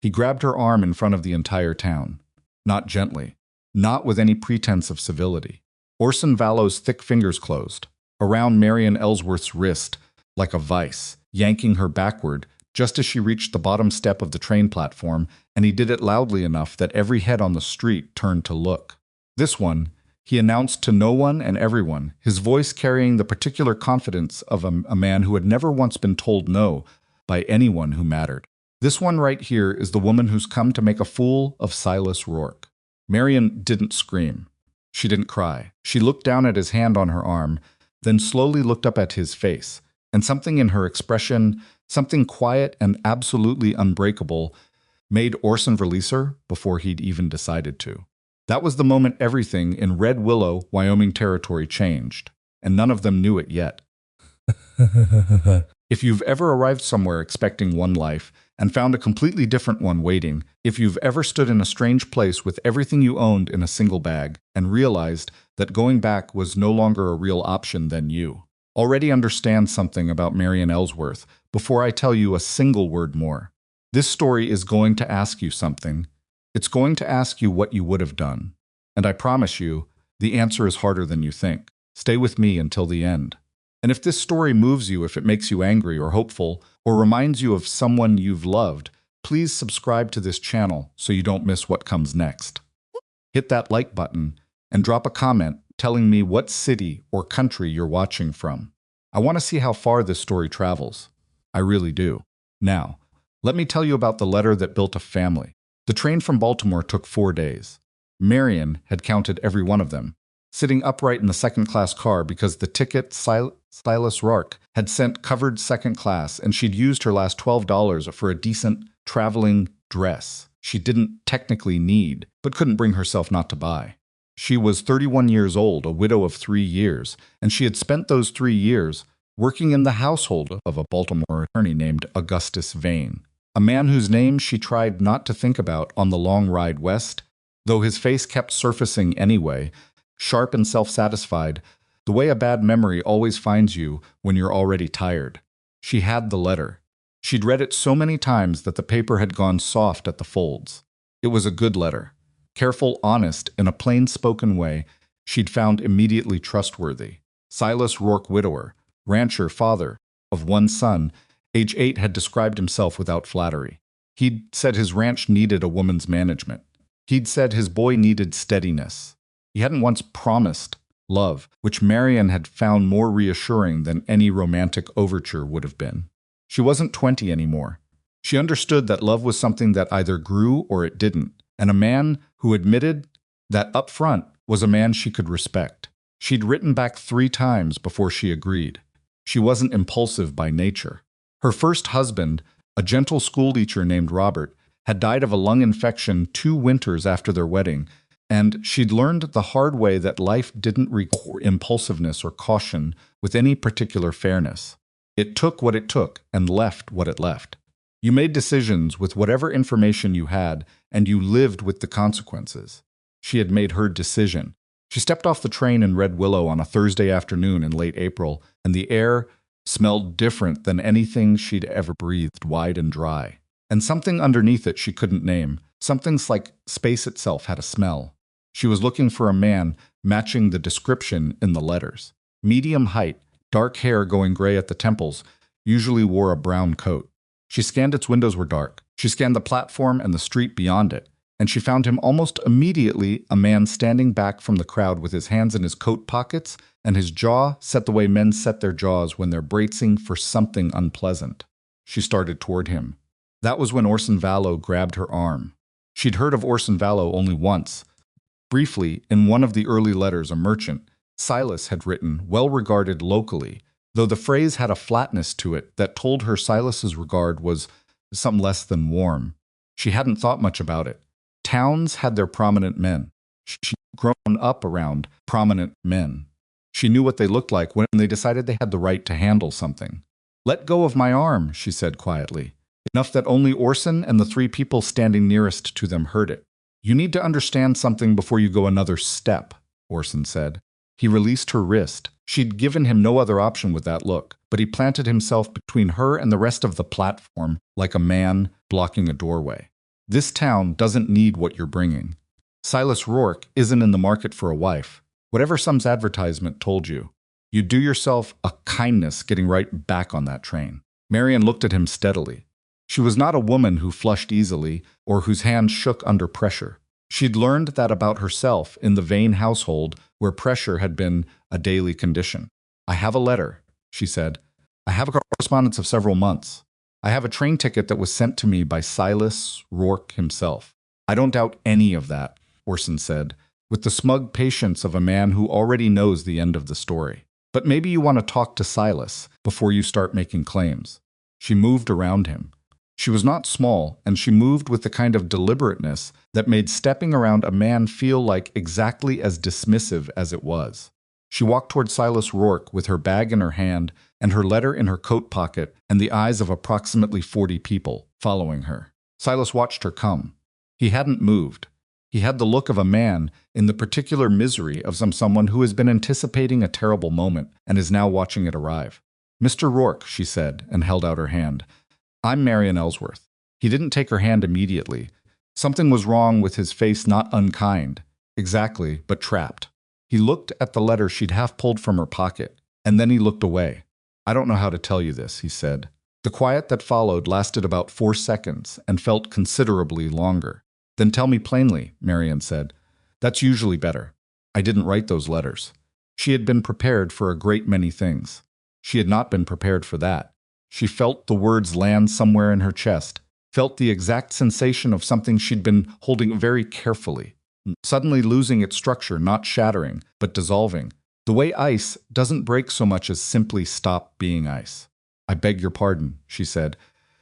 He grabbed her arm in front of the entire town. Not gently. Not with any pretense of civility. Orson Vallow's thick fingers closed, around Marian Ellsworth's wrist, like a vice, yanking her backward just as she reached the bottom step of the train platform, and he did it loudly enough that every head on the street turned to look. This one, he announced to no one and everyone, his voice carrying the particular confidence of a man who had never once been told no by anyone who mattered. This one right here is the woman who's come to make a fool of Silas Rourke. Marian didn't scream. She didn't cry. She looked down at his hand on her arm, then slowly looked up at his face, and something in her expression, something quiet and absolutely unbreakable, made Orson release her before he'd even decided to. That was the moment everything in Red Willow, Wyoming territory changed, and none of them knew it yet. If you've ever arrived somewhere expecting one life and found a completely different one waiting, if you've ever stood in a strange place with everything you owned in a single bag and realized that going back was no longer a real option, then you already understand something about Marian Ellsworth before I tell you a single word more. This story is going to ask you something. It's going to ask you what you would have done. And I promise you, the answer is harder than you think. Stay with me until the end. And if this story moves you, if it makes you angry or hopeful, or reminds you of someone you've loved, please subscribe to this channel so you don't miss what comes next. Hit that like button and drop a comment telling me what city or country you're watching from. I want to see how far this story travels. I really do. Now, let me tell you about the letter that built a family. The train from Baltimore took 4 days. Marian had counted every one of them, sitting upright in the second-class car because the ticket Silas Rourke had sent covered second class, and she'd used her last $12 for a decent traveling dress she didn't technically need, but couldn't bring herself not to buy. She was 31 years old, a widow of 3 years, and she had spent those 3 years working in the household of a Baltimore attorney named Augustus Vane, a man whose name she tried not to think about on the long ride west, though his face kept surfacing anyway, sharp and self-satisfied, the way a bad memory always finds you when you're already tired. She had the letter. She'd read it so many times that the paper had gone soft at the folds. It was a good letter. Careful, honest, in a plain-spoken way she'd found immediately trustworthy. Silas Rourke, widower, rancher, father of one son, age 8, had described himself without flattery. He'd said his ranch needed a woman's management. He'd said his boy needed steadiness. He hadn't once promised love, which Marian had found more reassuring than any romantic overture would have been. She wasn't 20 anymore. She understood that love was something that either grew or it didn't, and a man who admitted that up front was a man she could respect. She'd written back 3 times before she agreed. She wasn't impulsive by nature. Her first husband, a gentle schoolteacher named Robert, had died of a lung infection 2 winters after their wedding, and she'd learned the hard way that life didn't require impulsiveness or caution with any particular fairness. It took what it took and left what it left. You made decisions with whatever information you had, and you lived with the consequences. She had made her decision. She stepped off the train in Red Willow on a Thursday afternoon in late April, and the air smelled different than anything she'd ever breathed, wide and dry. And something underneath it she couldn't name. Something like space itself had a smell. She was looking for a man matching the description in the letters. Medium height, dark hair going gray at the temples, usually wore a brown coat. She scanned its windows were dark. She scanned the platform and the street beyond it, and she found him almost immediately a man standing back from the crowd with his hands in his coat pockets and his jaw set the way men set their jaws when they're bracing for something unpleasant. She started toward him. That was when Orson Vallow grabbed her arm. She'd heard of Orson Vallow only once. Briefly, in one of the early letters a merchant, Silas, had written, well-regarded locally, though the phrase had a flatness to it that told her Silas's regard was some less than warm. She hadn't thought much about it. Towns had their prominent men. She'd grown up around prominent men. She knew what they looked like when they decided they had the right to handle something. "Let go of my arm," she said quietly, enough that only Orson and the 3 people standing nearest to them heard it. "You need to understand something before you go another step," Orson said. He released her wrist. She'd given him no other option with that look, but he planted himself between her and the rest of the platform like a man blocking a doorway. This town doesn't need what you're bringing. Silas Rourke isn't in the market for a wife. Whatever some advertisement told you, you do yourself a kindness getting right back on that train. Marian looked at him steadily. She was not a woman who flushed easily or whose hands shook under pressure. She'd learned that about herself in the Vane household where pressure had been a daily condition. I have a letter, she said. I have a correspondence of several months. I have a train ticket that was sent to me by Silas Rourke himself. I don't doubt any of that, Orson said, with the smug patience of a man who already knows the end of the story. But maybe you want to talk to Silas before you start making claims. She moved around him. She was not small, and she moved with the kind of deliberateness that made stepping around a man feel like exactly as dismissive as it was. She walked toward Silas Rourke with her bag in her hand and her letter in her coat pocket and the eyes of approximately 40 people following her. Silas watched her come. He hadn't moved. He had the look of a man in the particular misery of someone who has been anticipating a terrible moment and is now watching it arrive. Mr. Rourke, she said, and held out her hand. I'm Marian Ellsworth. He didn't take her hand immediately. Something was wrong with his face, not unkind. Exactly, but trapped. He looked at the letter she'd half pulled from her pocket, and then he looked away. I don't know how to tell you this, he said. The quiet that followed lasted about 4 seconds and felt considerably longer. Then tell me plainly, Marian said. That's usually better. I didn't write those letters. She had been prepared for a great many things. She had not been prepared for that. She felt the words land somewhere in her chest, felt the exact sensation of something she'd been holding very carefully, suddenly losing its structure, not shattering, but dissolving. The way ice doesn't break so much as simply stop being ice. I beg your pardon, she said.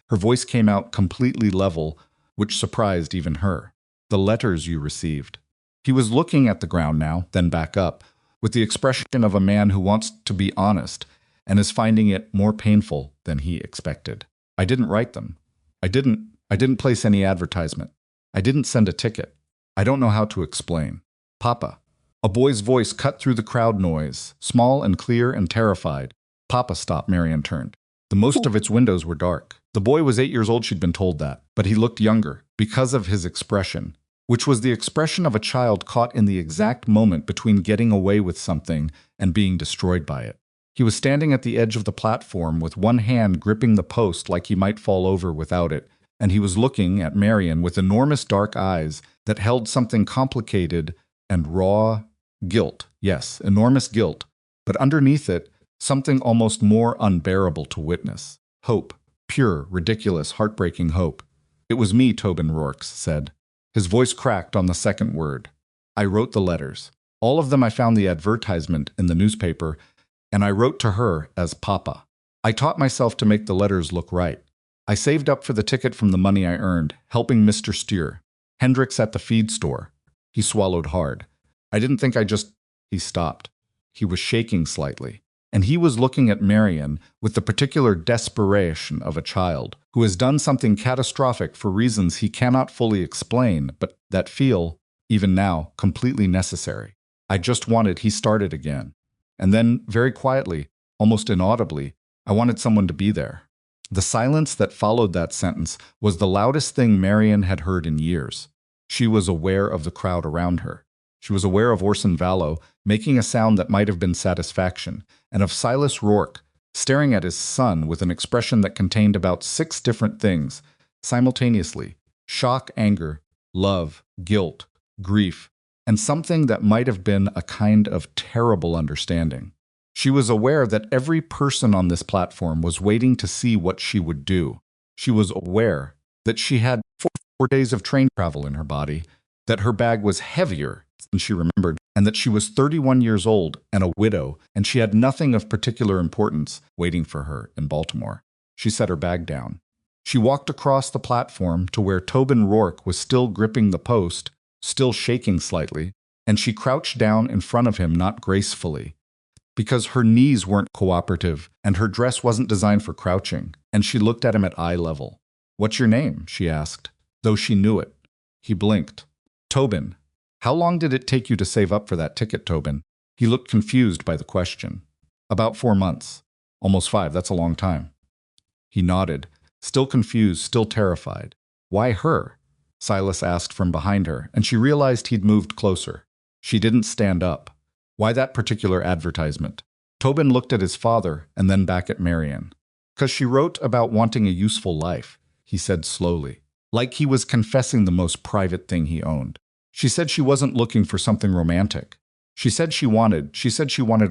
Her voice came out completely level, which surprised even her. The letters you received. He was looking at the ground now, then back up, with the expression of a man who wants to be honest and is finding it more painful than he expected. I didn't write them. I didn't place any advertisement. I didn't send a ticket. I don't know how to explain. Papa. A boy's voice cut through the crowd noise, small and clear and terrified. Papa stopped. Marian turned. The most of its windows were dark. The boy was 8 years old, she'd been told that, but he looked younger because of his expression, which was the expression of a child caught in the exact moment between getting away with something and being destroyed by it. He was standing at the edge of the platform with one hand gripping the post like he might fall over without it, and he was looking at Marian with enormous dark eyes that held something complicated and raw guilt. Yes, enormous guilt, but underneath it, something almost more unbearable to witness. Hope. Pure, ridiculous, heartbreaking hope. It was me, Tobin Rourke said. His voice cracked on the second word. I wrote the letters. All of them I found the advertisement in the newspaper, and I wrote to her as Papa. I taught myself to make the letters look right. I saved up for the ticket from the money I earned, helping Mr. Steer. Hendricks at the feed store. He swallowed hard. I didn't think He stopped. He was shaking slightly. And he was looking at Marian with the particular desperation of a child who has done something catastrophic for reasons he cannot fully explain, but that feel, even now, completely necessary. He started again. And then, very quietly, almost inaudibly, I wanted someone to be there. The silence that followed that sentence was the loudest thing Marian had heard in years. She was aware of the crowd around her. She was aware of Orson Vallow making a sound that might have been satisfaction, and of Silas Rourke staring at his son with an expression that contained about 6 different things, simultaneously: shock, anger, love, guilt, grief, and something that might have been a kind of terrible understanding. She was aware that every person on this platform was waiting to see what she would do. She was aware that she had 4 days of train travel in her body, that her bag was heavier than she remembered, and that she was 31 years old and a widow, and she had nothing of particular importance waiting for her in Baltimore. She set her bag down. She walked across the platform to where Tobin Rourke was still gripping the post, still shaking slightly, and she crouched down in front of him, not gracefully, because her knees weren't cooperative and her dress wasn't designed for crouching, and she looked at him at eye level. "What's your name?" she asked, though she knew it. He blinked. "Tobin. How long did it take you to save up for that ticket, Tobin?" He looked confused by the question. "About 4 months. Almost 5, that's a long time." He nodded, still confused, still terrified. Why her? Silas asked from behind her, and she realized he'd moved closer. She didn't stand up. Why that particular advertisement? Tobin looked at his father and then back at Marian. "'Cause she wrote about wanting a useful life," he said slowly, like he was confessing the most private thing he owned. "She said she wasn't looking for something romantic. She said she wanted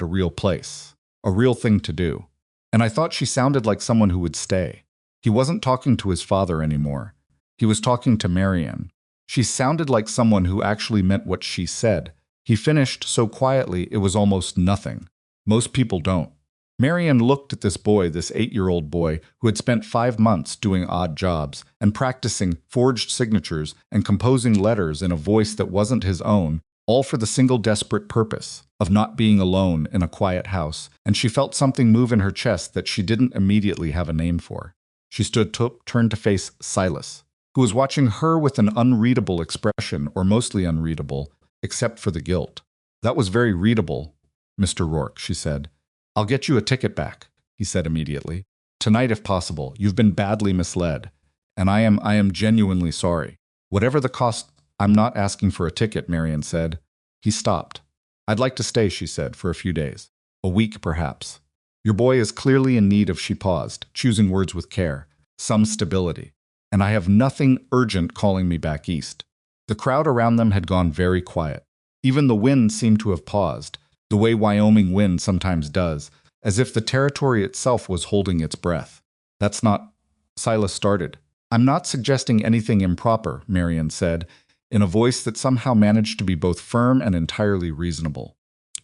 a real place, a real thing to do. And I thought she sounded like someone who would stay." He wasn't talking to his father anymore. He was talking to Marian. She sounded like someone who actually meant what she said. He finished so quietly it was almost nothing. Most people don't. Marian looked at this boy, this 8-year-old boy, who had spent 5 months doing odd jobs and practicing forged signatures and composing letters in a voice that wasn't his own, all for the single desperate purpose of not being alone in a quiet house, and she felt something move in her chest that she didn't immediately have a name for. She turned to face Silas, who was watching her with an unreadable expression, or mostly unreadable, except for the guilt. "That was very readable, Mr. Rourke," she said. "I'll get you a ticket back," he said immediately. "Tonight if possible. You've been badly misled. And I am genuinely sorry. Whatever the cost—" "I'm not asking for a ticket," Marian said. He stopped. "I'd like to stay," she said, "for a few days. A week, perhaps. Your boy is clearly in need of—" she paused, choosing words with care. "Some stability. And I have nothing urgent calling me back east." The crowd around them had gone very quiet. Even the wind seemed to have paused, the way Wyoming wind sometimes does, as if the territory itself was holding its breath. "That's not—" Silas started. "I'm not suggesting anything improper," Marian said, in a voice that somehow managed to be both firm and entirely reasonable.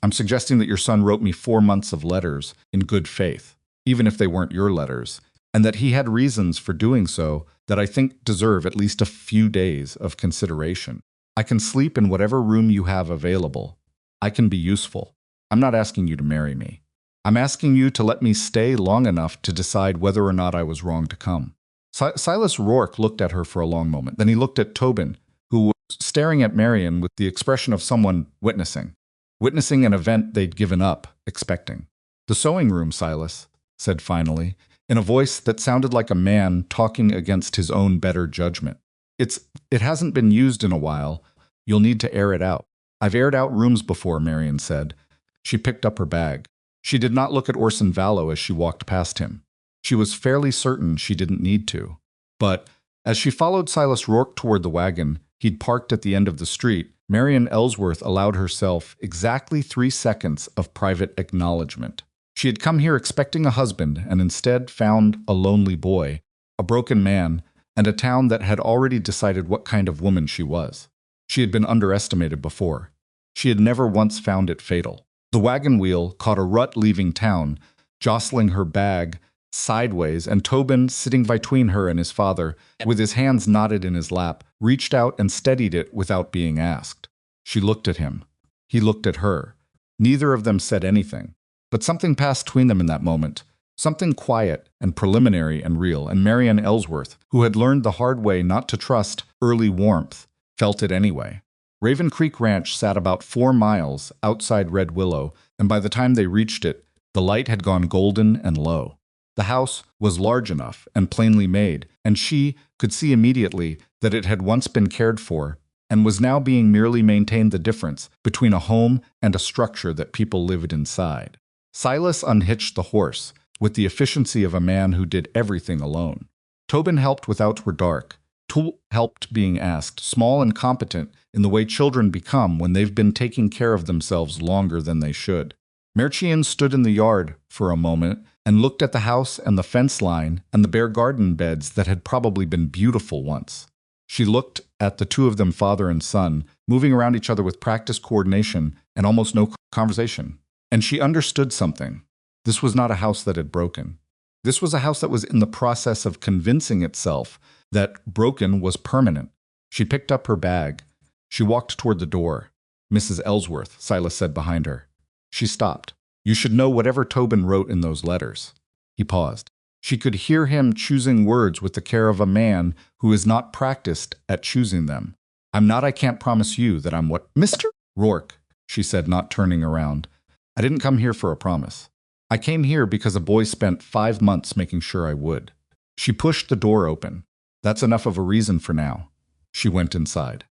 "I'm suggesting that your son wrote me 4 months of letters in good faith, even if they weren't your letters, and that he had reasons for doing so that I think deserve at least a few days of consideration. I can sleep in whatever room you have available. I can be useful. I'm not asking you to marry me. I'm asking you to let me stay long enough to decide whether or not I was wrong to come." Silas Rourke looked at her for a long moment. Then he looked at Tobin, who was staring at Marian with the expression of someone witnessing an event they'd given up, expecting. "The sewing room," Silas said finally, in a voice that sounded like a man talking against his own better judgment. It hasn't been used in a while. You'll need to air it out." "I've aired out rooms before," Marian said. She picked up her bag. She did not look at Orson Vallow as she walked past him. She was fairly certain she didn't need to. But as she followed Silas Rourke toward the wagon he'd parked at the end of the street, Marian Ellsworth allowed herself exactly 3 seconds of private acknowledgement. She had come here expecting a husband and instead found a lonely boy, a broken man, and a town that had already decided what kind of woman she was. She had been underestimated before. She had never once found it fatal. The wagon wheel caught a rut leaving town, jostling her bag sideways, and Tobin, sitting between her and his father, with his hands knotted in his lap, reached out and steadied it without being asked. She looked at him. He looked at her. Neither of them said anything. But something passed between them in that moment. Something quiet and preliminary and real, and Marian Ellsworth, who had learned the hard way not to trust early warmth, felt it anyway. Raven Creek Ranch sat about 4 miles outside Red Willow, and by the time they reached it, the light had gone golden and low. The house was large enough and plainly made, and she could see immediately that it had once been cared for and was now being merely maintained, the difference between a home and a structure that people lived inside. Silas unhitched the horse with the efficiency of a man who did everything alone. Tobin helped with Outward Dark. Tool helped being asked, small and competent in the way children become when they've been taking care of themselves longer than they should. Marian stood in the yard for a moment and looked at the house and the fence line and the bare garden beds that had probably been beautiful once. She looked at the two of them, father and son, moving around each other with practiced coordination and almost no conversation. And she understood something. This was not a house that had broken. This was a house that was in the process of convincing itself that broken was permanent. She picked up her bag. She walked toward the door. "Mrs. Ellsworth," Silas said behind her. She stopped. "You should know whatever Tobin wrote in those letters." He paused. She could hear him choosing words with the care of a man who is not practiced at choosing them. I can't promise you that I'm what—" "Mr. Rourke," she said, not turning around. "I didn't come here for a promise. I came here because a boy spent 5 months making sure I would." She pushed the door open. "That's enough of a reason for now." She went inside.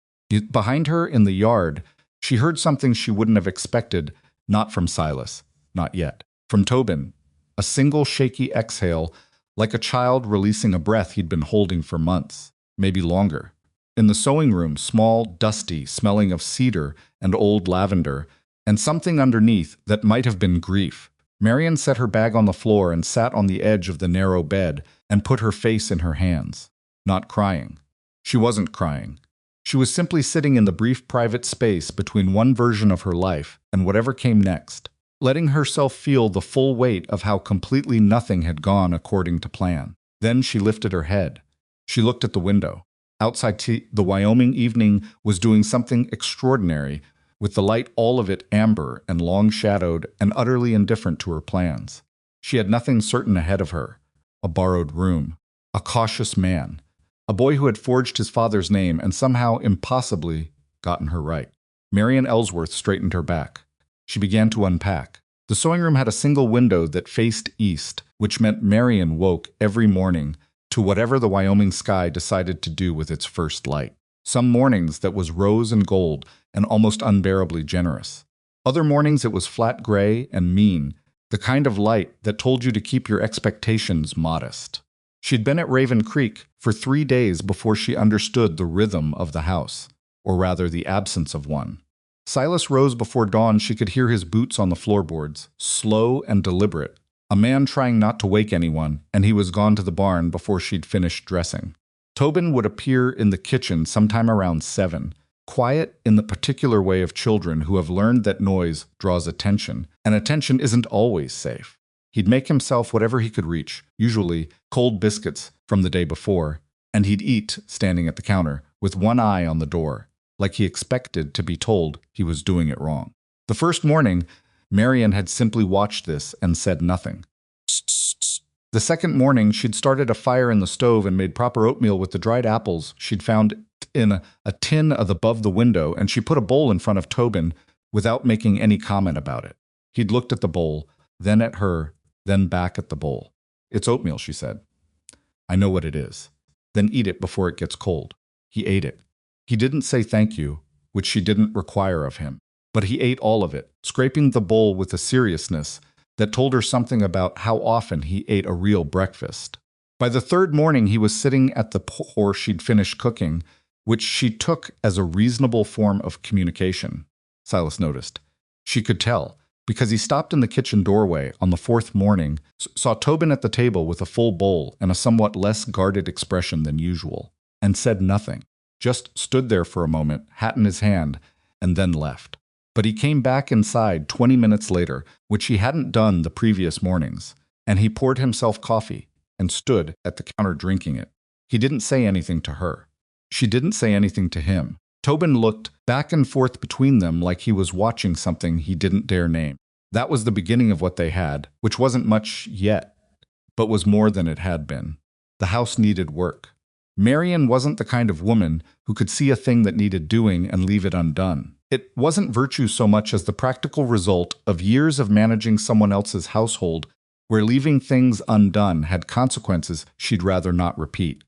Behind her in the yard, she heard something she wouldn't have expected, not from Silas, not yet. From Tobin, a single shaky exhale, like a child releasing a breath he'd been holding for months, maybe longer. In the sewing room, small, dusty, smelling of cedar and old lavender, and something underneath that might have been grief. Marian set her bag on the floor and sat on the edge of the narrow bed and put her face in her hands. Not crying. She wasn't crying. She was simply sitting in the brief private space between one version of her life and whatever came next, letting herself feel the full weight of how completely nothing had gone according to plan. Then she lifted her head. She looked at the window. Outside, the Wyoming evening was doing something extraordinary, with the light all of it amber and long-shadowed and utterly indifferent to her plans. She had nothing certain ahead of her. A borrowed room. A cautious man. A boy who had forged his father's name and somehow impossibly gotten her right. Marian Ellsworth straightened her back. She began to unpack. The sewing room had a single window that faced east, which meant Marian woke every morning to whatever the Wyoming sky decided to do with its first light. Some mornings that was rose and gold and almost unbearably generous. Other mornings it was flat gray and mean, the kind of light that told you to keep your expectations modest. She'd been at Raven Creek for 3 days before she understood the rhythm of the house, or rather the absence of one. Silas rose before dawn. She could hear his boots on the floorboards, slow and deliberate. A man trying not to wake anyone, and he was gone to the barn before she'd finished dressing. Tobin would appear in the kitchen sometime around 7, quiet in the particular way of children who have learned that noise draws attention, and attention isn't always safe. He'd make himself whatever he could reach, usually cold biscuits from the day before, and he'd eat standing at the counter, with one eye on the door, like he expected to be told he was doing it wrong. The first morning, Marian had simply watched this and said nothing. The second morning, she'd started a fire in the stove and made proper oatmeal with the dried apples she'd found in a tin above the window, and she put a bowl in front of Tobin without making any comment about it. He'd looked at the bowl, then at her, then back at the bowl. "It's oatmeal," she said. "I know what it is. Then eat it before it gets cold." He ate it. He didn't say thank you, which she didn't require of him, but he ate all of it, scraping the bowl with a seriousness that told her something about how often he ate a real breakfast. By the third morning, he was sitting at the pour she'd finished cooking, which she took as a reasonable form of communication, Silas noticed. She could tell, because he stopped in the kitchen doorway on the fourth morning, saw Tobin at the table with a full bowl and a somewhat less guarded expression than usual, and said nothing, just stood there for a moment, hat in his hand, and then left. But he came back inside 20 minutes later, which he hadn't done the previous mornings, and he poured himself coffee and stood at the counter drinking it. He didn't say anything to her. She didn't say anything to him. Tobin looked back and forth between them like he was watching something he didn't dare name. That was the beginning of what they had, which wasn't much yet, but was more than it had been. The house needed work. Marian wasn't the kind of woman who could see a thing that needed doing and leave it undone. It wasn't virtue so much as the practical result of years of managing someone else's household, where leaving things undone had consequences she'd rather not repeat.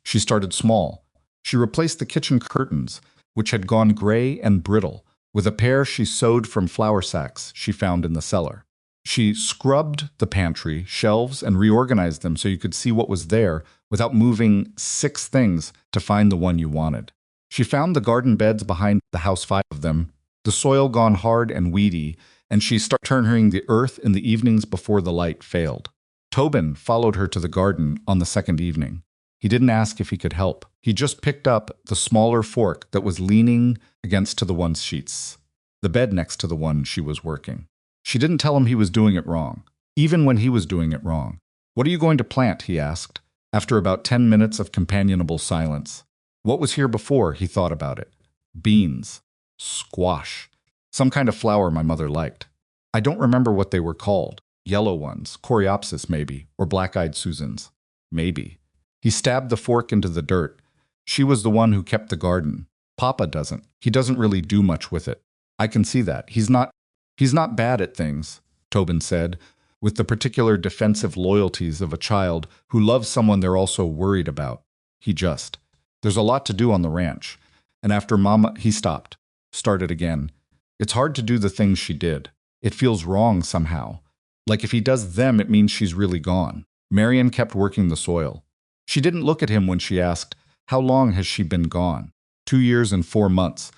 She started small. She replaced the kitchen curtains, which had gone gray and brittle, with a pair she sewed from flour sacks she found in the cellar. She scrubbed the pantry, shelves, and reorganized them so you could see what was there without moving 6 things to find the one you wanted. She found the garden beds behind the house, 5 of them, the soil gone hard and weedy, and she started turning the earth in the evenings before the light failed. Tobin followed her to the garden on the second evening. He didn't ask if he could help. He just picked up the smaller fork that was leaning against to the one's sheets, the bed next to the one she was working. She didn't tell him he was doing it wrong, even when he was doing it wrong. "What are you going to plant?" he asked, after about 10 minutes of companionable silence. What was here before? He thought about it. Beans. Squash. Some kind of flower my mother liked. I don't remember what they were called. Yellow ones. Coreopsis, maybe. Or black-eyed Susans. Maybe. He stabbed the fork into the dirt. She was the one who kept the garden. Papa doesn't. He doesn't really do much with it. I can see that. He's not bad at things, Tobin said, with the particular defensive loyalties of a child who loves someone they're also worried about. He just There's a lot to do on the ranch. And after Mama, he stopped. Started again. It's hard to do the things she did. It feels wrong somehow. Like if he does them, it means she's really gone. Marian kept working the soil. She didn't look at him when she asked, how long has she been gone? 2 years and 4 months.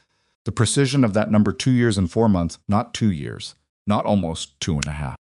The precision of that number, 2 years and 4 months, not 2 years, not almost 2.5,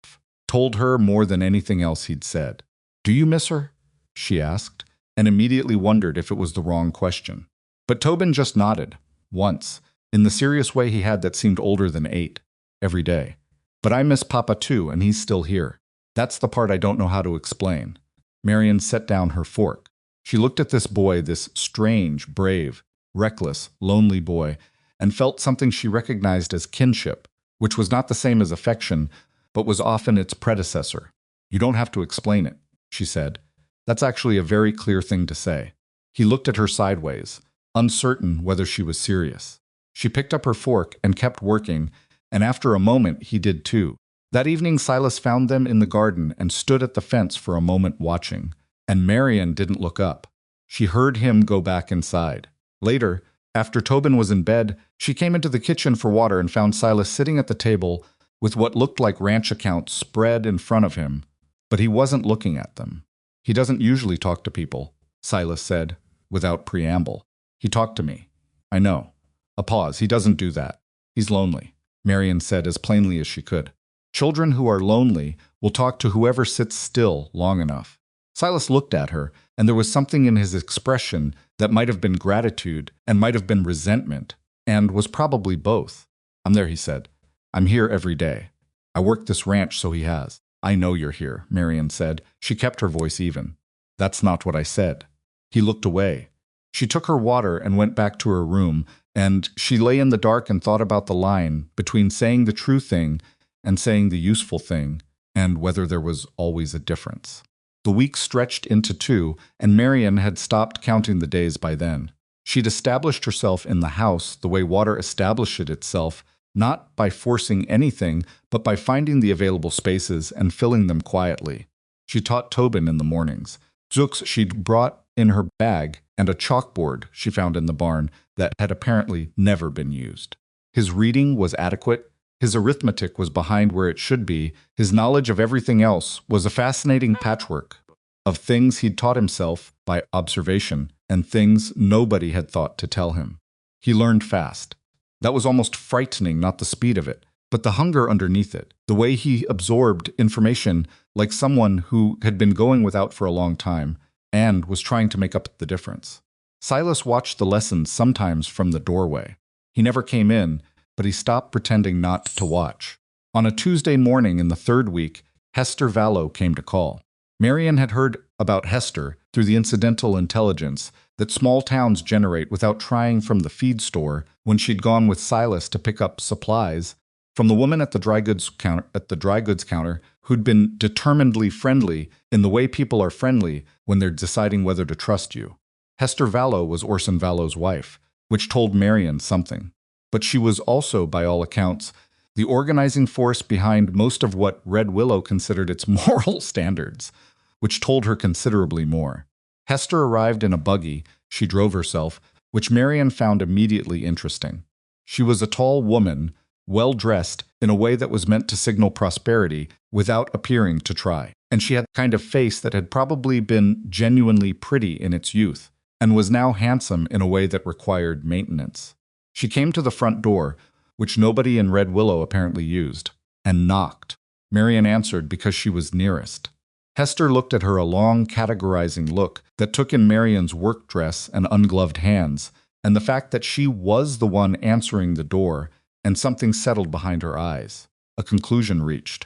told her more than anything else he'd said. Do you miss her? She asked, and immediately wondered if it was the wrong question. But Tobin just nodded, once, in the serious way he had that seemed older than 8, every day. But I miss Papa too, and he's still here. That's the part I don't know how to explain. Marian set down her fork. She looked at this boy, this strange, brave, reckless, lonely boy, and felt something she recognized as kinship, which was not the same as affection, but was often its predecessor. You don't have to explain it, she said. That's actually a very clear thing to say. He looked at her sideways, uncertain whether she was serious. She picked up her fork and kept working, and after a moment he did too. That evening Silas found them in the garden and stood at the fence for a moment watching, and Marian didn't look up. She heard him go back inside. Later, after Tobin was in bed, she came into the kitchen for water and found Silas sitting at the table with what looked like ranch accounts spread in front of him, but he wasn't looking at them. He doesn't usually talk to people, Silas said, without preamble. He talked to me. I know. A pause. He doesn't do that. He's lonely, Marian said as plainly as she could. Children who are lonely will talk to whoever sits still long enough. Silas looked at her, and there was something in his expression that might have been gratitude and might have been resentment, and was probably both. I'm there, he said. I'm here every day. I work this ranch, so he has. I know you're here, Marian said. She kept her voice even. That's not what I said. He looked away. She took her water and went back to her room, and she lay in the dark and thought about the line between saying the true thing and saying the useful thing, and whether there was always a difference. The week stretched into 2, and Marian had stopped counting the days by then. She'd established herself in the house the way water established itself, not by forcing anything, but by finding the available spaces and filling them quietly. She taught Tobin in the mornings. Zooks she'd brought in her bag, and a chalkboard she found in the barn that had apparently never been used. His reading was adequate. His arithmetic was behind where it should be. His knowledge of everything else was a fascinating patchwork of things he'd taught himself by observation and things nobody had thought to tell him. He learned fast. That was almost frightening, not the speed of it, but the hunger underneath it, the way he absorbed information like someone who had been going without for a long time and was trying to make up the difference. Silas watched the lessons sometimes from the doorway. He never came in, but he stopped pretending not to watch. On a Tuesday morning in the 3rd week, Hester Vallow came to call. Marian had heard about Hester through the incidental intelligence that small towns generate without trying from the feed store when she'd gone with Silas to pick up supplies, from the woman at the dry goods counter who'd been determinedly friendly in the way people are friendly when they're deciding whether to trust you. Hester Vallow was Orson Vallow's wife, which told Marian something. But she was also, by all accounts, the organizing force behind most of what Red Willow considered its moral standards, which told her considerably more. Hester arrived in a buggy, she drove herself, which Marian found immediately interesting. She was a tall woman, well-dressed in a way that was meant to signal prosperity without appearing to try. And she had the kind of face that had probably been genuinely pretty in its youth, and was now handsome in a way that required maintenance. She came to the front door, which nobody in Red Willow apparently used, and knocked. Marian answered because she was nearest. Hester looked at her a long, categorizing look that took in Marian's work dress and ungloved hands, and the fact that she was the one answering the door, and something settled behind her eyes. A conclusion reached.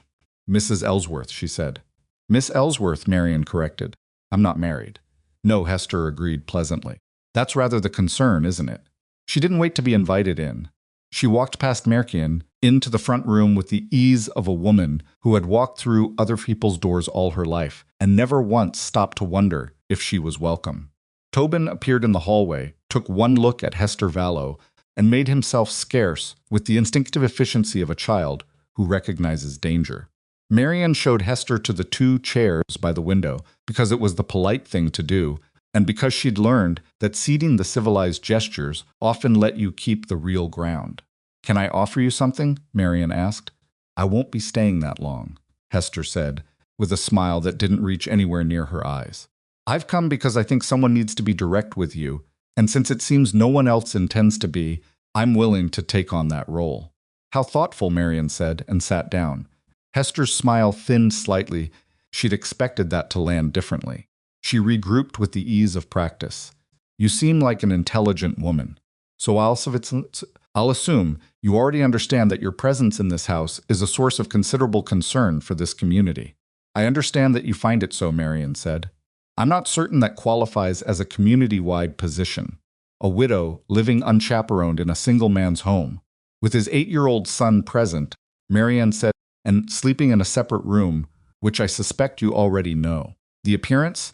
Mrs. Ellsworth, she said. Miss Ellsworth, Marian corrected. I'm not married. No, Hester agreed pleasantly. That's rather the concern, isn't it? She didn't wait to be invited in. She walked past Marian into the front room with the ease of a woman who had walked through other people's doors all her life and never once stopped to wonder if she was welcome. Tobin appeared in the hallway, took one look at Hester Vallow, and made himself scarce with the instinctive efficiency of a child who recognizes danger. Marian showed Hester to the 2 chairs by the window because it was the polite thing to do, and because she'd learned that ceding the civilized gestures often let you keep the real ground. "Can I offer you something?" Marian asked. "I won't be staying that long," Hester said, with a smile that didn't reach anywhere near her eyes. "I've come because I think someone needs to be direct with you, and since it seems no one else intends to be, I'm willing to take on that role." "How thoughtful," Marian said, and sat down. Hester's smile thinned slightly. She'd expected that to land differently. She regrouped with the ease of practice. "You seem like an intelligent woman. So I'll assume you already understand that your presence in this house is a source of considerable concern for this community." "I understand that you find it so," Marian said. "I'm not certain that qualifies as a community-wide position. A widow living unchaperoned in a single man's home, with his 8-year-old son present," Marian said, "and sleeping in a separate room, which I suspect you already know. The appearance,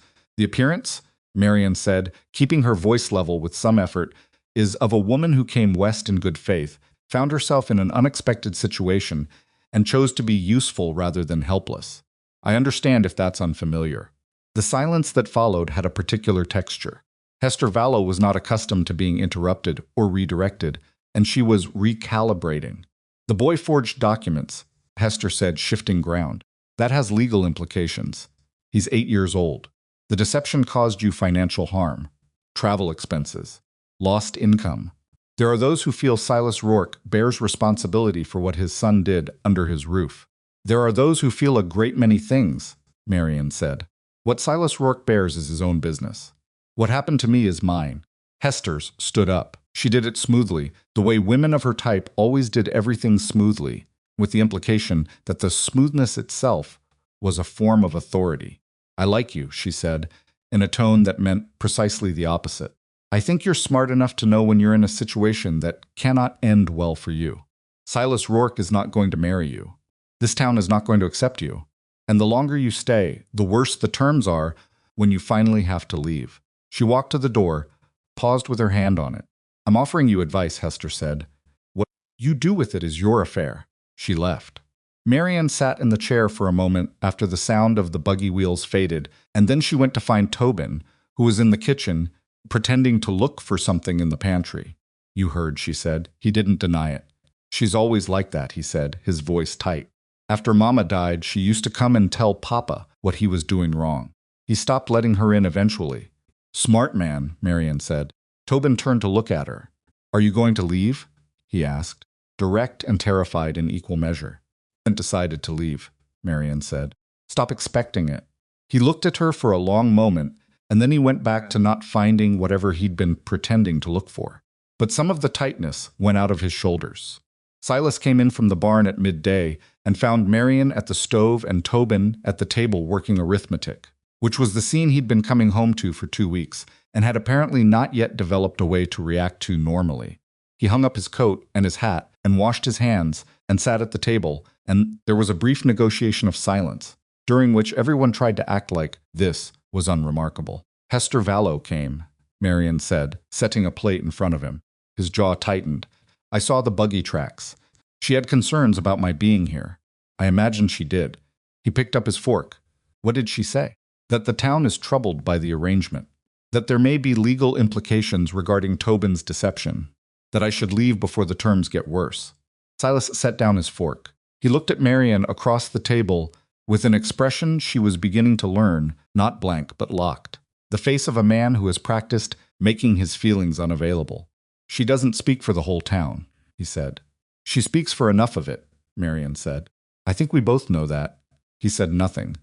Marian said, keeping her voice level with some effort, "is of a woman who came west in good faith, found herself in an unexpected situation, and chose to be useful rather than helpless. I understand if that's unfamiliar." The silence that followed had a particular texture. Hester Vallow was not accustomed to being interrupted or redirected, and she was recalibrating. "The boy forged documents," Hester said, shifting ground. "That has legal implications. He's 8 years old. The deception caused you financial harm, travel expenses, lost income. There are those who feel Silas Rourke bears responsibility for what his son did under his roof. There are those who feel a great many things," Marian said. "What Silas Rourke bears is his own business. What happened to me is mine." Hester's stood up. She did it smoothly, the way women of her type always did everything smoothly, with the implication that the smoothness itself was a form of authority. "I like you," she said, in a tone that meant precisely the opposite. "I think you're smart enough to know when you're in a situation that cannot end well for you. Silas Rourke is not going to marry you. This town is not going to accept you. And the longer you stay, the worse the terms are when you finally have to leave." She walked to the door, paused with her hand on it. "I'm offering you advice," Hester said. "What you do with it is your affair." She left. Marian sat in the chair for a moment after the sound of the buggy wheels faded, and then she went to find Tobin, who was in the kitchen, pretending to look for something in the pantry. "You heard," she said. He didn't deny it. "She's always like that," he said, his voice tight. "After Mama died, she used to come and tell Papa what he was doing wrong. He stopped letting her in eventually." "Smart man," Marian said. Tobin turned to look at her. "Are you going to leave?" he asked, direct and terrified in equal measure. "I haven't decided to leave," Marian said. "Stop expecting it." He looked at her for a long moment, and then he went back to not finding whatever he'd been pretending to look for. But some of the tightness went out of his shoulders. Silas came in from the barn at midday and found Marian at the stove and Tobin at the table working arithmetic, which was the scene he'd been coming home to for 2 weeks and had apparently not yet developed a way to react to normally. He hung up his coat and his hat and washed his hands and sat at the table, and there was a brief negotiation of silence, during which everyone tried to act like this was unremarkable. "Hester Vallow came," Marian said, setting a plate in front of him. His jaw tightened. "I saw the buggy tracks. She had concerns about my being here. I imagine she did." He picked up his fork. "What did she say?" "That the town is troubled by the arrangement. That there may be legal implications regarding Tobin's deception. That I should leave before the terms get worse." Silas set down his fork. He looked at Marian across the table with an expression she was beginning to learn, not blank but locked. The face of a man who has practiced making his feelings unavailable. "She doesn't speak for the whole town," he said. "She speaks for enough of it," Marian said. "I think we both know that." He said nothing.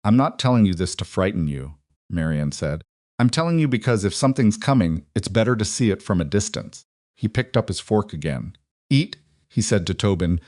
"I'm not telling you this to frighten you," Marian said. "I'm telling you because if something's coming, it's better to see it from a distance." He picked up his fork again. "Eat," he said to Tobin,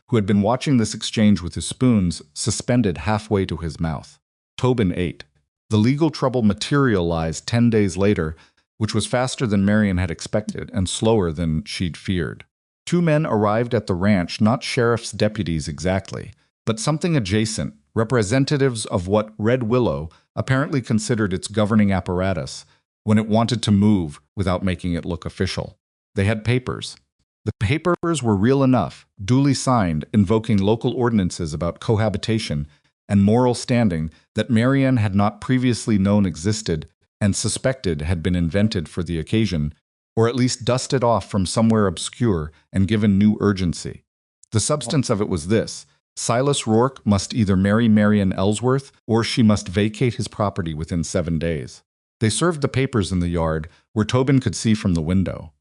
who had been watching this exchange with his spoons suspended halfway to his mouth. Tobin ate. The legal trouble materialized 10 days later, which was faster than Marian had expected and slower than she'd feared. 2 men arrived at the ranch, not sheriff's deputies exactly, but something adjacent, representatives of what Red Willow apparently considered its governing apparatus when it wanted to move without making it look official. They had papers. The papers were real enough, duly signed, invoking local ordinances about cohabitation and moral standing that Marian had not previously known existed and suspected had been invented for the occasion, or at least dusted off from somewhere obscure and given new urgency. The substance of it was this: Silas Rourke must either marry Marian Ellsworth or she must vacate his property within 7 days. They served the papers in the yard, where Tobin could see from the window.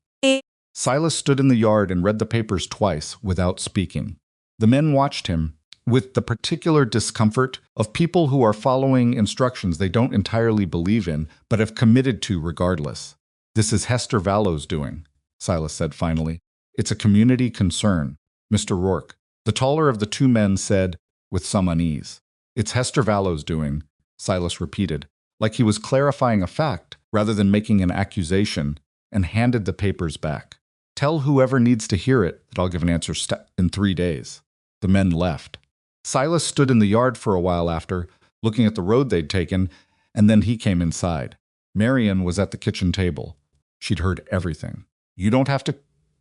Silas stood in the yard and read the papers twice without speaking. The men watched him, with the particular discomfort of people who are following instructions they don't entirely believe in, but have committed to regardless. "This is Hester Vallow's doing," Silas said finally. "It's a community concern, Mr. Rourke." The taller of the two men said, with some unease. "It's Hester Vallow's doing," Silas repeated, like he was clarifying a fact rather than making an accusation, and handed the papers back. "Tell whoever needs to hear it that I'll give an answer in 3 days." The men left. Silas stood in the yard for a while after, looking at the road they'd taken, and then he came inside. Marian was at the kitchen table. She'd heard everything. "You don't have to,"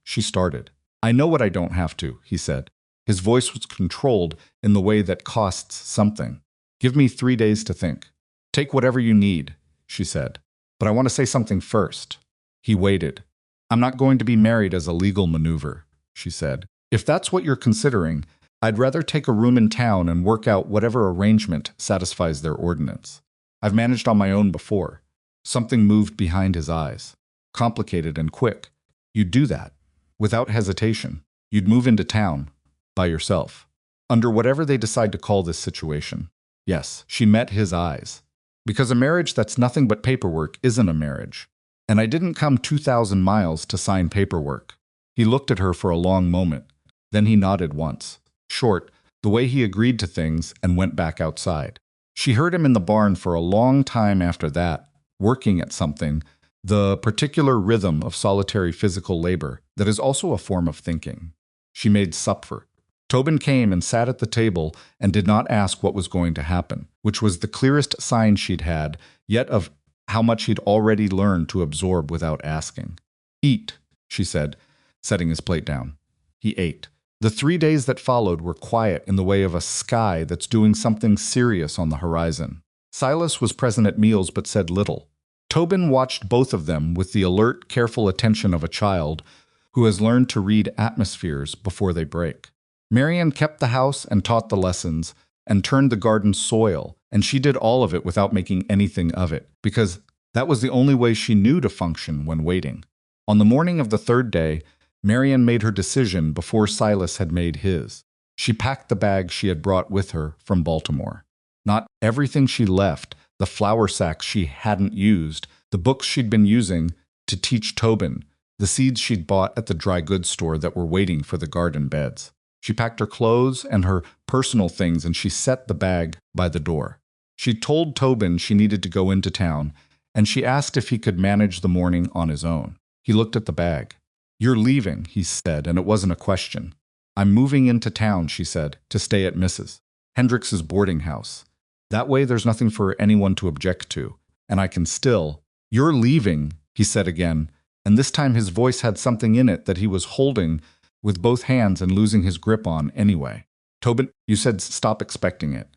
she started. "I know what I don't have to," he said. His voice was controlled in the way that costs something. "Give me 3 days to think." "Take whatever you need," she said. "But I want to say something first." He waited. "I'm not going to be married as a legal maneuver," she said. "If that's what you're considering, I'd rather take a room in town and work out whatever arrangement satisfies their ordinance. I've managed on my own before." Something moved behind his eyes. Complicated and quick. "You'd do that, without hesitation. You'd move into town, by yourself, under whatever they decide to call this situation." Yes, she met his eyes. "Because a marriage that's nothing but paperwork isn't a marriage. And I didn't come 2,000 miles to sign paperwork." He looked at her for a long moment. Then he nodded once. Short, the way he agreed to things, and went back outside. She heard him in the barn for a long time after that, working at something, the particular rhythm of solitary physical labor that is also a form of thinking. She made supper. Tobin came and sat at the table and did not ask what was going to happen, which was the clearest sign she'd had, yet of how much he'd already learned to absorb without asking. "Eat," she said, setting his plate down. He ate. The 3 days that followed were quiet in the way of a sky that's doing something serious on the horizon. Silas was present at meals but said little. Tobin watched both of them with the alert, careful attention of a child who has learned to read atmospheres before they break. Marian kept the house and taught the lessons and turned the garden soil, and she did all of it without making anything of it, because that was the only way she knew to function when waiting. On the morning of the 3rd day, Marian made her decision before Silas had made his. She packed the bag she had brought with her from Baltimore. Not everything she left, the flour sacks she hadn't used, the books she'd been using to teach Tobin, the seeds she'd bought at the dry goods store that were waiting for the garden beds. She packed her clothes and her personal things, and she set the bag by the door. She told Tobin she needed to go into town, and she asked if he could manage the morning on his own. He looked at the bag. "You're leaving," he said, and it wasn't a question. "I'm moving into town," she said, "to stay at Mrs. Hendricks's boarding house. That way there's nothing for anyone to object to, and I can still—" "You're leaving," he said again, and this time his voice had something in it that he was holding with both hands and losing his grip on anyway. "Tobin, you said stop expecting it."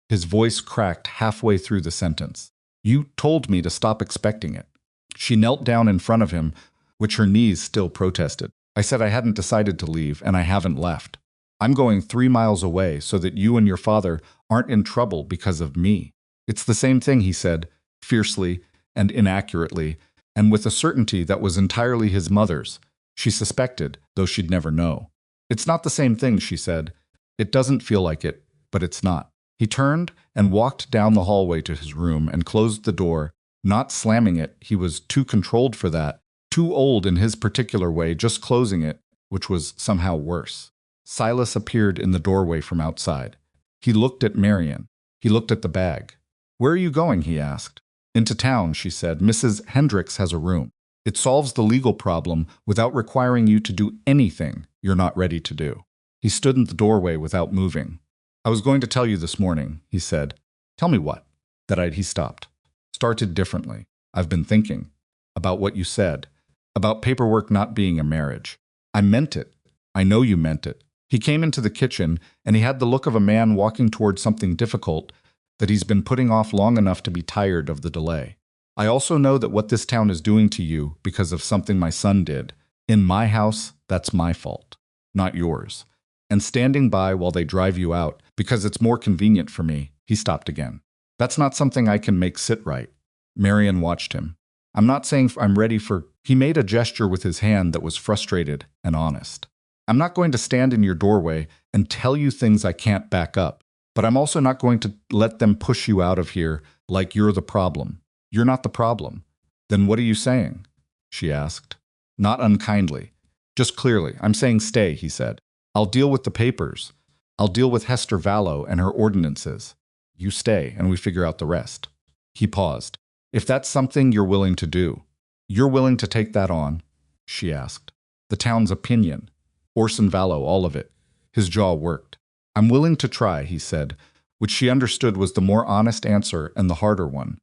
His voice cracked halfway through the sentence. "You told me to stop expecting it." She knelt down in front of him, which her knees still protested. "I said I hadn't decided to leave, and I haven't left. I'm going 3 miles away so that you and your father aren't in trouble because of me." "It's the same thing," he said, fiercely and inaccurately, and with a certainty that was entirely his mother's. She suspected, though she'd never know. "It's not the same thing," she said. "It doesn't feel like it, but it's not." He turned and walked down the hallway to his room and closed the door, not slamming it. He was too controlled for that, too old in his particular way, just closing it, which was somehow worse. Silas appeared in the doorway from outside. He looked at Marian. He looked at the bag. "Where are you going?" he asked. "Into town," she said. "Mrs. Hendricks has a room. It solves the legal problem without requiring you to do anything you're not ready to do." He stood in the doorway without moving. "I was going to tell you this morning," he said. "Tell me what?" He stopped. "Started differently. I've been thinking about what you said, about paperwork not being a marriage. I meant it. I know you meant it." He came into the kitchen, and he had the look of a man walking toward something difficult that he's been putting off long enough to be tired of the delay. I also know that what this town is doing to you because of something my son did. In my house, that's my fault, not yours. And standing by while they drive you out, because it's more convenient for me." He stopped again. "That's not something I can make sit right." Marian watched him. "I'm not saying I'm ready for—" He made a gesture with his hand that was frustrated and honest. "I'm not going to stand in your doorway and tell you things I can't back up, but I'm also not going to let them push you out of here like you're the problem. You're not the problem." "Then what are you saying?" she asked. Not unkindly. "Just clearly, I'm saying stay," he said. "I'll deal with the papers. I'll deal with Hester Vallow and her ordinances. You stay, and we figure out the rest." He paused. "If that's something you're willing to do, you're willing to take that on?" she asked. "The town's opinion. Orson Vallow, all of it." His jaw worked. "I'm willing to try," he said, which she understood was the more honest answer and the harder one.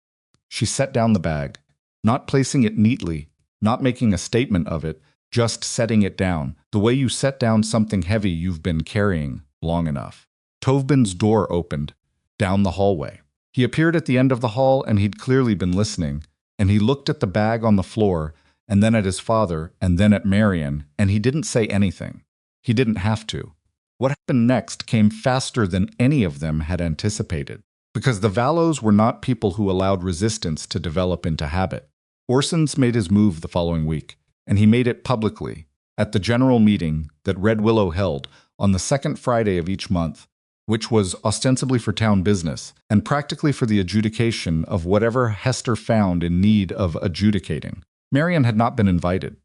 She set down the bag, not placing it neatly, not making a statement of it, just setting it down, the way you set down something heavy you've been carrying long enough. Tovbin's door opened, down the hallway. He appeared at the end of the hall, and he'd clearly been listening, and he looked at the bag on the floor, and then at his father, and then at Marian, and he didn't say anything. He didn't have to. What happened next came faster than any of them had anticipated, because the Vallows were not people who allowed resistance to develop into habit. Orson's made his move the following week, and he made it publicly, at the general meeting that Red Willow held on the second Friday of each month, which was ostensibly for town business, and practically for the adjudication of whatever Hester found in need of adjudicating. Marian had not been invited.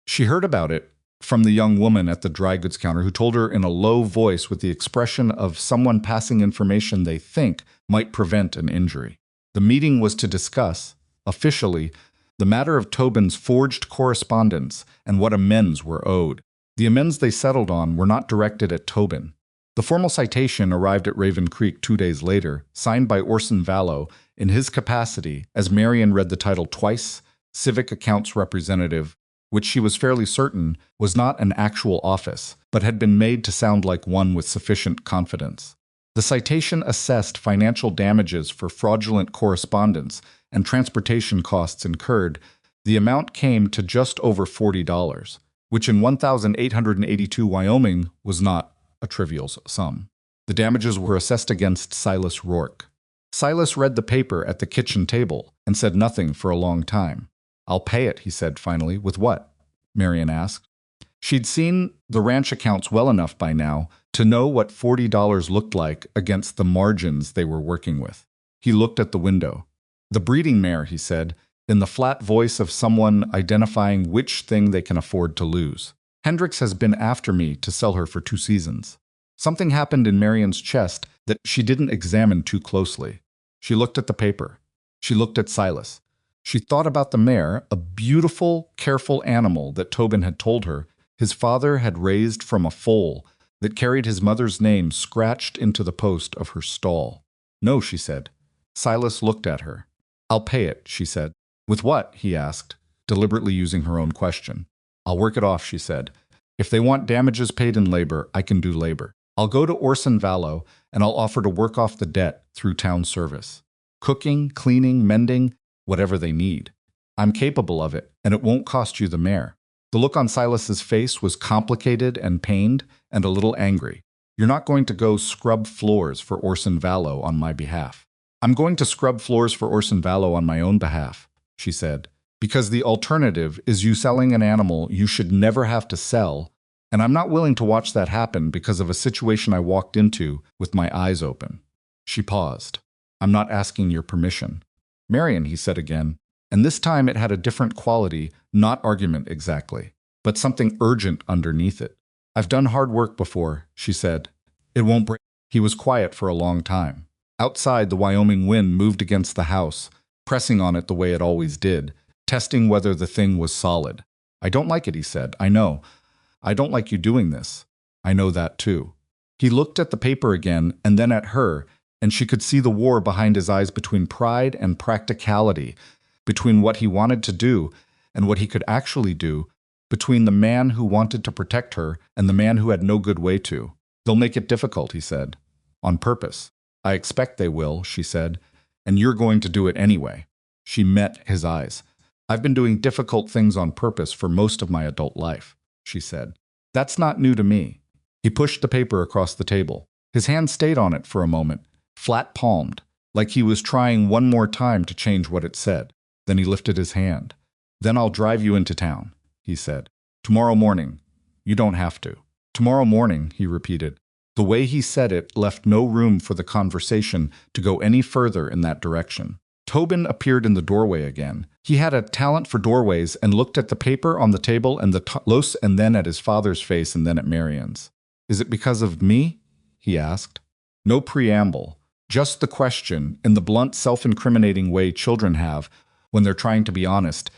She heard about it from the young woman at the dry goods counter, who told her in a low voice with the expression of someone passing information they think might prevent an injury. The meeting was to discuss, officially, the matter of Tobin's forged correspondence and what amends were owed. The amends they settled on were not directed at Tobin. The formal citation arrived at Raven Creek 2 days later, signed by Orson Vallow in his capacity, as Marian read the title twice, Civic Accounts Representative, which she was fairly certain was not an actual office, but had been made to sound like one with sufficient confidence. The citation assessed financial damages for fraudulent correspondence and transportation costs incurred. The amount came to just over $40, which in 1882 Wyoming was not a trivial sum. The damages were assessed against Silas Rourke. Silas read the paper at the kitchen table and said nothing for a long time. "I'll pay it," he said finally. "With what?" Marian asked. She'd seen the ranch accounts well enough by now to know what $40 looked like against the margins they were working with. He looked at the window. "The breeding mare," he said, in the flat voice of someone identifying which thing they can afford to lose. "Hendricks has been after me to sell her for 2 seasons. Something happened in Marian's chest that she didn't examine too closely. She looked at the paper. She looked at Silas. She thought about the mare, a beautiful, careful animal that Tobin had told her his father had raised from a foal that carried his mother's name scratched into the post of her stall. "No," she said. Silas looked at her. "I'll pay it," she said. "With what?" he asked, deliberately using her own question. "I'll work it off," she said. "If they want damages paid in labor, I can do labor. I'll go to Orson Vallow, and I'll offer to work off the debt through town service. Cooking, cleaning, mending, whatever they need. I'm capable of it, and it won't cost you the mare." The look on Silas's face was complicated and pained and a little angry. "You're not going to go scrub floors for Orson Vallow on my behalf." "I'm going to scrub floors for Orson Vallow on my own behalf," she said, "because the alternative is you selling an animal you should never have to sell, and I'm not willing to watch that happen because of a situation I walked into with my eyes open." She paused. "I'm not asking your permission." "Marian," he said again, and this time it had a different quality, not argument exactly, but something urgent underneath it. "I've done hard work before," she said. "It won't break." He was quiet for a long time. Outside, the Wyoming wind moved against the house, pressing on it the way it always did, testing whether the thing was solid. "I don't like it," he said. "I know. I don't like you doing this. I know that too." He looked at the paper again and then at her, and she could see the war behind his eyes between pride and practicality, between what he wanted to do and what he could actually do, between the man who wanted to protect her and the man who had no good way to. "They'll make it difficult," he said. "On purpose." "I expect they will," she said, "and you're going to do it anyway." She met his eyes. "I've been doing difficult things on purpose for most of my adult life," she said. "That's not new to me." He pushed the paper across the table. His hand stayed on it for a moment, flat-palmed, like he was trying one more time to change what it said. Then he lifted his hand. "Then I'll drive you into town," he said. "Tomorrow morning. You don't have to." "Tomorrow morning," he repeated. The way he said it left no room for the conversation to go any further in that direction. Tobin appeared in the doorway again. He had a talent for doorways and looked at the paper on the table and and then at his father's face and then at Marian's. "Is it because of me?" he asked. No preamble, just the question in the blunt, self-incriminating way children have when they're trying to be honest,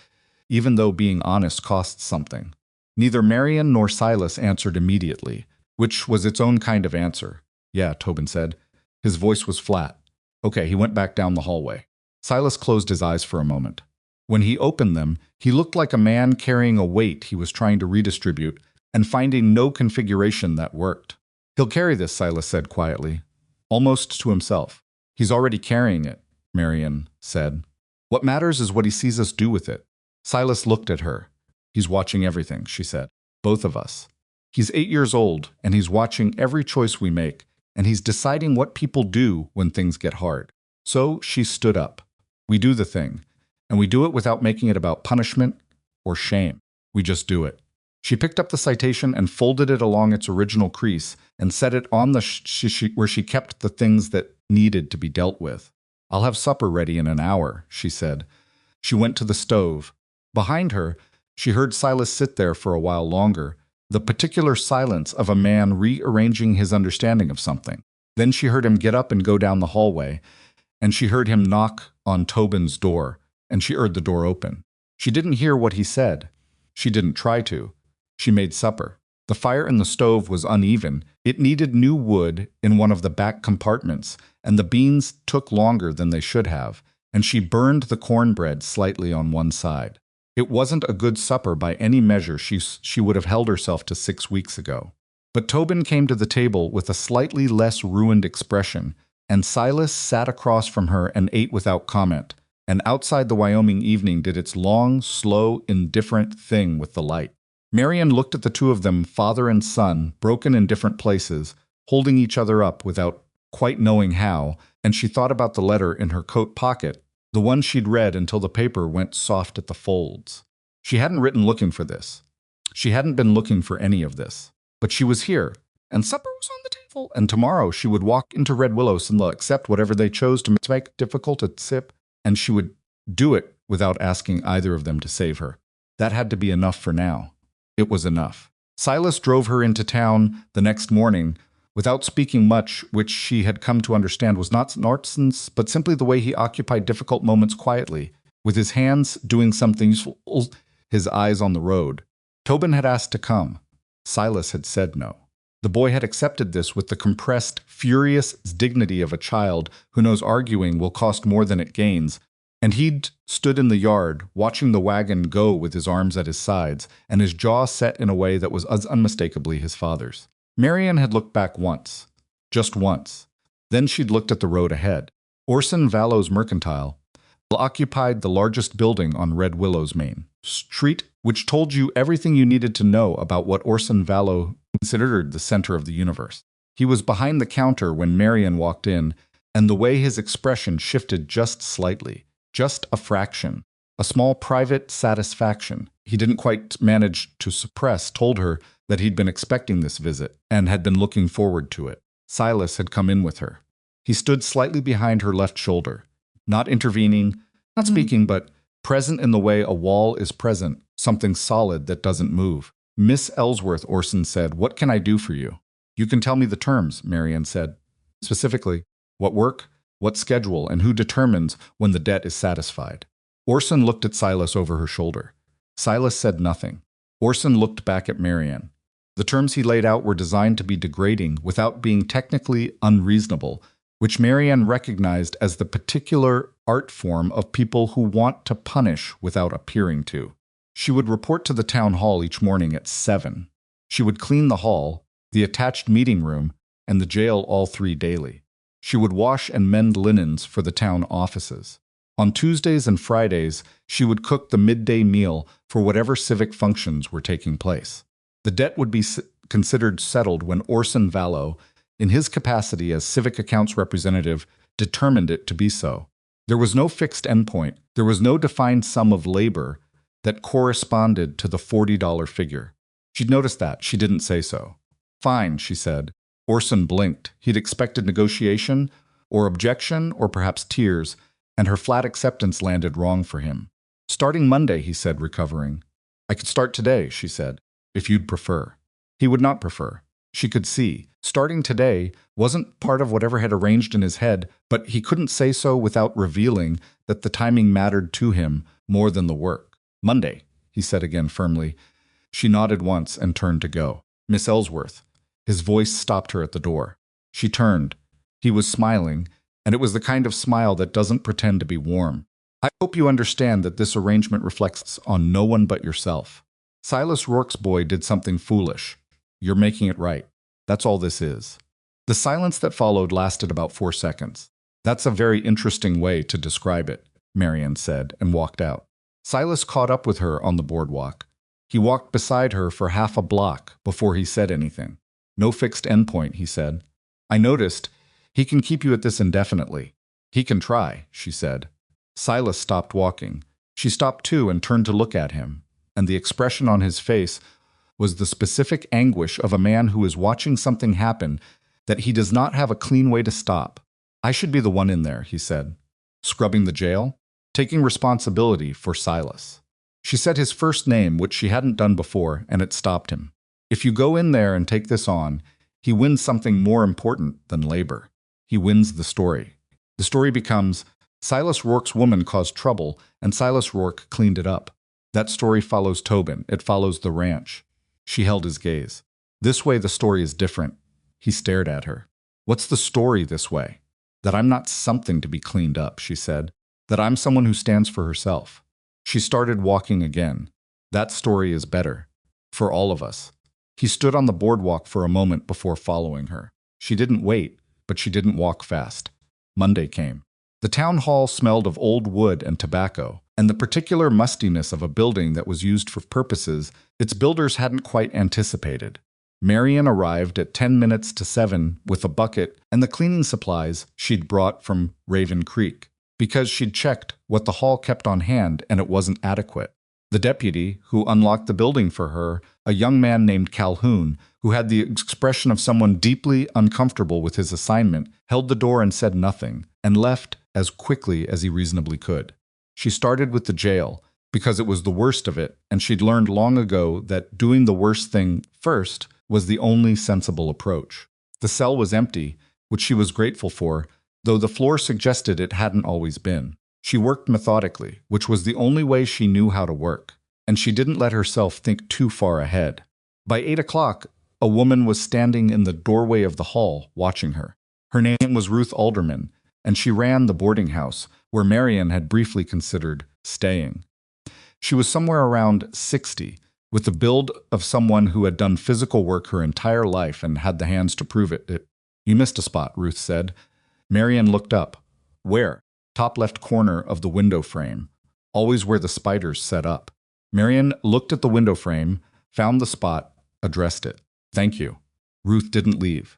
even though being honest costs something. Neither Marian nor Silas answered immediately, which was its own kind of answer. "Yeah," Tobin said. His voice was flat. "Okay," he went back down the hallway. Silas closed his eyes for a moment. When he opened them, he looked like a man carrying a weight he was trying to redistribute and finding no configuration that worked. "He'll carry this," Silas said quietly, almost to himself. "He's already carrying it," Marian said. "What matters is what he sees us do with it." Silas looked at her. "He's watching everything," she said. "Both of us. He's 8 years old, and he's watching every choice we make, and he's deciding what people do when things get hard." So she stood up. "We do the thing, and we do it without making it about punishment or shame. We just do it." She picked up the citation and folded it along its original crease and set it on the where she kept the things that needed to be dealt with. "I'll have supper ready in an hour," she said. She went to the stove. Behind her, she heard Silas sit there for a while longer, the particular silence of a man rearranging his understanding of something. Then she heard him get up and go down the hallway, and she heard him knock on Tobin's door, and she heard the door open. She didn't hear what he said. She didn't try to. She made supper. The fire in the stove was uneven. It needed new wood in one of the back compartments, and the beans took longer than they should have, and she burned the cornbread slightly on one side. It wasn't a good supper by any measure she would have held herself to 6 weeks ago. But Tobin came to the table with a slightly less ruined expression, and Silas sat across from her and ate without comment, and outside the Wyoming evening did its long, slow, indifferent thing with the light. Marian looked at the two of them, father and son, broken in different places, holding each other up without quite knowing how, and she thought about the letter in her coat pocket, the one she'd read until the paper went soft at the folds. She hadn't written looking for this. She hadn't been looking for any of this. But she was here, and supper was on the table, and tomorrow she would walk into Red Willows and accept whatever they chose to make difficult a sip, and she would do it without asking either of them to save her. That had to be enough for now. It was enough. Silas drove her into town the next morning without speaking much, which she had come to understand was not nonsense, but simply the way he occupied difficult moments quietly, with his hands doing something useful, his eyes on the road. Tobin had asked to come. Silas had said no. The boy had accepted this with the compressed, furious dignity of a child who knows arguing will cost more than it gains, and he'd stood in the yard, watching the wagon go with his arms at his sides, and his jaw set in a way that was unmistakably his father's. Marian had looked back once. Just once. Then she'd looked at the road ahead. Orson Vallows Mercantile occupied the largest building on Red Willows Main Street, which told you everything you needed to know about what Orson Vallow considered the center of the universe. He was behind the counter when Marian walked in, and the way his expression shifted just slightly, just a fraction, a small private satisfaction he didn't quite manage to suppress told her that he'd been expecting this visit and had been looking forward to it. Silas had come in with her. He stood slightly behind her left shoulder, not intervening, not speaking, but present in the way a wall is present, something solid that doesn't move. "Miss Ellsworth," Orson said, "what can I do for you?" "You can tell me the terms," Marian said. "Specifically, what work, what schedule, and who determines when the debt is satisfied." Orson looked at Silas over her shoulder. Silas said nothing. Orson looked back at Marian. The terms he laid out were designed to be degrading without being technically unreasonable, which Marian recognized as the particular art form of people who want to punish without appearing to. She would report to the town hall each morning at 7. She would clean the hall, the attached meeting room, and the jail all 3 daily. She would wash and mend linens for the town offices. On Tuesdays and Fridays, she would cook the midday meal for whatever civic functions were taking place. The debt would be considered settled when Orson Vallow, in his capacity as civic accounts representative, determined it to be so. There was no fixed endpoint. There was no defined sum of labor that corresponded to the $40 figure. She'd noticed that. She didn't say so. Fine, she said. Orson blinked. He'd expected negotiation, or objection, or perhaps tears, and her flat acceptance landed wrong for him. Starting Monday, he said, recovering. I could start today, she said, if you'd prefer. He would not prefer. She could see. Starting today wasn't part of whatever had arranged in his head, but he couldn't say so without revealing that the timing mattered to him more than the work. Monday, he said again firmly. She nodded once and turned to go. Miss Ellsworth. His voice stopped her at the door. She turned. He was smiling, and it was the kind of smile that doesn't pretend to be warm. I hope you understand that this arrangement reflects on no one but yourself. Silas Rourke's boy did something foolish. You're making it right. That's all this is. The silence that followed lasted about 4 seconds. That's a very interesting way to describe it, Marian said, and walked out. Silas caught up with her on the boardwalk. He walked beside her for half a block before he said anything. No fixed endpoint, he said. I noticed. He can keep you at this indefinitely. He can try, she said. Silas stopped walking. She stopped too and turned to look at him, and the expression on his face was the specific anguish of a man who is watching something happen that he does not have a clean way to stop. I should be the one in there, he said. Scrubbing the jail? Taking responsibility for Silas. She said his first name, which she hadn't done before, and it stopped him. If you go in there and take this on, he wins something more important than labor. He wins the story. The story becomes, Silas Rourke's woman caused trouble, and Silas Rourke cleaned it up. That story follows Tobin. It follows the ranch. She held his gaze. This way the story is different. He stared at her. What's the story this way? That I'm not something to be cleaned up, she said. That I'm someone who stands for herself. She started walking again. That story is better. For all of us. He stood on the boardwalk for a moment before following her. She didn't wait, but she didn't walk fast. Monday came. The town hall smelled of old wood and tobacco, and the particular mustiness of a building that was used for purposes its builders hadn't quite anticipated. Marian arrived at 10 minutes to 7 with a bucket and the cleaning supplies she'd brought from Raven Creek, because she'd checked what the hall kept on hand and it wasn't adequate. The deputy, who unlocked the building for her, a young man named Calhoun, who had the expression of someone deeply uncomfortable with his assignment, held the door and said nothing, and left as quickly as he reasonably could. She started with the jail, because it was the worst of it, and she'd learned long ago that doing the worst thing first was the only sensible approach. The cell was empty, which she was grateful for, though the floor suggested it hadn't always been. She worked methodically, which was the only way she knew how to work, and she didn't let herself think too far ahead. By 8 o'clock, a woman was standing in the doorway of the hall, watching her. Her name was Ruth Alderman, and she ran the boarding house, where Marian had briefly considered staying. She was somewhere around 60, with the build of someone who had done physical work her entire life and had the hands to prove it. You missed a spot, Ruth said. Marian looked up. Where? Top left corner of the window frame, always where the spiders set up. Marian looked at the window frame, found the spot, addressed it. Thank you. Ruth didn't leave.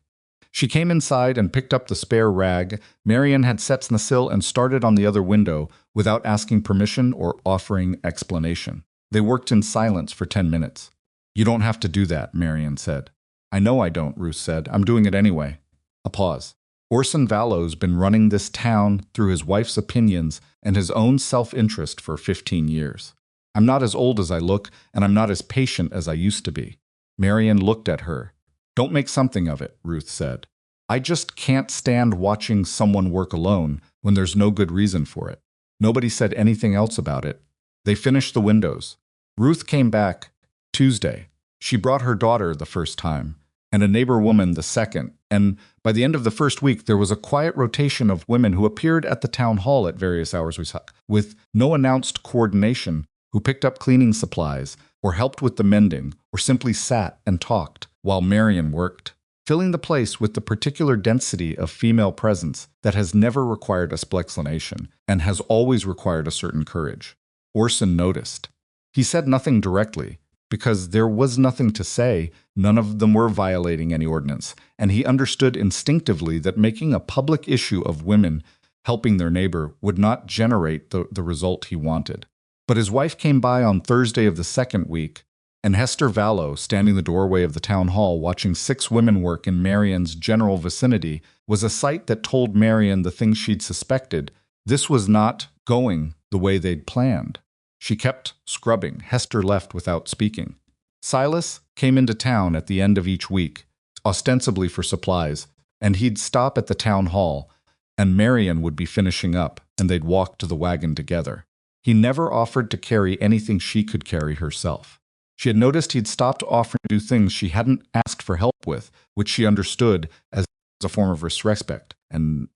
She came inside and picked up the spare rag Marian had set in the sill and started on the other window without asking permission or offering explanation. They worked in silence for 10 minutes. You don't have to do that, Marian said. I know I don't, Ruth said. I'm doing it anyway. A pause. Orson Vallow's been running this town through his wife's opinions and his own self-interest for 15 years. I'm not as old as I look, and I'm not as patient as I used to be. Marian looked at her. Don't make something of it, Ruth said. I just can't stand watching someone work alone when there's no good reason for it. Nobody said anything else about it. They finished the windows. Ruth came back Tuesday. She brought her daughter the first time, and a neighbor woman the second, and by the end of the first week there was a quiet rotation of women who appeared at the town hall at various hours with no announced coordination, who picked up cleaning supplies, or helped with the mending, or simply sat and talked while Marian worked. filling the place with the particular density of female presence that has never required a explanation and has always required a certain courage. Orson noticed. He said nothing directly, because there was nothing to say. None of them were violating any ordinance, and he understood instinctively that making a public issue of women helping their neighbor would not generate the result he wanted. But his wife came by on Thursday of the second week, and Hester Vallow, standing in the doorway of the town hall watching 6 women work in Marian's general vicinity, was a sight that told Marian the things she'd suspected. This was not going the way they'd planned. She kept scrubbing. Hester left without speaking. Silas came into town at the end of each week, ostensibly for supplies, and he'd stop at the town hall, and Marian would be finishing up, and they'd walk to the wagon together. He never offered to carry anything she could carry herself. She had noticed he'd stopped offering to do things she hadn't asked for help with, which she understood as a form of respect, and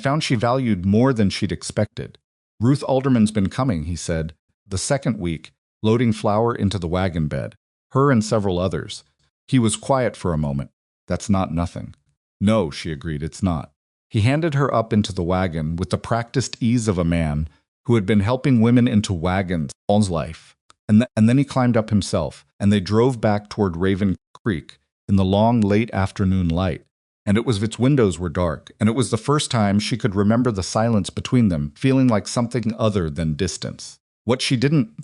found she valued more than she'd expected. Ruth Alderman's been coming, he said, the second week, loading flour into the wagon bed, her and several others. He was quiet for a moment. That's not nothing. No, she agreed, it's not. He handed her up into the wagon with the practiced ease of a man who had been helping women into wagons all his life. And then he climbed up himself, and they drove back toward Raven Creek in the long, late afternoon light. And it was its windows were dark, and it was the first time she could remember the silence between them, feeling like something other than distance. What she didn't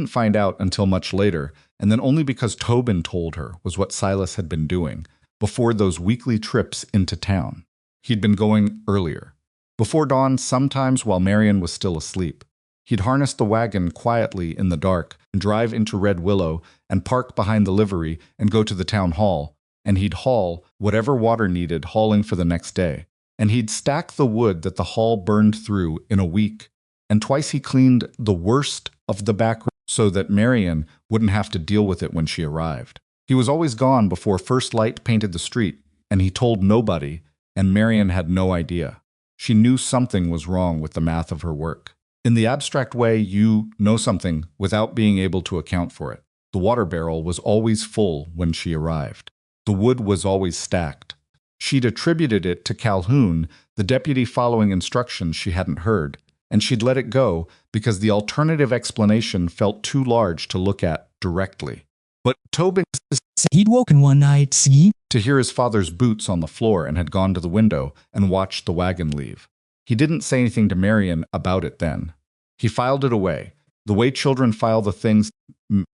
find out until much later, and then only because Tobin told her, was what Silas had been doing before those weekly trips into town. He'd been going earlier, before dawn, sometimes while Marian was still asleep. He'd harness the wagon quietly in the dark and drive into Red Willow and park behind the livery and go to the town hall, and he'd haul whatever water needed hauling for the next day. And he'd stack the wood that the haul burned through in a week, and twice he cleaned the worst of the back room so that Marian wouldn't have to deal with it when she arrived. He was always gone before first light painted the street, and he told nobody, and Marian had no idea. She knew something was wrong with the math of her work. In the abstract way, you know something without being able to account for it. The water barrel was always full when she arrived. The wood was always stacked. She'd attributed it to Calhoun, the deputy following instructions she hadn't heard, and she'd let it go because the alternative explanation felt too large to look at directly. But Tobin said he'd woken one night, see, to hear his father's boots on the floor and had gone to the window and watched the wagon leave. He didn't say anything to Marian about it then. He filed it away, the way children file the things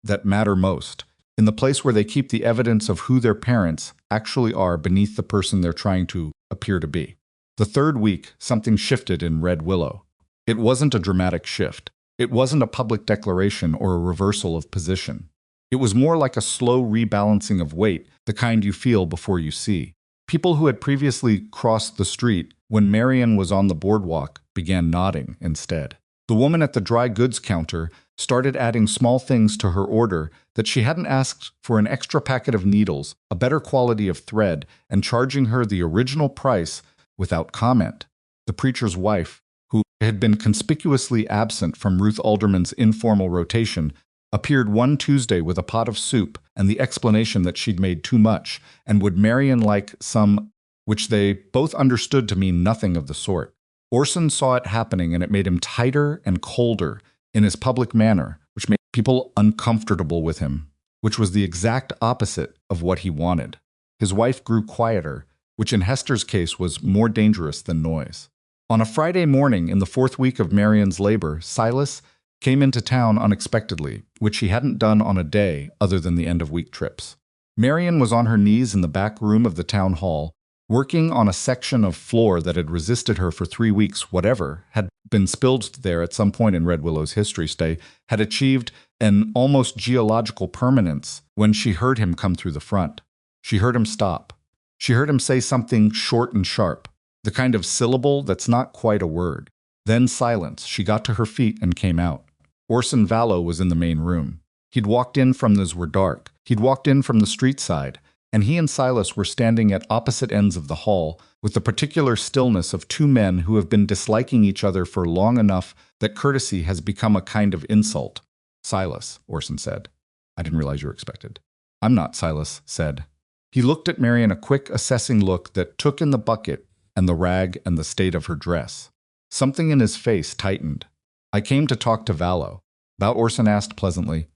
that matter most, in the place where they keep the evidence of who their parents actually are beneath the person they're trying to appear to be. The third week, something shifted in Red Willow. It wasn't a dramatic shift. It wasn't a public declaration or a reversal of position. It was more like a slow rebalancing of weight, the kind you feel before you see. People who had previously crossed the street when Marian was on the boardwalk began nodding instead. The woman at the dry goods counter started adding small things to her order that she hadn't asked for, an extra packet of needles, a better quality of thread, and charging her the original price without comment. The preacher's wife, who had been conspicuously absent from Ruth Alderman's informal rotation, appeared one Tuesday with a pot of soup and the explanation that she'd made too much and would Marian like some, which they both understood to mean nothing of the sort. Orson saw it happening, and it made him tighter and colder in his public manner, which made people uncomfortable with him, which was the exact opposite of what he wanted. His wife grew quieter, which in Hester's case was more dangerous than noise. On a Friday morning in the fourth week of Marian's labor, Silas came into town unexpectedly, which he hadn't done on a day other than the end-of-week trips. Marian was on her knees in the back room of the town hall, working on a section of floor that had resisted her for 3 weeks. Whatever had been spilled there at some point in Red Willow's history had achieved an almost geological permanence when she heard him come through the front. She heard him stop. She heard him say something short and sharp, the kind of syllable that's not quite a word. Then silence. She got to her feet and came out. Orson Vallow was in the main room. He'd walked in from those were dark. He'd walked in from the street side, and he and Silas were standing at opposite ends of the hall with the particular stillness of two men who have been disliking each other for long enough that courtesy has become a kind of insult. Silas, Orson said. I didn't realize you were expected. I'm not, Silas said. He looked at Marian, a quick, assessing look that took in the bucket and the rag and the state of her dress. Something in his face tightened. I came to talk to Vallow. About Orson asked pleasantly.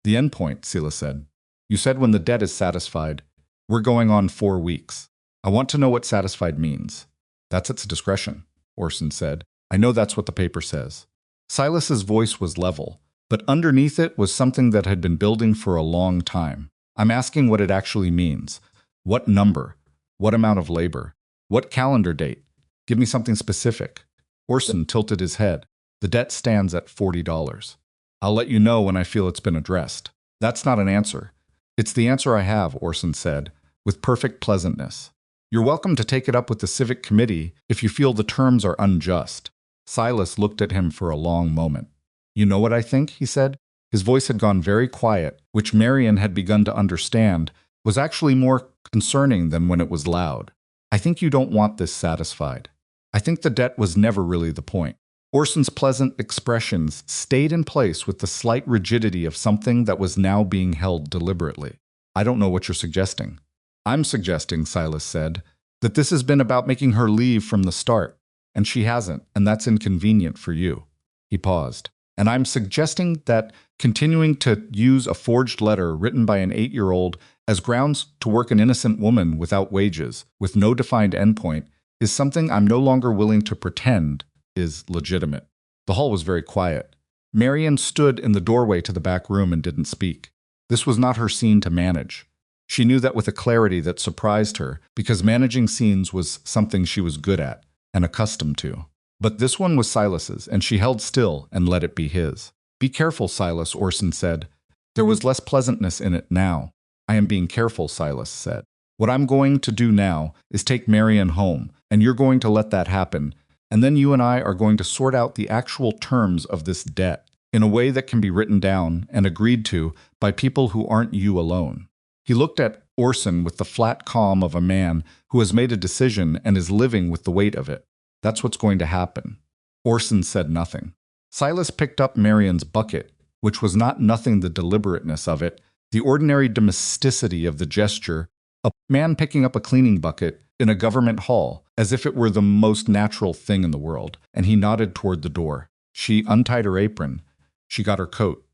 The end point, Silas said. You said when the debt is satisfied. We're going on 4 weeks. I want to know what satisfied means. That's its discretion, Orson said. I know that's what the paper says. Silas's voice was level, but underneath it was something that had been building for a long time. I'm asking what it actually means. What number? What amount of labor? What calendar date? Give me something specific. Orson tilted his head. The debt stands at $40. I'll let you know when I feel it's been addressed. That's not an answer. It's the answer I have, Orson said, with perfect pleasantness. You're welcome to take it up with the civic committee if you feel the terms are unjust. Silas looked at him for a long moment. You know what I think, he said. His voice had gone very quiet, which Marian had begun to understand was actually more concerning than when it was loud. I think you don't want this satisfied. I think the debt was never really the point. Orson's pleasant expressions stayed in place with the slight rigidity of something that was now being held deliberately. I don't know what you're suggesting. I'm suggesting, Silas said, that this has been about making her leave from the start, and she hasn't, and that's inconvenient for you. He paused. And I'm suggesting that continuing to use a forged letter written by an 8-year-old as grounds to work an innocent woman without wages, with no defined endpoint, is something I'm no longer willing to pretend is legitimate. The hall was very quiet. Marian stood in the doorway to the back room and didn't speak. This was not her scene to manage. She knew that with a clarity that surprised her, because managing scenes was something she was good at and accustomed to. But this one was Silas's, and she held still and let it be his. Be careful, Silas, Orson said. There was less pleasantness in it now. I am being careful, Silas said. What I'm going to do now is take Marian home, and you're going to let that happen, and then you and I are going to sort out the actual terms of this debt in a way that can be written down and agreed to by people who aren't you alone. He looked at Orson with the flat calm of a man who has made a decision and is living with the weight of it. That's what's going to happen. Orson said nothing. Silas picked up Marian's bucket, which was not nothing the deliberateness of it, the ordinary domesticity of the gesture, a man picking up a cleaning bucket in a government hall, as if it were the most natural thing in the world, and he nodded toward the door. She untied her apron. She got her coat.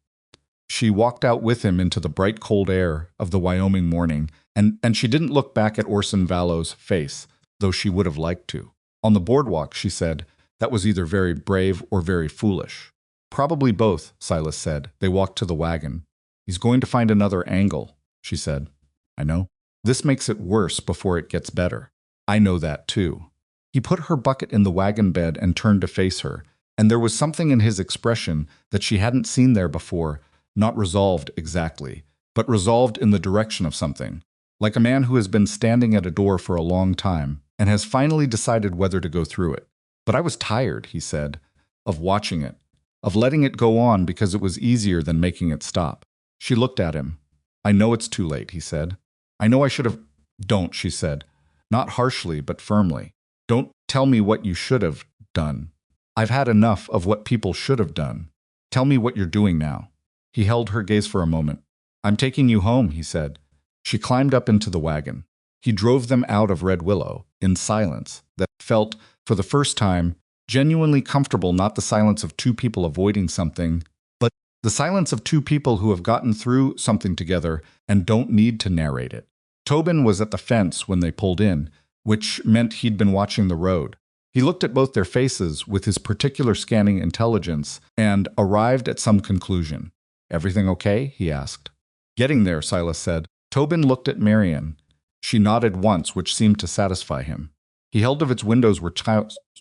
She walked out with him into the bright cold air of the Wyoming morning, and she didn't look back at Orson Vallow's face, though she would have liked to. On the boardwalk, she said, that was either very brave or very foolish. Probably both, Silas said. They walked to the wagon. He's going to find another angle, she said. I know. This makes it worse before it gets better. I know that too. He put her bucket in the wagon bed and turned to face her, and there was something in his expression that she hadn't seen there before, not resolved exactly, but resolved in the direction of something, like a man who has been standing at a door for a long time and has finally decided whether to go through it. But I was tired, he said, of watching it, of letting it go on because it was easier than making it stop. She looked at him. I know it's too late, he said. I know I should have... Don't, she said, not harshly but firmly. Don't tell me what you should have done. I've had enough of what people should have done. Tell me what you're doing now. He held her gaze for a moment. I'm taking you home, he said. She climbed up into the wagon. He drove them out of Red Willow, in silence that felt, for the first time, genuinely comfortable, not the silence of two people avoiding something, but the silence of two people who have gotten through something together and don't need to narrate it. Tobin was at the fence when they pulled in, which meant he'd been watching the road. He looked at both their faces with his particular scanning intelligence and arrived at some conclusion. Everything okay? He asked. Getting there, Silas said. Tobin looked at Marian. She nodded once, which seemed to satisfy him. He held of its windows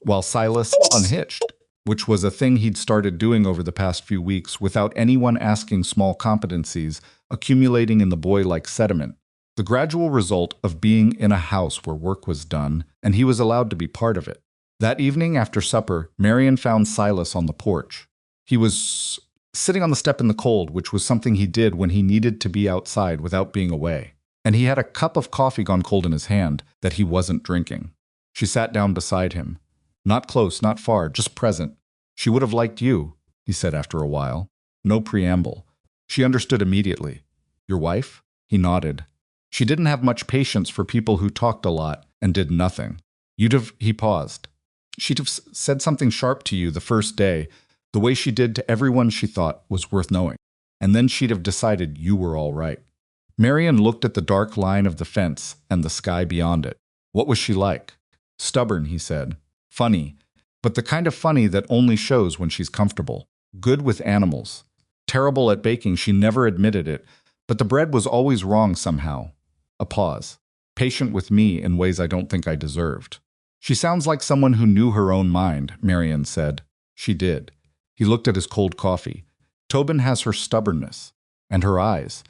while Silas unhitched, which was a thing he'd started doing over the past few weeks without anyone asking, small competencies accumulating in the boy like sediment. The gradual result of being in a house where work was done, and he was allowed to be part of it. That evening after supper, Marian found Silas on the porch. He was sitting on the step in the cold, which was something he did when he needed to be outside without being away. And he had a cup of coffee gone cold in his hand that he wasn't drinking. She sat down beside him. Not close, not far, just present. She would have liked you, he said after a while. No preamble. She understood immediately. Your wife? He nodded. She didn't have much patience for people who talked a lot and did nothing. He paused. She'd have said something sharp to you the first day, the way she did to everyone she thought was worth knowing. And then she'd have decided you were all right. Marian looked at the dark line of the fence and the sky beyond it. What was she like? Stubborn, he said. Funny, but the kind of funny that only shows when she's comfortable. Good with animals. Terrible at baking, she never admitted it, but the bread was always wrong somehow. A pause. Patient with me in ways I don't think I deserved. She sounds like someone who knew her own mind, Marian said. She did. He looked at his cold coffee. Tobin has her stubbornness, and her eyes,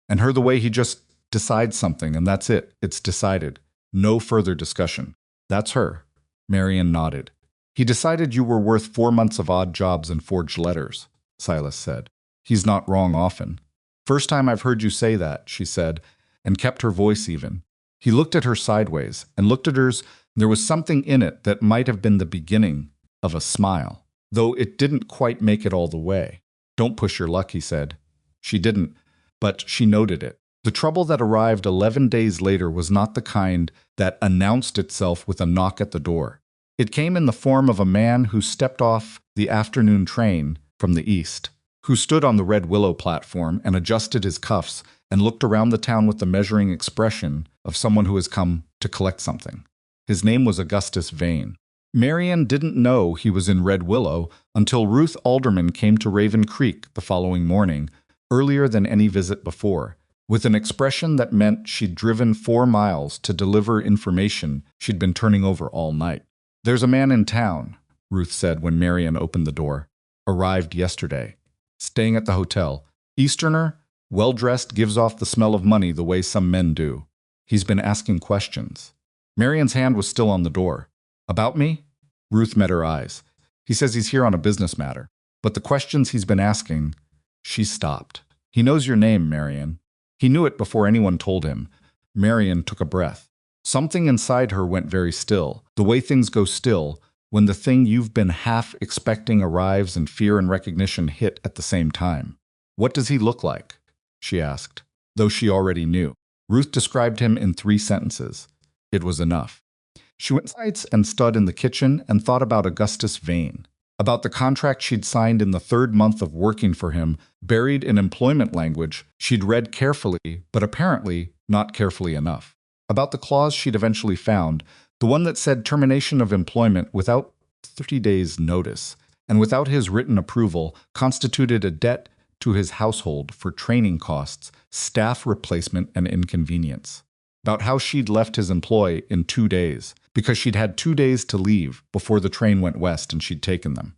and her the way he just decides something, and that's it. It's decided. No further discussion. That's her. Marian nodded. He decided you were worth 4 months of odd jobs and forged letters, Silas said. He's not wrong often. First time I've heard you say that, she said, and kept her voice even. He looked at her sideways, and looked at hers. There was something in it that might have been the beginning of a smile, though it didn't quite make it all the way. Don't push your luck, he said. She didn't, but she noted it. The trouble that arrived 11 days later was not the kind that announced itself with a knock at the door. It came in the form of a man who stepped off the afternoon train from the east, who stood on the Red Willow platform and adjusted his cuffs and looked around the town with the measuring expression of someone who has come to collect something. His name was Augustus Vane. Marian didn't know he was in Red Willow until Ruth Alderman came to Raven Creek the following morning, earlier than any visit before, with an expression that meant she'd driven 4 miles to deliver information she'd been turning over all night. There's a man in town, Ruth said when Marian opened the door. Arrived yesterday. Staying at the hotel. Easterner, well-dressed, gives off the smell of money the way some men do. He's been asking questions. Marian's hand was still on the door. About me? Ruth met her eyes. He says he's here on a business matter. But the questions he's been asking, she stopped. He knows your name, Marian. He knew it before anyone told him. Marian took a breath. Something inside her went very still, the way things go still when the thing you've been half expecting arrives and fear and recognition hit at the same time. What does he look like? She asked, though she already knew. Ruth described him in 3 sentences. It was enough. She went inside and stood in the kitchen and thought about Augustus Vane, about the contract she'd signed in the 3rd month of working for him, buried in employment language she'd read carefully, but apparently not carefully enough. About the clause she'd eventually found, the one that said termination of employment without 30 days' notice, and without his written approval, constituted a debt to his household for training costs, staff replacement, and inconvenience. About how she'd left his employ in 2 days, because she'd had 2 days to leave before the train went west and she'd taken them.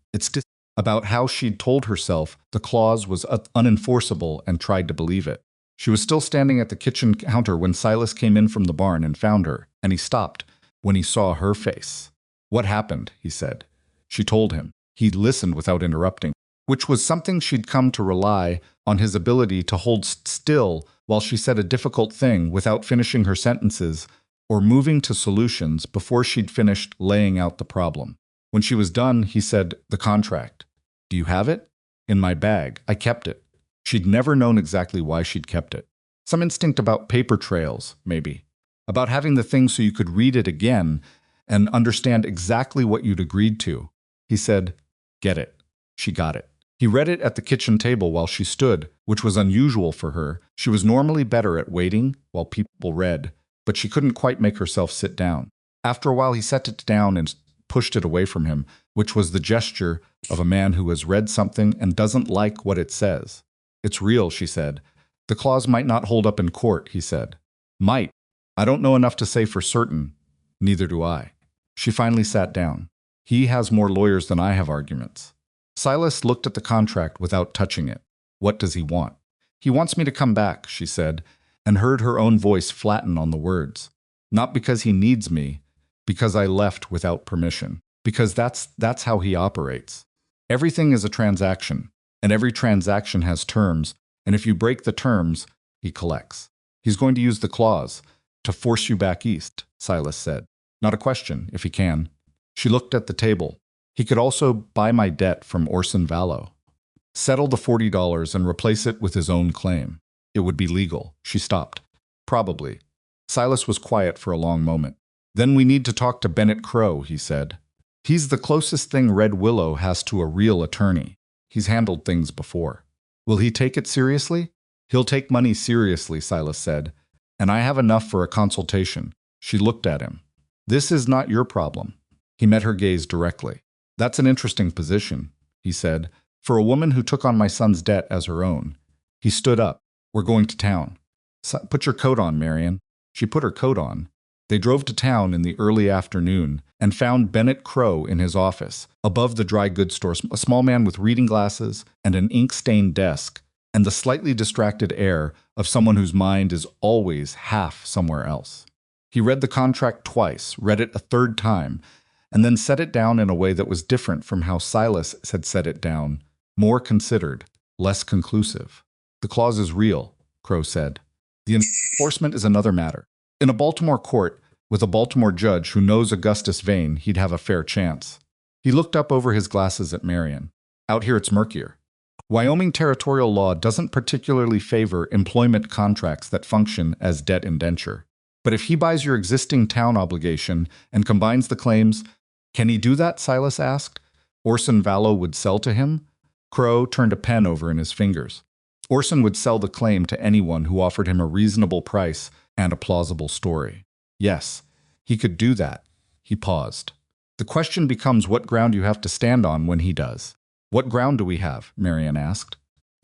About how she'd told herself the clause was unenforceable and tried to believe it. She was still standing at the kitchen counter when Silas came in from the barn and found her, and he stopped when he saw her face. What happened? He said. She told him. He listened without interrupting, which was something she'd come to rely on his ability to hold still while she said a difficult thing without finishing her sentences or moving to solutions before she'd finished laying out the problem. When she was done, he said, "The contract. Do you have it?" "In my bag. I kept it." She'd never known exactly why she'd kept it. Some instinct about paper trails, maybe. About having the thing so you could read it again and understand exactly what you'd agreed to. He said, "Get it." She got it. He read it at the kitchen table while she stood, which was unusual for her. She was normally better at waiting while people read, but she couldn't quite make herself sit down. After a while, he set it down and pushed it away from him, which was the gesture of a man who has read something and doesn't like what it says. "It's real," she said. "The clause might not hold up in court," he said. "Might. I don't know enough to say for certain. Neither do I." She finally sat down. "He has more lawyers than I have arguments." Silas looked at the contract without touching it. "What does he want?" "He wants me to come back," she said, and heard her own voice flatten on the words. "Not because he needs me, because I left without permission. Because that's how he operates. Everything is a transaction, and every transaction has terms, and if you break the terms, he collects. He's going to use the clause to force you back east," Silas said. "Not a question, if he can." She looked at the table. "He could also buy my debt from Orson Vallow. Settle the $40 and replace it with his own claim. It would be legal." She stopped. Probably. Silas was quiet for a long moment. Then we need to talk to Bennett Crow, he said. He's the closest thing Red Willow has to a real attorney. He's handled things before. Will he take it seriously? He'll take money seriously, Silas said. And I have enough for a consultation. She looked at him. This is not your problem. He met her gaze directly. That's an interesting position, he said, for a woman who took on my son's debt as her own. He stood up. We're going to town. Put your coat on, Marian. She put her coat on. They drove to town in the early afternoon and found Bennett Crow in his office, above the dry goods store, a small man with reading glasses and an ink-stained desk, and the slightly distracted air of someone whose mind is always half somewhere else. He read the contract twice, read it a third time, and then set it down in a way that was different from how Silas had set it down, more considered, less conclusive. The clause is real, Crow said. The enforcement is another matter. In a Baltimore court, with a Baltimore judge who knows Augustus Vane, he'd have a fair chance. He looked up over his glasses at Marian. Out here it's murkier. Wyoming territorial law doesn't particularly favor employment contracts that function as debt indenture. But if he buys your existing town obligation and combines the claims, can he do that? Silas asked. Orson Vallow would sell to him? Crow turned a pen over in his fingers. Orson would sell the claim to anyone who offered him a reasonable price and a plausible story. Yes, he could do that. He paused. The question becomes what ground you have to stand on when he does. What ground do we have? Marian asked.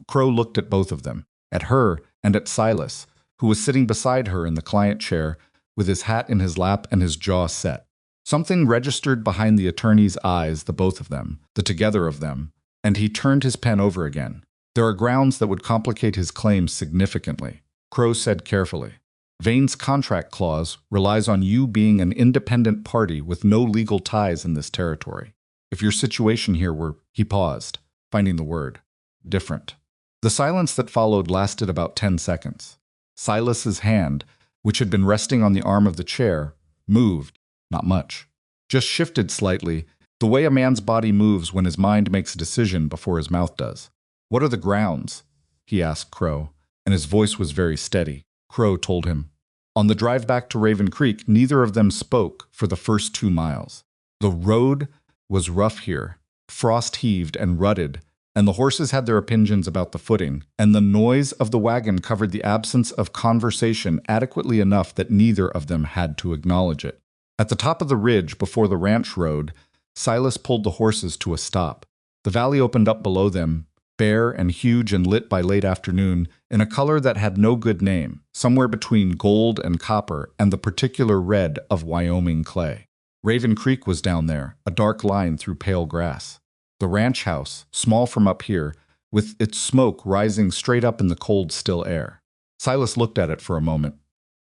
Crow looked at both of them, at her and at Silas, who was sitting beside her in the client chair with his hat in his lap and his jaw set. Something registered behind the attorney's eyes, the both of them, the together of them, and he turned his pen over again. There are grounds that would complicate his claims significantly, Crow said carefully. Vane's contract clause relies on you being an independent party with no legal ties in this territory. If your situation here were, he paused, finding the word, different. The silence that followed lasted about 10 seconds. Silas's hand, which had been resting on the arm of the chair, moved, not much, just shifted slightly, the way a man's body moves when his mind makes a decision before his mouth does. What are the grounds? He asked Crow, and his voice was very steady. Crow told him. On the drive back to Raven Creek, neither of them spoke for the first 2 miles. The road was rough here, frost-heaved and rutted, and the horses had their opinions about the footing, and the noise of the wagon covered the absence of conversation adequately enough that neither of them had to acknowledge it. At the top of the ridge before the ranch road, Silas pulled the horses to a stop. The valley opened up below them, bare and huge and lit by late afternoon, in a color that had no good name, somewhere between gold and copper and the particular red of Wyoming clay. Raven Creek was down there, a dark line through pale grass. The ranch house, small from up here, with its smoke rising straight up in the cold, still air. Silas looked at it for a moment.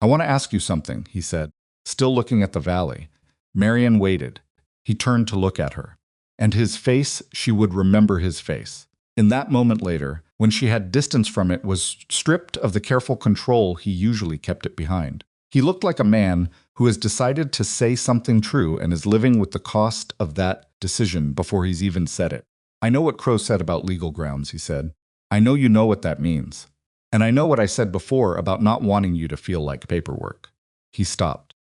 I want to ask you something, he said, still looking at the valley. Marian waited. He turned to look at her. And his face, she would remember his face. In that moment later, when she had distance from it, was stripped of the careful control he usually kept it behind. He looked like a man who has decided to say something true and is living with the cost of that decision before he's even said it. I know what Crow said about legal grounds, he said. I know you know what that means. And I know what I said before about not wanting you to feel like paperwork. He stopped.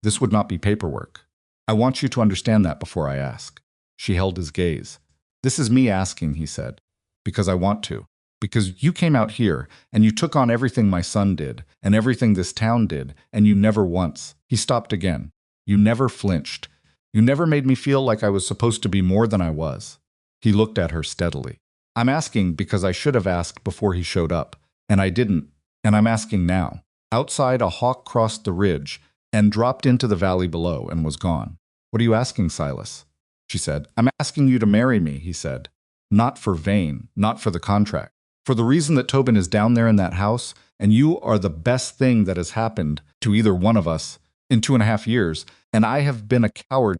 This would not be paperwork. I want you to understand that before I ask. She held his gaze. This is me asking, he said. Because I want to. Because you came out here, and you took on everything my son did, and everything this town did, and you never once. He stopped again. You never flinched. You never made me feel like I was supposed to be more than I was. He looked at her steadily. I'm asking because I should have asked before he showed up, and I didn't, and I'm asking now. Outside, a hawk crossed the ridge and dropped into the valley below and was gone. What are you asking, Silas? She said. I'm asking you to marry me, he said. Not for Vane, not for the contract. For the reason that Tobin is down there in that house, and you are the best thing that has happened to either one of us in 2.5 years, and I have been a coward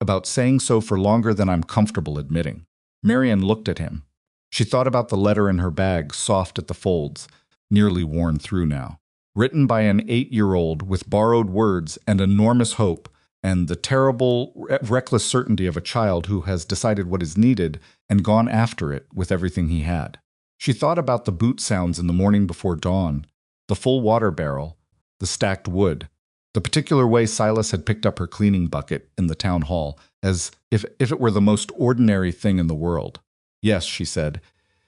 about saying so for longer than I'm comfortable admitting. Marian looked at him. She thought about the letter in her bag, soft at the folds, nearly worn through now. Written by an 8-year-old with borrowed words and enormous hope, and the terrible, reckless certainty of a child who has decided what is needed and gone after it with everything he had. She thought about the boot sounds in the morning before dawn, the full water barrel, the stacked wood, the particular way Silas had picked up her cleaning bucket in the town hall, as if it were the most ordinary thing in the world. Yes, she said.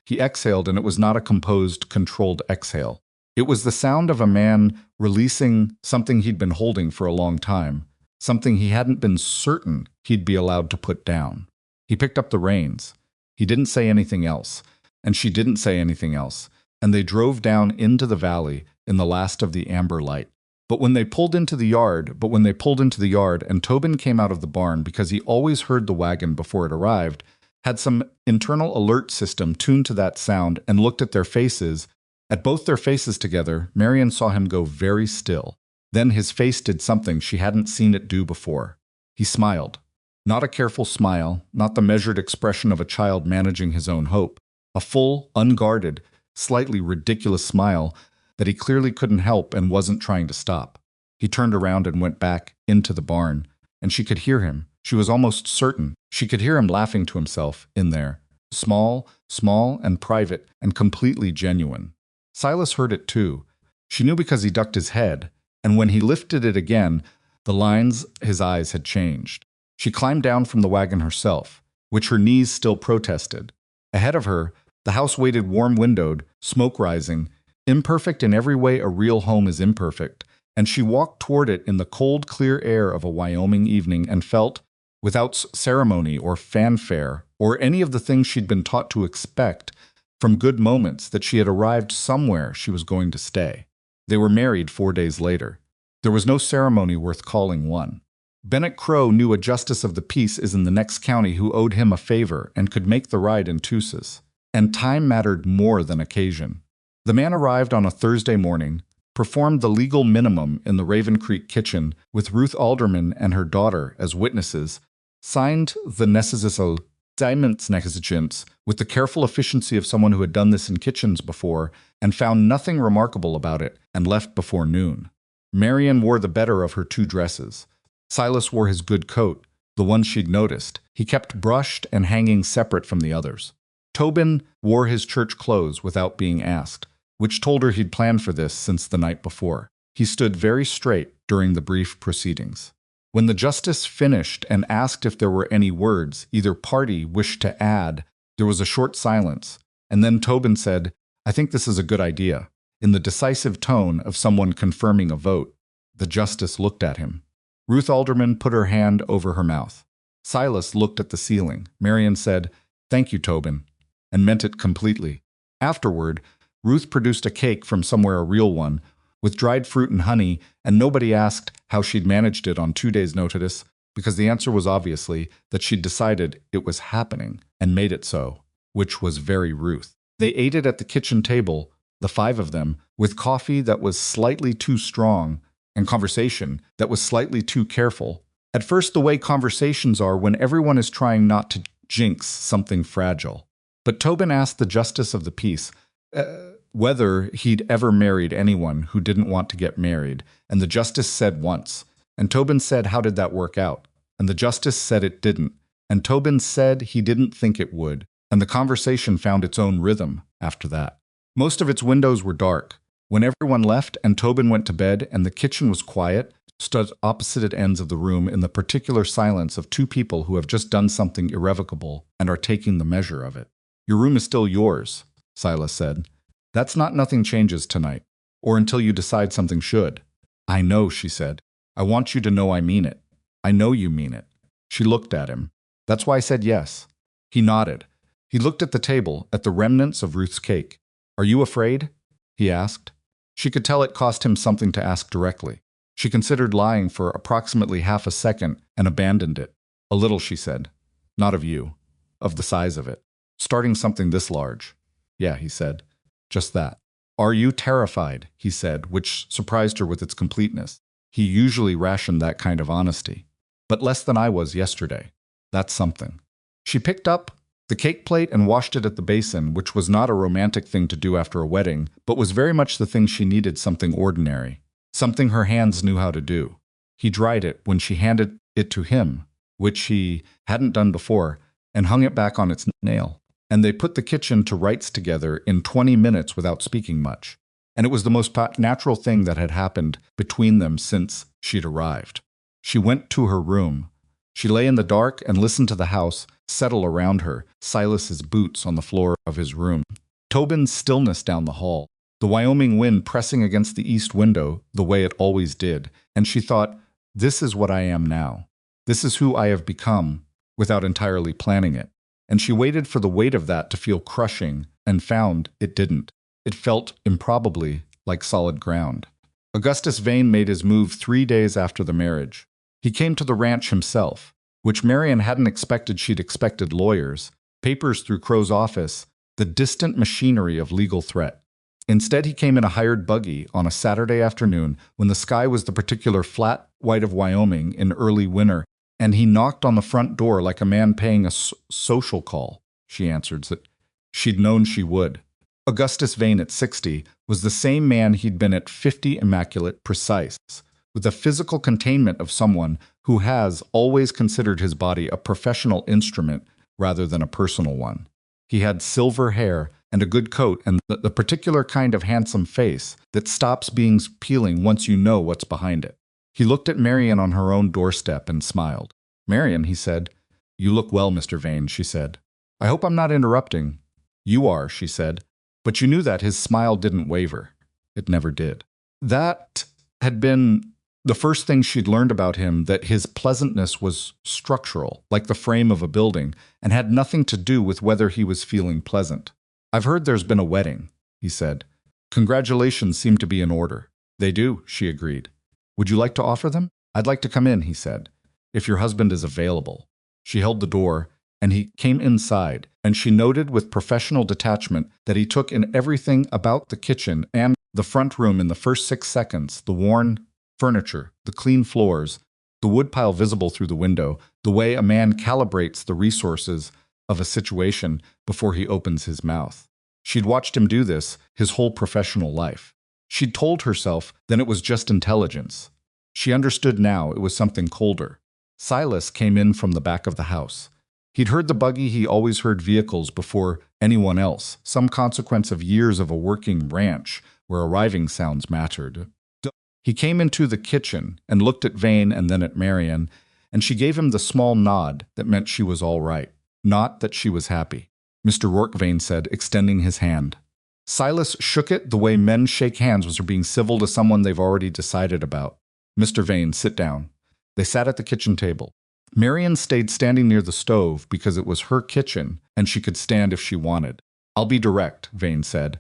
He exhaled, and it was not a composed, controlled exhale. It was the sound of a man releasing something he'd been holding for a long time, something he hadn't been certain he'd be allowed to put down. He picked up the reins. He didn't say anything else, and she didn't say anything else, and they drove down into the valley in the last of the amber light. But when they pulled into the yard, and Tobin came out of the barn because he always heard the wagon before it arrived, had some internal alert system tuned to that sound, and looked at both their faces together, Marian saw him go very still. Then his face did something she hadn't seen it do before. He smiled. Not a careful smile, not the measured expression of a child managing his own hope. A full, unguarded, slightly ridiculous smile that he clearly couldn't help and wasn't trying to stop. He turned around and went back into the barn, and she could hear him. She was almost certain she could hear him laughing to himself in there. Small and private and completely genuine. Silas heard it too. She knew because he ducked his head, and when he lifted it again, the lines his eyes had changed. She climbed down from the wagon herself, which her knees still protested. Ahead of her, the house waited warm-windowed, smoke rising, imperfect in every way a real home is imperfect, and she walked toward it in the cold, clear air of a Wyoming evening and felt, without ceremony or fanfare or any of the things she'd been taught to expect from good moments, that she had arrived somewhere she was going to stay. They were married 4 days later. There was no ceremony worth calling one. Bennett Crow knew a justice of the peace is in the next county who owed him a favor and could make the ride in Tusis. And time mattered more than occasion. The man arrived on a Thursday morning, performed the legal minimum in the Raven Creek kitchen with Ruth Alderman and her daughter as witnesses, signed the necessary documents with the careful efficiency of someone who had done this in kitchens before and found nothing remarkable about it, and left before noon. Marian wore the better of her 2 dresses. Silas wore his good coat, the one she'd noticed. He kept brushed and hanging separate from the others. Tobin wore his church clothes without being asked, which told her he'd planned for this since the night before. He stood very straight during the brief proceedings. When the justice finished and asked if there were any words either party wished to add, there was a short silence, and then Tobin said, "I think this is a good idea," in the decisive tone of someone confirming a vote. The justice looked at him. Ruth Alderman put her hand over her mouth. Silas looked at the ceiling. Marian said, "Thank you, Tobin," and meant it completely. Afterward, Ruth produced a cake from somewhere, a real one, with dried fruit and honey, and nobody asked how she'd managed it on 2 days' notice, because the answer was obviously that she'd decided it was happening and made it so, which was very Ruth. They ate it at the kitchen table, the 5 of them, with coffee that was slightly too strong and conversation that was slightly too careful. At first, the way conversations are when everyone is trying not to jinx something fragile. But Tobin asked the justice of the peace whether he'd ever married anyone who didn't want to get married, and the justice said once. And Tobin said, "How did that work out?" And the justice said it didn't, and Tobin said he didn't think it would, and the conversation found its own rhythm after that. Most of its windows were dark. When everyone left and Tobin went to bed and the kitchen was quiet, stood opposite ends of the room in the particular silence of 2 people who have just done something irrevocable and are taking the measure of it. "Your room is still yours," Silas said. "That's not nothing changes tonight, or until you decide something should." "I know," she said. "I want you to know I mean it. I know you mean it." She looked at him. "That's why I said yes." He nodded. He looked at the table, at the remnants of Ruth's cake. "Are you afraid?" he asked. She could tell it cost him something to ask directly. She considered lying for approximately half a second and abandoned it. "A little," she said. "Not of you. Of the size of it. Starting something this large." "Yeah," he said. "Just that." "Are you terrified?" he said, which surprised her with its completeness. He usually rationed that kind of honesty. "But less than I was yesterday. That's something." She picked up the cake plate and washed it at the basin, which was not a romantic thing to do after a wedding, but was very much the thing she needed, something ordinary, something her hands knew how to do. He dried it when she handed it to him, which he hadn't done before, and hung it back on its nail. And they put the kitchen to rights together in 20 minutes without speaking much. and it was the most natural thing that had happened between them since she'd arrived. She went to her room. She lay in the dark and listened to the house settle around her, Silas's boots on the floor of his room, Tobin's stillness down the hall, the Wyoming wind pressing against the east window the way it always did, and she thought, this is what I am now. This is who I have become without entirely planning it. And she waited for the weight of that to feel crushing and found it didn't. It felt improbably like solid ground. Augustus Vane made his move 3 days after the marriage. He came to the ranch himself, which Marian hadn't expected. She'd expected lawyers, papers through Crow's office, the distant machinery of legal threat. Instead, he came in a hired buggy on a Saturday afternoon when the sky was the particular flat white of Wyoming in early winter, and he knocked on the front door like a man paying a social call. She answered that she'd known she would. Augustus Vane at 60 was the same man he'd been at 50, immaculate, precise, with the physical containment of someone who has always considered his body a professional instrument rather than a personal one. He had silver hair and a good coat and the particular kind of handsome face that stops being appealing once you know what's behind it. He looked at Marian on her own doorstep and smiled. "Marian," he said. "You look well, Mr. Vane," she said. "I hope I'm not interrupting." "You are," she said. But you knew that his smile didn't waver. It never did. That had been the first thing she'd learned about him, that his pleasantness was structural, like the frame of a building, and had nothing to do with whether he was feeling pleasant. "I've heard there's been a wedding," he said. "Congratulations seem to be in order." "They do," she agreed. "Would you like to offer them?" "I'd like to come in," he said, "if your husband is available." She held the door, and he came inside, and she noted with professional detachment that he took in everything about the kitchen and the front room in the first 6 seconds, the worn furniture, the clean floors, the woodpile visible through the window, the way a man calibrates the resources of a situation before he opens his mouth. She'd watched him do this his whole professional life. She'd told herself then it was just intelligence. She understood now it was something colder. Silas came in from the back of the house. He'd heard the buggy. He always heard vehicles before anyone else, some consequence of years of a working ranch where arriving sounds mattered. He came into the kitchen and looked at Vane and then at Marian, and she gave him the small nod that meant she was all right, not that she was happy. "Mr. Rourke," Vane said, extending his hand. Silas shook it the way men shake hands when they're being civil to someone they've already decided about. "Mr. Vane, sit down." They sat at the kitchen table. Marian stayed standing near the stove because it was her kitchen and she could stand if she wanted. "I'll be direct," Vane said.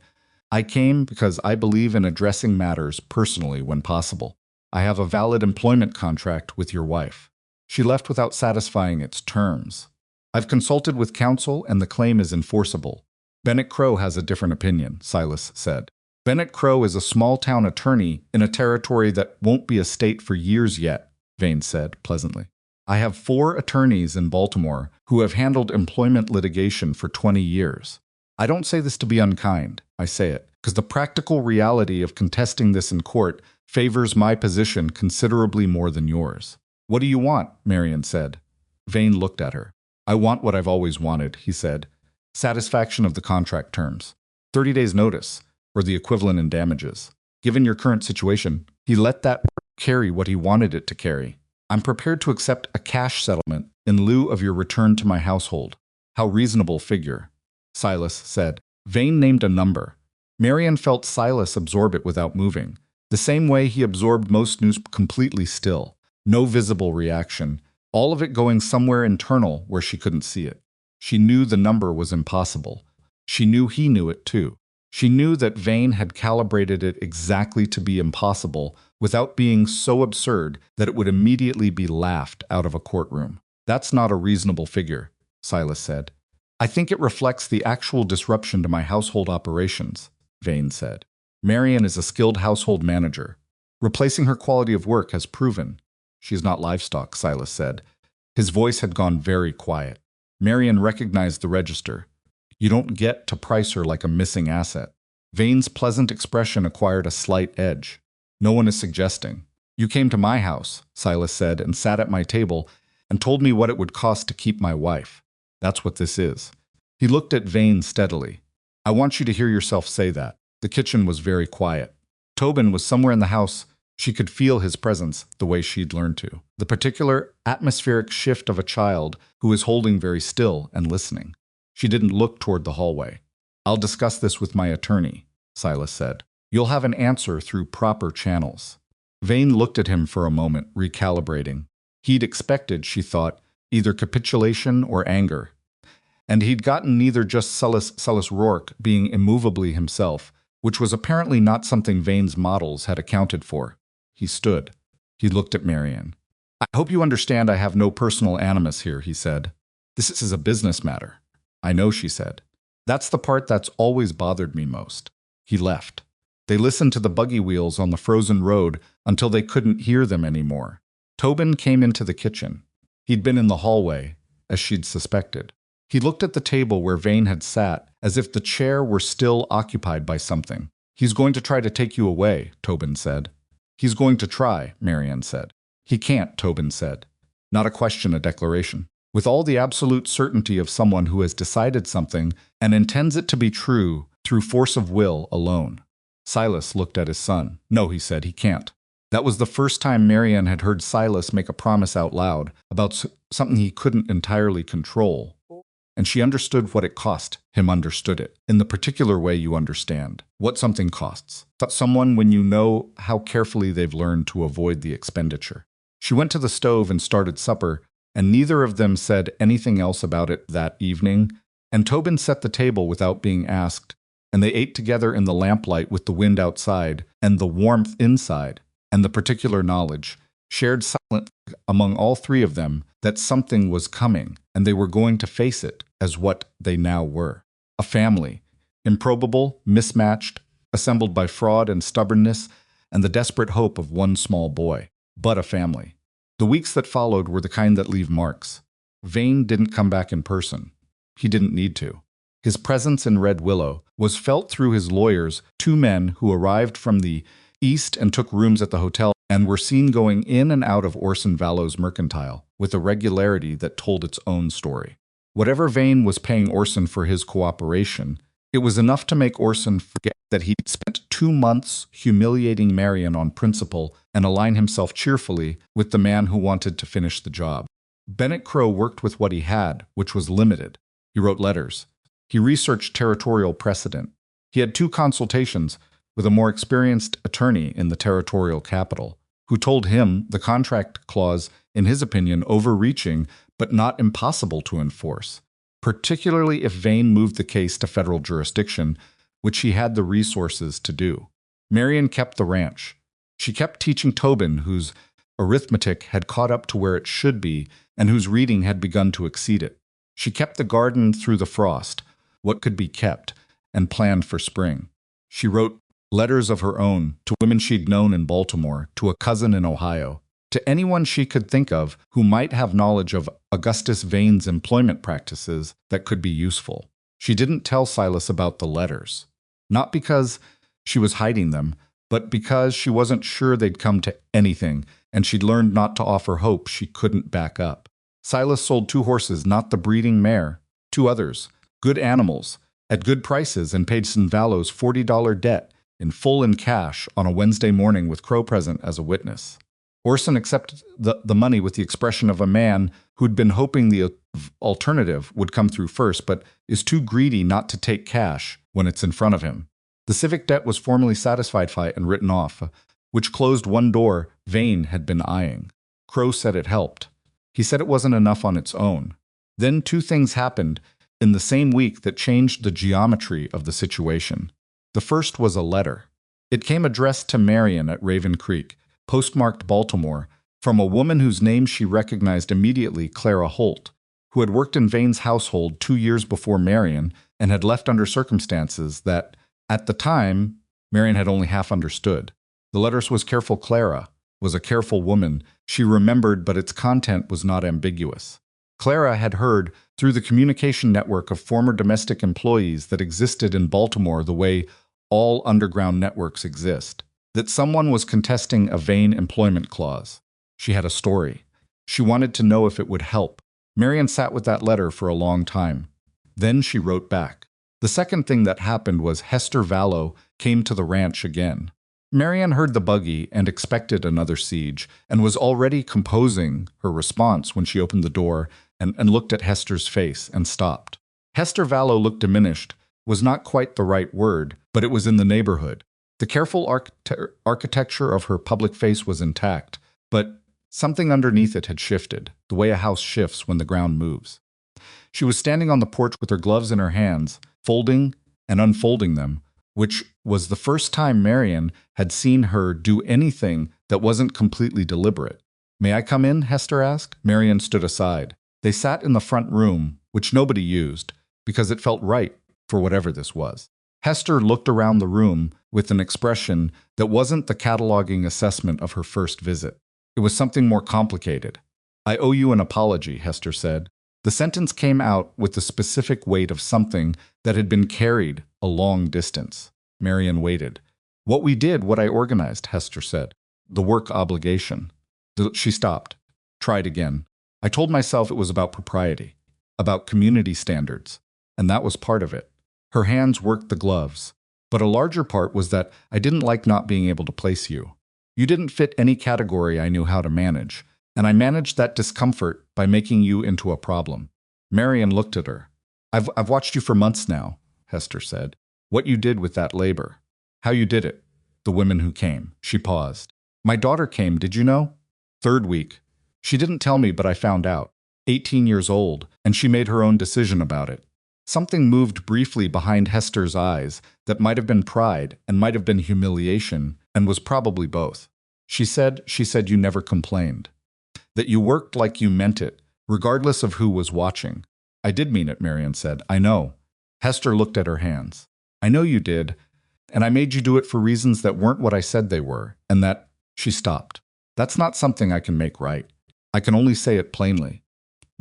"I came because I believe in addressing matters personally when possible. I have a valid employment contract with your wife. She left without satisfying its terms. I've consulted with counsel and the claim is enforceable." "Bennett Crow has a different opinion," Silas said. "Bennett Crow is a small-town attorney in a territory that won't be a state for years yet," Vane said pleasantly. "I have 4 attorneys in Baltimore who have handled employment litigation for 20 years. I don't say this to be unkind. I say it because the practical reality of contesting this in court favors my position considerably more than yours." "What do you want?" Marian said. Vane looked at her. "I want what I've always wanted," he said. "Satisfaction of the contract terms. 30 days notice, or the equivalent in damages. Given your current situation," he let that carry what he wanted it to carry. "I'm prepared to accept a cash settlement in lieu of your return to my household." "How reasonable figure," Silas said. Vane named a number. Marian felt Silas absorb it without moving, the same way he absorbed most news, completely still. No visible reaction, all of it going somewhere internal where she couldn't see it. She knew the number was impossible. She knew he knew it too. She knew that Vane had calibrated it exactly to be impossible without being so absurd that it would immediately be laughed out of a courtroom. "That's not a reasonable figure," Silas said. "I think it reflects the actual disruption to my household operations," Vane said. "Marian is a skilled household manager. Replacing her quality of work has proven." "She's not livestock," Silas said. His voice had gone very quiet. Marian recognized the register. "You don't get to price her like a missing asset." Vane's pleasant expression acquired a slight edge. "No one is suggesting. You came to my house," Silas said, "and sat at my table and told me what it would cost to keep my wife. That's what this is." He looked at Vane steadily. "I want you to hear yourself say that. The kitchen was very quiet. Tobin was somewhere in the house. She could feel his presence the way she'd learned to. The particular atmospheric shift of a child who is holding very still and listening. She didn't look toward the hallway. "I'll discuss this with my attorney," Silas said. "You'll have an answer through proper channels." Vane looked at him for a moment, recalibrating. He'd expected, she thought, either capitulation or anger. And he'd gotten neither, just Silas Rourke being immovably himself, which was apparently not something Vane's models had accounted for. He stood. He looked at Marian. "I hope you understand I have no personal animus here," he said. "This is a business matter." "I know," she said. "That's the part that's always bothered me most." He left. They listened to the buggy wheels on the frozen road until they couldn't hear them anymore. Tobin came into the kitchen. He'd been in the hallway, as she'd suspected. He looked at the table where Vane had sat, as if the chair were still occupied by something. "He's going to try to take you away," Tobin said. "He's going to try," Marian said. "He can't," Tobin said. Not a question, a declaration. With all the absolute certainty of someone who has decided something and intends it to be true through force of will alone. Silas looked at his son. "No," he said, "he can't." That was the first time Marian had heard Silas make a promise out loud about something he couldn't entirely control. And she understood what it cost. Him understood it, in the particular way you understand what something costs. Someone when you know how carefully they've learned to avoid the expenditure. She went to the stove and started supper, and neither of them said anything else about it that evening, and Tobin set the table without being asked, and they ate together in the lamplight with the wind outside and the warmth inside, and the particular knowledge, shared silently among all three of them, that something was coming, and they were going to face it as what they now were. A family, improbable, mismatched, assembled by fraud and stubbornness, and the desperate hope of one small boy. But a family. The weeks that followed were the kind that leave marks. Vane didn't come back in person. He didn't need to. His presence in Red Willow was felt through his lawyers, two men who arrived from the east and took rooms at the hotel and were seen going in and out of Orson Vallows Mercantile with a regularity that told its own story. Whatever Vane was paying Orson for his cooperation, it was enough to make Orson forget that he'd spent 2 months humiliating Marian on principle and align himself cheerfully with the man who wanted to finish the job. Bennett Crow worked with what he had, which was limited. He wrote letters. He researched territorial precedent. He had 2 consultations with a more experienced attorney in the territorial capital, who told him the contract clause, in his opinion, overreaching but not impossible to enforce, particularly if Vane moved the case to federal jurisdiction, which he had the resources to do. Marian kept the ranch. She kept teaching Tobin, whose arithmetic had caught up to where it should be and whose reading had begun to exceed it. She kept the garden through the frost, what could be kept, and planned for spring. She wrote letters of her own to women she'd known in Baltimore, to a cousin in Ohio, to anyone she could think of who might have knowledge of Augustus Vane's employment practices that could be useful. She didn't tell Silas about the letters, not because she was hiding them, but because she wasn't sure they'd come to anything, and she'd learned not to offer hope she couldn't back up. Silas sold 2 horses, not the breeding mare, 2 others, good animals, at good prices, and paid St. Vallows $40 debt in full in cash on a Wednesday morning with Crow present as a witness. Orson accepted the money with the expression of a man who'd been hoping the alternative would come through first, but is too greedy not to take cash when it's in front of him. The civic debt was formally satisfied and written off, which closed one door Vane had been eyeing. Crow said it helped. He said it wasn't enough on its own. Then 2 things happened in the same week that changed the geometry of the situation. The first was a letter. It came addressed to Marian at Raven Creek, postmarked Baltimore, from a woman whose name she recognized immediately, Clara Holt, who had worked in Vane's household 2 years before Marian and had left under circumstances that, at the time, Marian had only half understood. The letter was careful. Clara was a careful woman, she remembered, but its content was not ambiguous. Clara had heard, through the communication network of former domestic employees that existed in Baltimore the way all underground networks exist, that someone was contesting a Vane employment clause. She had a story. She wanted to know if it would help. Marian sat with that letter for a long time. Then she wrote back. The second thing that happened was Hester Vallow came to the ranch again. Marian heard the buggy and expected another siege, and was already composing her response when she opened the door and looked at Hester's face and stopped. Hester Vallow looked diminished, was not quite the right word, but it was in the neighborhood. The careful architecture of her public face was intact, but something underneath it had shifted, the way a house shifts when the ground moves. She was standing on the porch with her gloves in her hands, folding and unfolding them, which was the first time Marian had seen her do anything that wasn't completely deliberate. "May I come in?" Hester asked. Marian stood aside. They sat in the front room, which nobody used, because it felt right for whatever this was. Hester looked around the room with an expression that wasn't the cataloging assessment of her first visit. It was something more complicated. "I owe you an apology," Hester said. The sentence came out with the specific weight of something that had been carried a long distance. Marian waited. "What we did, what I organized," Hester said. "The work obligation." She stopped. Tried again. "I told myself it was about propriety, about community standards, and that was part of it." Her hands worked the gloves. "But a larger part was that I didn't like not being able to place you. You didn't fit any category I knew how to manage, and I managed that discomfort by making you into a problem." Marian looked at her. I've watched you for months now," Hester said. "What you did with that labor. How you did it. The women who came." She paused. "My daughter came, did you know? 3rd week. She didn't tell me, but I found out. 18 years old, and she made her own decision about it." Something moved briefly behind Hester's eyes that might have been pride and might have been humiliation, and was probably both. She said you never complained. That you worked like you meant it, regardless of who was watching. "I did mean it," Marian said. "I know." Hester looked at her hands. "I know you did, and I made you do it for reasons that weren't what I said they were, and that—" She stopped. "That's not something I can make right. I can only say it plainly."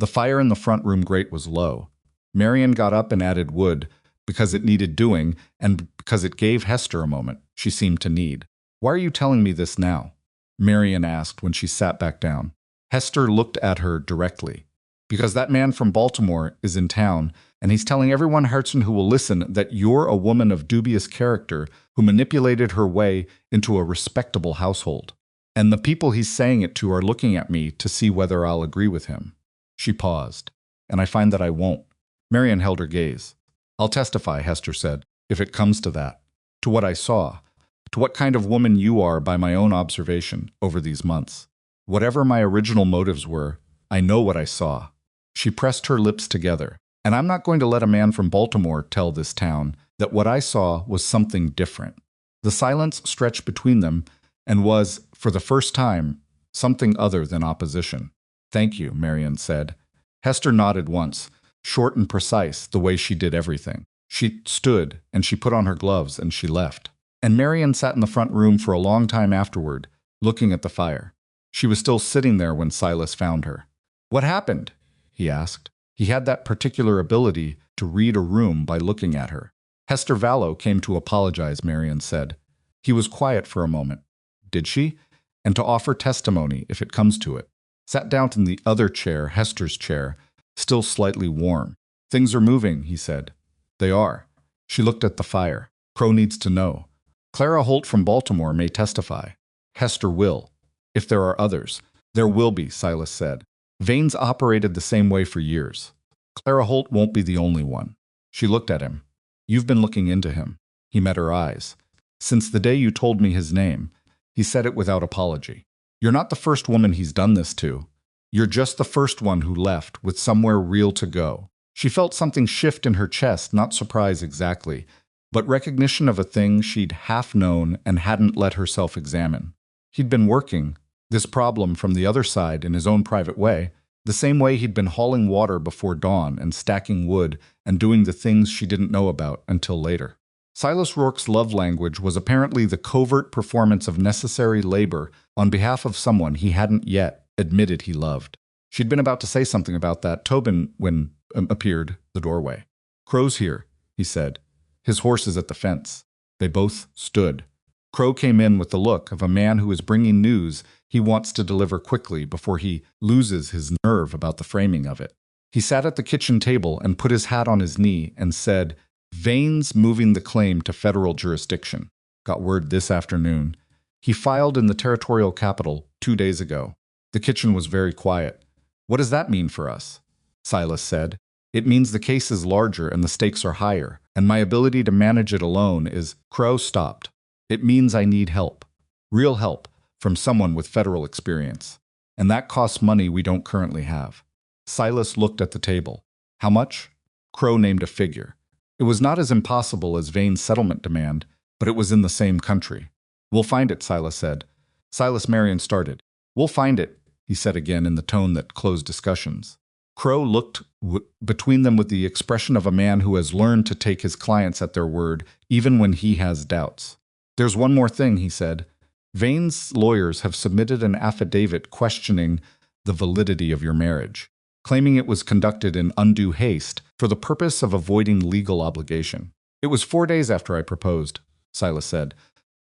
The fire in the front room grate was low. Marian got up and added wood, because it needed doing, and because it gave Hester a moment she seemed to need. "Why are you telling me this now?" Marian asked when she sat back down. Hester looked at her directly. "Because that man from Baltimore is in town, and he's telling everyone Hartson who will listen that you're a woman of dubious character who manipulated her way into a respectable household. And the people he's saying it to are looking at me to see whether I'll agree with him." She paused. "And I find that I won't." Marian held her gaze. "I'll testify," Hester said, "if it comes to that. To what I saw. To what kind of woman you are by my own observation over these months. Whatever my original motives were, I know what I saw." She pressed her lips together. "And I'm not going to let a man from Baltimore tell this town that what I saw was something different." The silence stretched between them and was, for the first time, something other than opposition. "Thank you," Marian said. Hester nodded once, short and precise, the way she did everything. She stood, and she put on her gloves, and she left. And Marian sat in the front room for a long time afterward, looking at the fire. She was still sitting there when Silas found her. "What happened?" he asked. He had that particular ability to read a room by looking at her. "Hester Vallow came to apologize," Marian said. He was quiet for a moment. "Did she?" "And to offer testimony, if it comes to it." Sat down in the other chair, Hester's chair, still slightly warm. "Things are moving," he said. "They are." She looked at the fire. "Crow needs to know. Clara Holt from Baltimore may testify. Hester will. If there are others." "There will be," Silas said. "Vane's operated the same way for years. Clara Holt won't be the only one." She looked at him. "You've been looking into him." He met her eyes. "Since the day you told me his name." He said it without apology. "You're not the first woman he's done this to. You're just the first one who left with somewhere real to go." She felt something shift in her chest, not surprise exactly, but recognition of a thing she'd half known and hadn't let herself examine. He'd been working this problem from the other side in his own private way, the same way he'd been hauling water before dawn and stacking wood and doing the things she didn't know about until later. Silas Rourke's love language was apparently the covert performance of necessary labor on behalf of someone he hadn't yet admitted he loved. She'd been about to say something about that. Tobin, when appeared the doorway. "Crow's here," he said. "His horse is at the fence." They both stood. Crow came in with the look of a man who is bringing news he wants to deliver quickly before he loses his nerve about the framing of it. He sat at the kitchen table and put his hat on his knee and said, Vane's moving the claim to federal jurisdiction. Got word this afternoon. He filed in the territorial capital 2 days ago. The kitchen was very quiet. What does that mean for us? Silas said. It means the case is larger and the stakes are higher, and my ability to manage it alone is… Crow stopped. It means I need help. Real help from someone with federal experience. And that costs money we don't currently have. Silas looked at the table. How much? Crow named a figure. It was not as impossible as Vane's settlement demand, but it was in the same country. We'll find it, Silas said. Silas Marian started. We'll find it, he said again in the tone that closed discussions. Crow looked between them with the expression of a man who has learned to take his clients at their word, even when he has doubts. There's one more thing, he said. Vane's lawyers have submitted an affidavit questioning the validity of your marriage, claiming it was conducted in undue haste for the purpose of avoiding legal obligation. It was 4 days after I proposed, Silas said,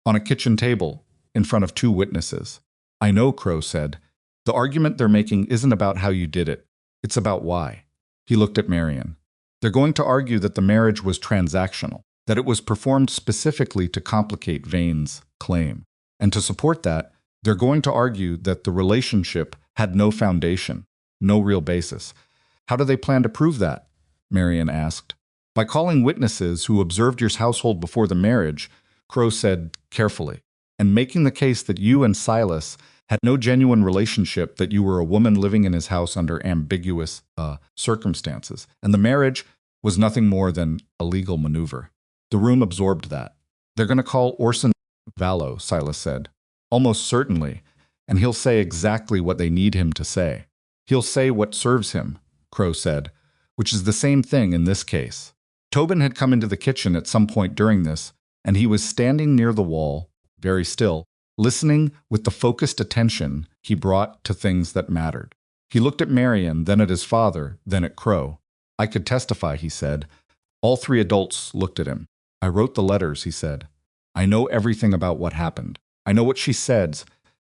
on a kitchen table in front of 2 witnesses. I know, Crow said. The argument they're making isn't about how you did it. It's about why. He looked at Marian. They're going to argue that the marriage was transactional, that it was performed specifically to complicate Vane's claim. And to support that, they're going to argue that the relationship had no foundation, no real basis. How do they plan to prove that? Marian asked. By calling witnesses who observed your household before the marriage, Crow said carefully, and making the case that you and Silas had no genuine relationship, that you were a woman living in his house under ambiguous circumstances, and the marriage was nothing more than a legal maneuver. The room absorbed that. They're going to call Orson Vallow, Silas said. Almost certainly, and he'll say exactly what they need him to say. He'll say what serves him, Crow said, which is the same thing in this case. Tobin had come into the kitchen at some point during this, and he was standing near the wall, very still, listening with the focused attention he brought to things that mattered. He looked at Marian, then at his father, then at Crow. I could testify, he said. All 3 adults looked at him. I wrote the letters, he said. I know everything about what happened. I know what she said,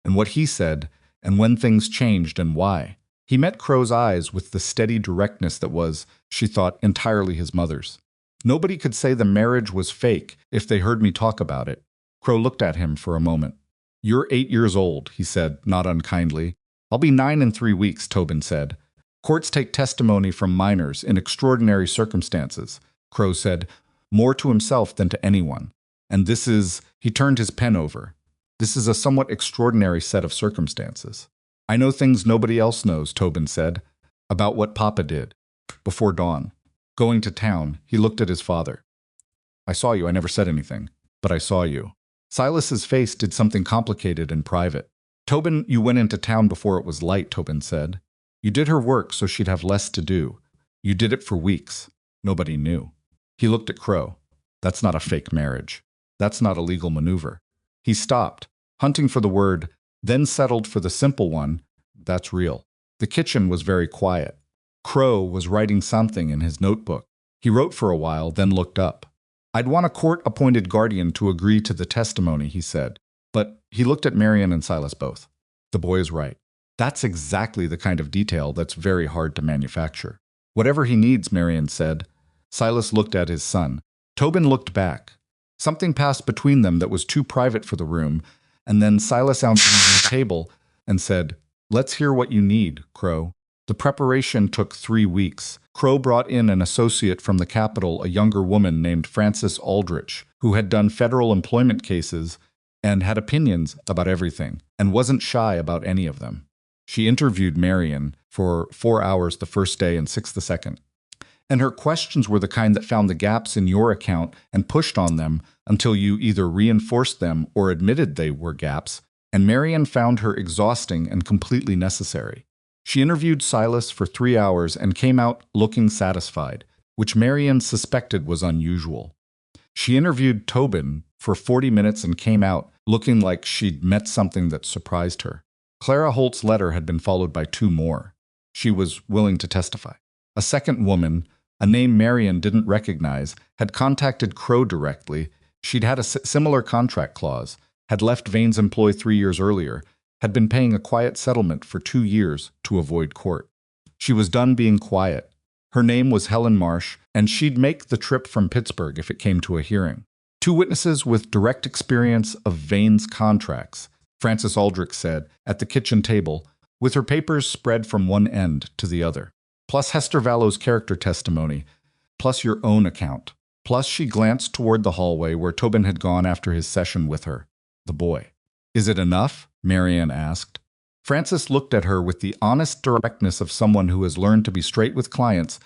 and what he said, and when things changed and why. He met Crow's eyes with the steady directness that was, she thought, entirely his mother's. Nobody could say the marriage was fake if they heard me talk about it. Crow looked at him for a moment. You're 8 years old, he said, not unkindly. I'll be 9 in 3 weeks, Tobin said. Courts take testimony from minors in extraordinary circumstances, Crow said, more to himself than to anyone. And this is, he turned his pen over. This is a somewhat extraordinary set of circumstances. I know things nobody else knows, Tobin said, about what Papa did. Before dawn. Going to town, he looked at his father. I saw you, I never said anything, but I saw you. Silas's face did something complicated and private. Tobin, you went into town before it was light, Tobin said. You did her work so she'd have less to do. You did it for weeks. Nobody knew. He looked at Crow. That's not a fake marriage. That's not a legal maneuver. He stopped, hunting for the word, then settled for the simple one. That's real. The kitchen was very quiet. Crow was writing something in his notebook. He wrote for a while, then looked up. I'd want a court-appointed guardian to agree to the testimony, he said. But he looked at Marian and Silas both. The boy is right. That's exactly the kind of detail that's very hard to manufacture. Whatever he needs, Marian said. Silas looked at his son. Tobin looked back. Something passed between them that was too private for the room, and then Silas answered the table and said, Let's hear what you need, Crow. The preparation took 3 weeks. Crow brought in an associate from the capital, a younger woman named Frances Aldrich, who had done federal employment cases and had opinions about everything, and wasn't shy about any of them. She interviewed Marian for 4 hours the first day and 6 the second. And her questions were the kind that found the gaps in your account and pushed on them until you either reinforced them or admitted they were gaps, and Marian found her exhausting and completely necessary. She interviewed Silas for 3 hours and came out looking satisfied, which Marian suspected was unusual. She interviewed Tobin for 40 minutes and came out looking like she'd met something that surprised her. Clara Holt's letter had been followed by 2 more. She was willing to testify. A second woman, a name Marian didn't recognize, had contacted Crow directly. She'd had a similar contract clause, had left Vane's employ 3 years earlier, had been paying a quiet settlement for 2 years to avoid court. She was done being quiet. Her name was Helen Marsh, and she'd make the trip from Pittsburgh if it came to a hearing. 2 witnesses with direct experience of Vane's contracts, Frances Aldrich said, at the kitchen table, with her papers spread from one end to the other. Plus Hester Vallow's character testimony, plus your own account. Plus she glanced toward the hallway where Tobin had gone after his session with her, the boy. Is it enough? Marian asked. Frances looked at her with the honest directness of someone who has learned to be straight with clients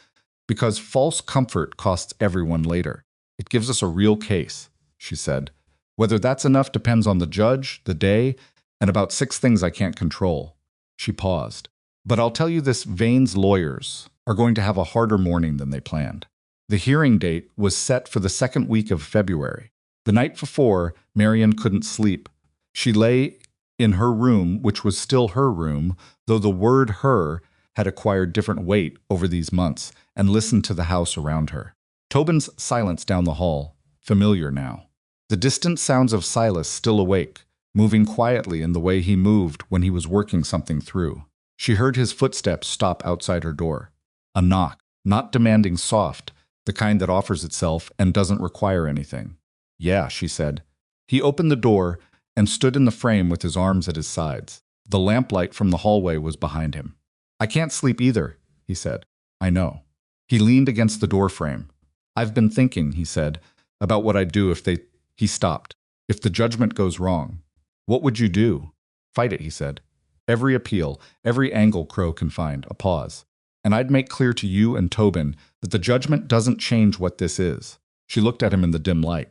because false comfort costs everyone later. It gives us a real case, she said. Whether that's enough depends on the judge, the day, and about 6 things I can't control. She paused. But I'll tell you this, Vane's lawyers are going to have a harder morning than they planned. The hearing date was set for the 2nd week of February. The night before, Marian couldn't sleep. She lay in her room, which was still her room, though the word her had acquired different weight over these months, and listened to the house around her. Tobin's silence down the hall, familiar now. The distant sounds of Silas still awake, moving quietly in the way he moved when he was working something through. She heard his footsteps stop outside her door. A knock, not demanding soft, the kind that offers itself and doesn't require anything. Yeah, she said. He opened the door and stood in the frame with his arms at his sides. The lamplight from the hallway was behind him. I can't sleep either, he said. I know. He leaned against the door frame. I've been thinking, he said, about what I'd do if they... He stopped. If the judgment goes wrong. What would you do? Fight it, he said. Every appeal, every angle Crow can find, a pause. And I'd make clear to you and Tobin that the judgment doesn't change what this is. She looked at him in the dim light.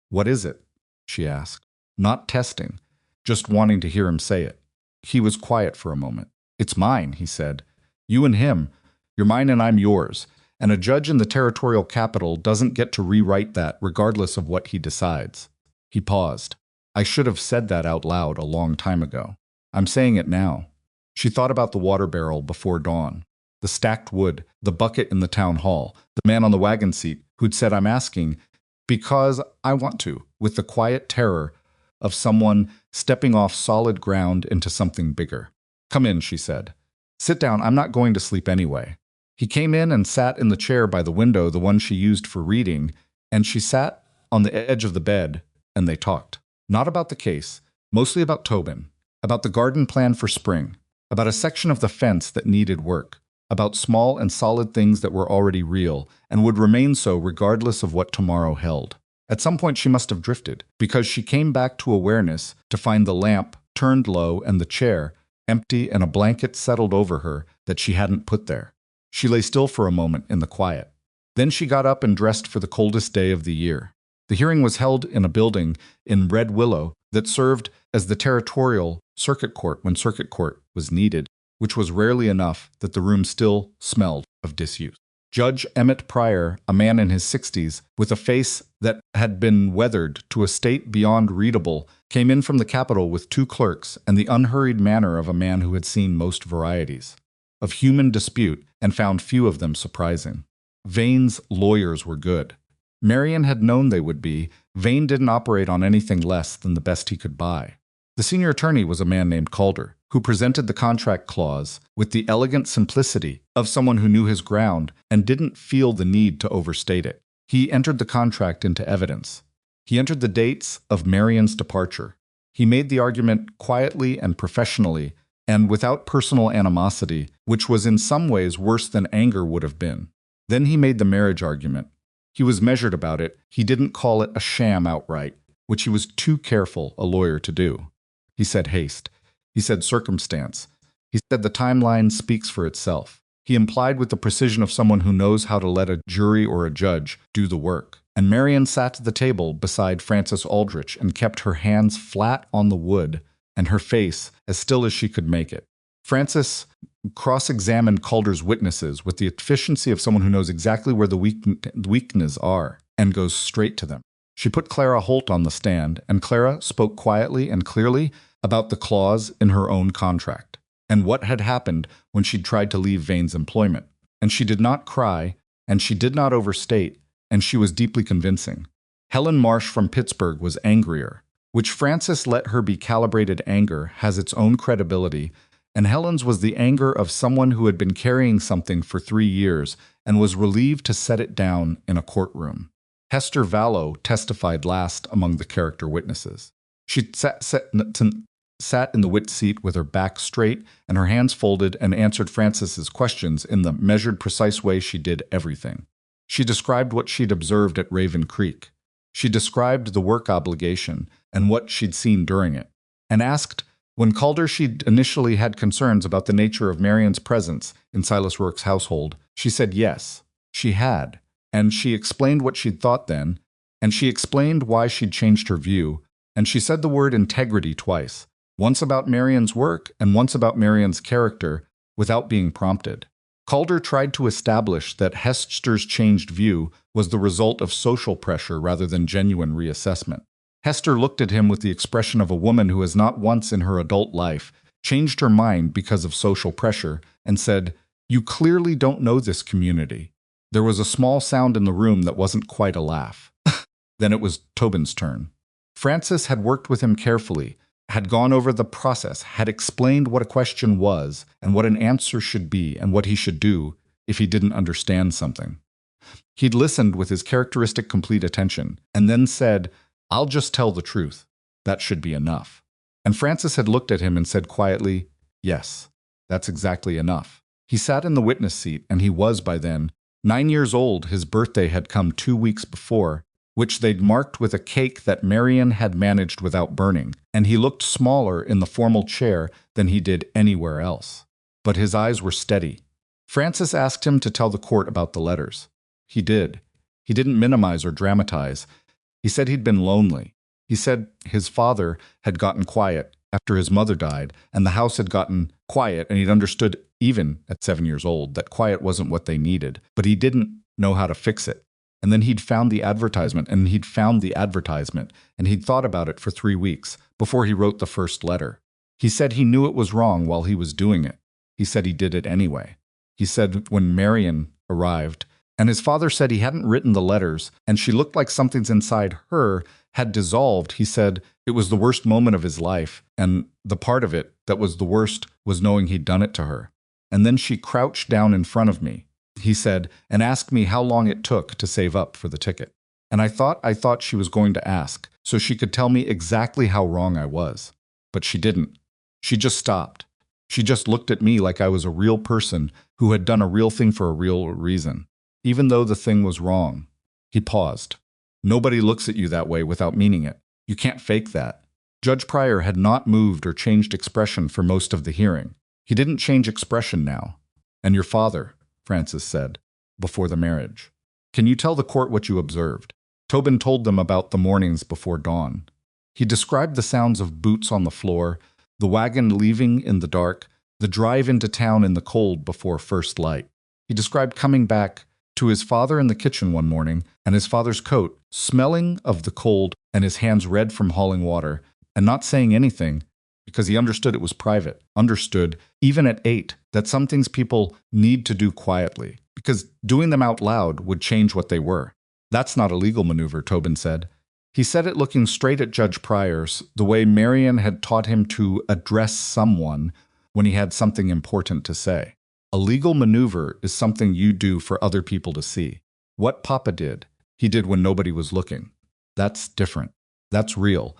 What is it? She asked. Not testing, just wanting to hear him say it. He was quiet for a moment. It's mine, he said. You and him. You're mine and I'm yours. And a judge in the territorial capital doesn't get to rewrite that regardless of what he decides. He paused. I should have said that out loud a long time ago. I'm saying it now. She thought about the water barrel before dawn, the stacked wood, the bucket in the town hall, the man on the wagon seat who'd said I'm asking because I want to, with the quiet terror of someone stepping off solid ground into something bigger. Come in, she said. Sit down, I'm not going to sleep anyway. He came in and sat in the chair by the window, the one she used for reading, and she sat on the edge of the bed, and they talked. Not about the case, mostly about Tobin, about the garden plan for spring, about a section of the fence that needed work, about small and solid things that were already real and would remain so regardless of what tomorrow held. At some point she must have drifted, because she came back to awareness to find the lamp turned low and the chair empty and a blanket settled over her that she hadn't put there. She lay still for a moment in the quiet. Then she got up and dressed for the coldest day of the year. The hearing was held in a building in Red Willow that served as the territorial circuit court when circuit court was needed, which was rarely enough that the room still smelled of disuse. Judge Emmett Pryor, a man in his 60s, with a face that had been weathered to a state beyond readable, came in from the Capitol with 2 clerks and the unhurried manner of a man who had seen most varieties of human dispute and found few of them surprising. Vane's lawyers were good. Marian had known they would be. Vane didn't operate on anything less than the best he could buy. The senior attorney was a man named Calder, who presented the contract clause with the elegant simplicity of someone who knew his ground and didn't feel the need to overstate it. He entered the contract into evidence. He entered the dates of Marian's departure. He made the argument quietly and professionally and without personal animosity, which was in some ways worse than anger would have been. Then he made the marriage argument. He was measured about it. He didn't call it a sham outright, which he was too careful a lawyer to do. He said haste. He said circumstance. He said the timeline speaks for itself. He implied with the precision of someone who knows how to let a jury or a judge do the work. And Marian sat at the table beside Frances Aldrich and kept her hands flat on the wood and her face as still as she could make it. Frances cross-examined Calder's witnesses with the efficiency of someone who knows exactly where the weaknesses are and goes straight to them. She put Clara Holt on the stand, and Clara spoke quietly and clearly about the clause in her own contract and what had happened when she'd tried to leave Vane's employment. And she did not cry, and she did not overstate, and she was deeply convincing. Helen Marsh from Pittsburgh was angrier, which Frances let her be calibrated anger has its own credibility and Helen's was the anger of someone who had been carrying something for 3 years and was relieved to set it down in a courtroom. Hester Vallow testified last among the character witnesses. She sat in the witness seat with her back straight and her hands folded and answered Frances's questions in the measured, precise way she did everything. She described what she'd observed at Raven Creek. She described the work obligation and what she'd seen during it, and asked when Calder she'd initially had concerns about the nature of Marian's presence in Silas Rourke's household. She said yes, she had, and she explained what she'd thought then, and she explained why she'd changed her view, and she said the word integrity twice, once about Marian's work and once about Marian's character, without being prompted. Calder tried to establish that Hester's changed view was the result of social pressure rather than genuine reassessment. Hester looked at him with the expression of a woman who has not once in her adult life changed her mind because of social pressure and said, "You clearly don't know this community." There was a small sound in the room that wasn't quite a laugh. Then it was Tobin's turn. Frances had worked with him carefully, had gone over the process, had explained what a question was and what an answer should be and what he should do if he didn't understand something. He'd listened with his characteristic complete attention and then said, "I'll just tell the truth. That should be enough." And Frances had looked at him and said quietly, "Yes, that's exactly enough." He sat in the witness seat, and he was, by then, 9 years old. His birthday had come 2 weeks before, which they'd marked with a cake that Marian had managed without burning, and he looked smaller in the formal chair than he did anywhere else. But his eyes were steady. Frances asked him to tell the court about the letters. He did. He didn't minimize or dramatize. He said he'd been lonely. He said his father had gotten quiet after his mother died, and the house had gotten quiet, and he'd understood, even at 7 years old, that quiet wasn't what they needed, but he didn't know how to fix it. And then he'd found the advertisement, and he'd thought about it for 3 weeks before he wrote the first letter. He said he knew it was wrong while he was doing it. He said he did it anyway. He said when Marian arrived, and his father said he hadn't written the letters, and she looked like something's inside her had dissolved, he said it was the worst moment of his life, and the part of it that was the worst was knowing he'd done it to her. And then she crouched down in front of me, he said, and asked me how long it took to save up for the ticket. And I thought she was going to ask, so she could tell me exactly how wrong I was. But she didn't. She just stopped. She just looked at me like I was a real person who had done a real thing for a real reason, even though the thing was wrong. He paused. Nobody looks at you that way without meaning it. You can't fake that. Judge Pryor had not moved or changed expression for most of the hearing. He didn't change expression now. And your father, Frances said, before the marriage. Can you tell the court what you observed? Tobin told them about the mornings before dawn. He described the sounds of boots on the floor, the wagon leaving in the dark, the drive into town in the cold before first light. He described coming back to his father in the kitchen one morning, and his father's coat, smelling of the cold and his hands red from hauling water, and not saying anything, because he understood it was private, understood, even at 8, that some things people need to do quietly, because doing them out loud would change what they were. That's not a legal maneuver, Tobin said. He said it looking straight at Judge Pryor's, the way Marian had taught him to address someone when he had something important to say. A legal maneuver is something you do for other people to see. What Papa did, he did when nobody was looking. That's different. That's real.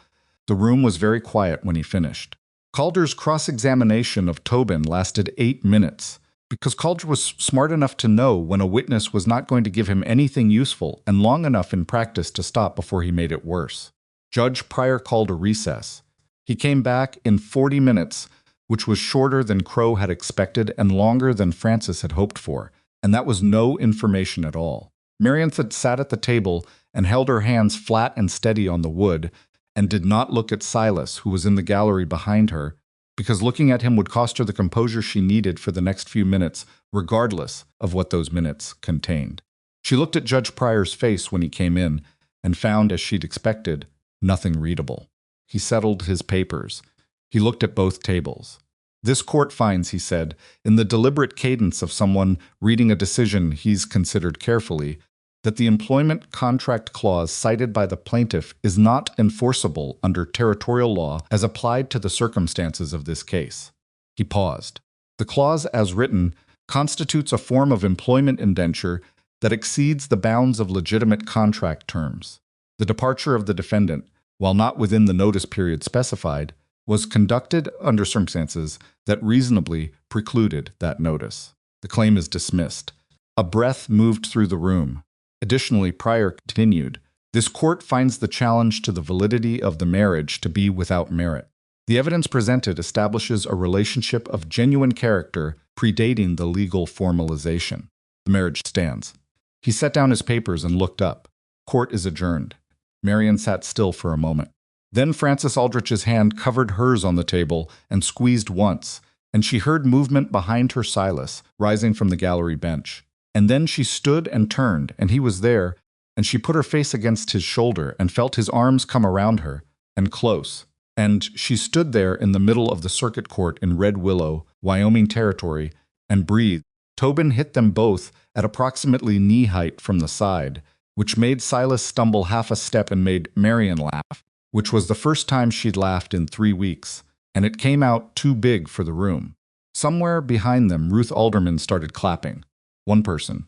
The room was very quiet when he finished. Calder's cross-examination of Tobin lasted 8 minutes, because Calder was smart enough to know when a witness was not going to give him anything useful and long enough in practice to stop before he made it worse. Judge Pryor called a recess. He came back in 40 minutes, which was shorter than Crow had expected and longer than Frances had hoped for, and that was no information at all. Marian sat at the table and held her hands flat and steady on the wood, and did not look at Silas, who was in the gallery behind her, because looking at him would cost her the composure she needed for the next few minutes, regardless of what those minutes contained. She looked at Judge Pryor's face when he came in, and found, as she'd expected, nothing readable. He settled his papers. He looked at both tables. This court finds, he said, in the deliberate cadence of someone reading a decision he's considered carefully, that the employment contract clause cited by the plaintiff is not enforceable under territorial law as applied to the circumstances of this case. He paused. The clause, as written, constitutes a form of employment indenture that exceeds the bounds of legitimate contract terms. The departure of the defendant, while not within the notice period specified, was conducted under circumstances that reasonably precluded that notice. The claim is dismissed. A breath moved through the room. Additionally, Pryor continued, "This court finds the challenge to the validity of the marriage to be without merit. The evidence presented establishes a relationship of genuine character predating the legal formalization. The marriage stands." He set down his papers and looked up. Court is adjourned. Marian sat still for a moment. Then Frances Aldrich's hand covered hers on the table and squeezed once, and she heard movement behind her Silas, rising from the gallery bench. And then she stood and turned, and he was there, and she put her face against his shoulder and felt his arms come around her, and close. And she stood there in the middle of the circuit court in Red Willow, Wyoming territory, and breathed. Tobin hit them both at approximately knee height from the side, which made Silas stumble half a step and made Marian laugh, which was the first time she'd laughed in 3 weeks, and it came out too big for the room. Somewhere behind them, Ruth Alderman started clapping. One person,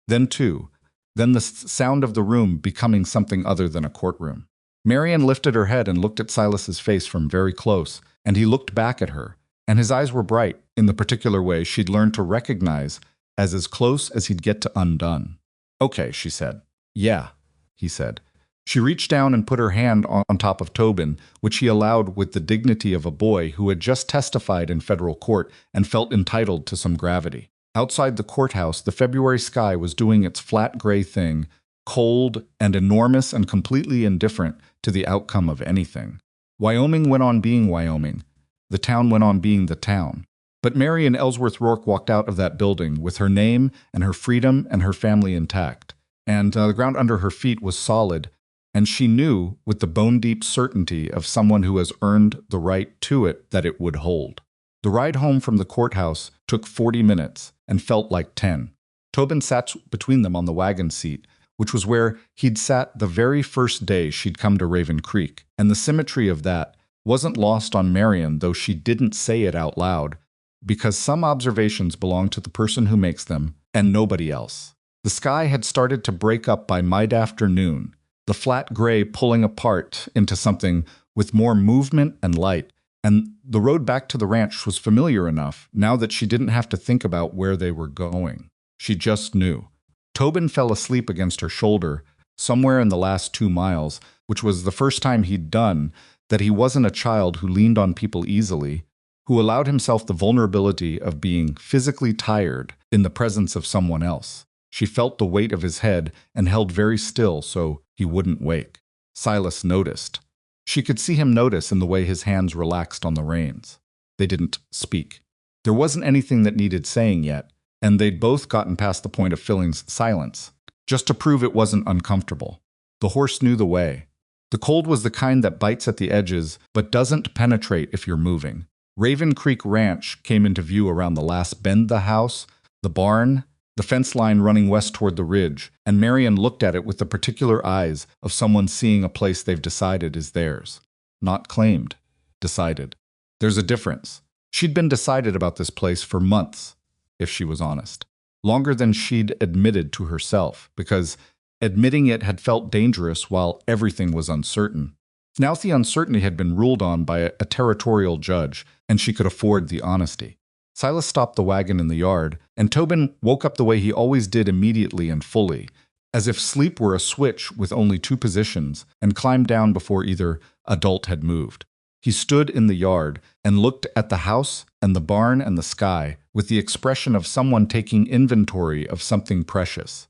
then two, then the sound of the room becoming something other than a courtroom. Marian lifted her head and looked at Silas's face from very close, and he looked back at her, and his eyes were bright in the particular way she'd learned to recognize as close as he'd get to undone. "Okay," she said. "Yeah," he said. She reached down and put her hand on top of Tobin, which he allowed with the dignity of a boy who had just testified in federal court and felt entitled to some gravity. Outside the courthouse, the February sky was doing its flat gray thing, cold and enormous and completely indifferent to the outcome of anything. Wyoming went on being Wyoming. The town went on being the town. But Marian Ellsworth Rourke walked out of that building with her name and her freedom and her family intact. And the ground under her feet was solid, and she knew with the bone-deep certainty of someone who has earned the right to it that it would hold. The ride home from the courthouse took 40 minutes and felt like 10. Tobin sat between them on the wagon seat, which was where he'd sat the very first day she'd come to Raven Creek, and the symmetry of that wasn't lost on Marian, though she didn't say it out loud, because some observations belong to the person who makes them and nobody else. The sky had started to break up by mid-afternoon, the flat gray pulling apart into something with more movement and light, and the road back to the ranch was familiar enough now that she didn't have to think about where they were going. She just knew. Tobin fell asleep against her shoulder somewhere in the last 2 miles, which was the first time he'd done that he wasn't a child who leaned on people easily, who allowed himself the vulnerability of being physically tired in the presence of someone else. She felt the weight of his head and held very still so he wouldn't wake. Silas noticed. She could see him notice in the way his hands relaxed on the reins. They didn't speak. There wasn't anything that needed saying yet, and they'd both gotten past the point of filling silence, just to prove it wasn't uncomfortable. The horse knew the way. The cold was the kind that bites at the edges but doesn't penetrate if you're moving. Raven Creek Ranch came into view around the last bend, the house, the barn, the fence line running west toward the ridge, and Marian looked at it with the particular eyes of someone seeing a place they've decided is theirs. Not claimed. Decided. There's a difference. She'd been decided about this place for months, if she was honest. Longer than she'd admitted to herself, because admitting it had felt dangerous while everything was uncertain. Now the uncertainty had been ruled on by a territorial judge, and she could afford the honesty. Silas stopped the wagon in the yard, and Tobin woke up the way he always did, immediately and fully, as if sleep were a switch with only 2 positions, and climbed down before either adult had moved. He stood in the yard and looked at the house and the barn and the sky with the expression of someone taking inventory of something precious.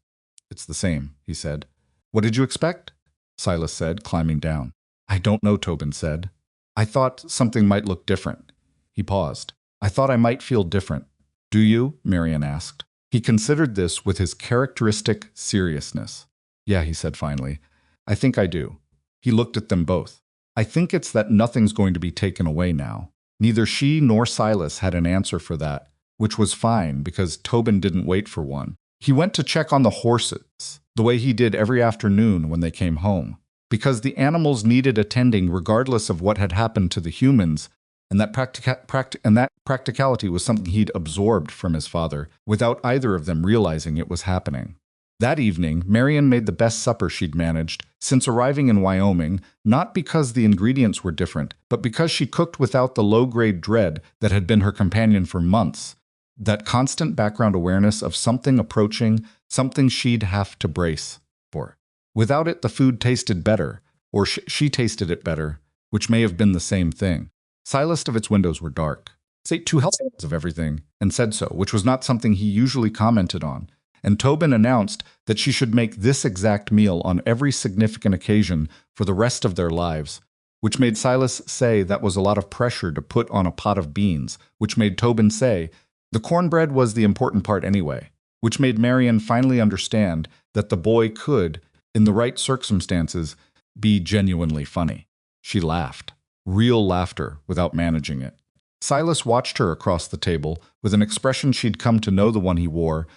"It's the same," he said. "What did you expect?" Silas said, climbing down. "I don't know," Tobin said. "I thought something might look different." He paused. "I thought I might feel different." "Do you?" Marian asked. He considered this with his characteristic seriousness. "Yeah," he said finally. "I think I do." He looked at them both. "I think it's that nothing's going to be taken away now." Neither she nor Silas had an answer for that, which was fine because Tobin didn't wait for one. He went to check on the horses, the way he did every afternoon when they came home. Because the animals needed attending regardless of what had happened to the humans, and that practicality was something he'd absorbed from his father, without either of them realizing it was happening. That evening, Marian made the best supper she'd managed since arriving in Wyoming, not because the ingredients were different, but because she cooked without the low-grade dread that had been her companion for months. That constant background awareness of something approaching, something she'd have to brace for. Without it, the food tasted better, or she tasted it better, which may have been the same thing. Silas of its windows were dark. Say 2 healthy of everything, and said so, which was not something he usually commented on. And Tobin announced that she should make this exact meal on every significant occasion for the rest of their lives, which made Silas say that was a lot of pressure to put on a pot of beans, which made Tobin say the cornbread was the important part anyway, which made Marian finally understand that the boy could, in the right circumstances, be genuinely funny. She laughed. Real laughter without managing it. Silas watched her across the table with an expression she'd come to know the one he wore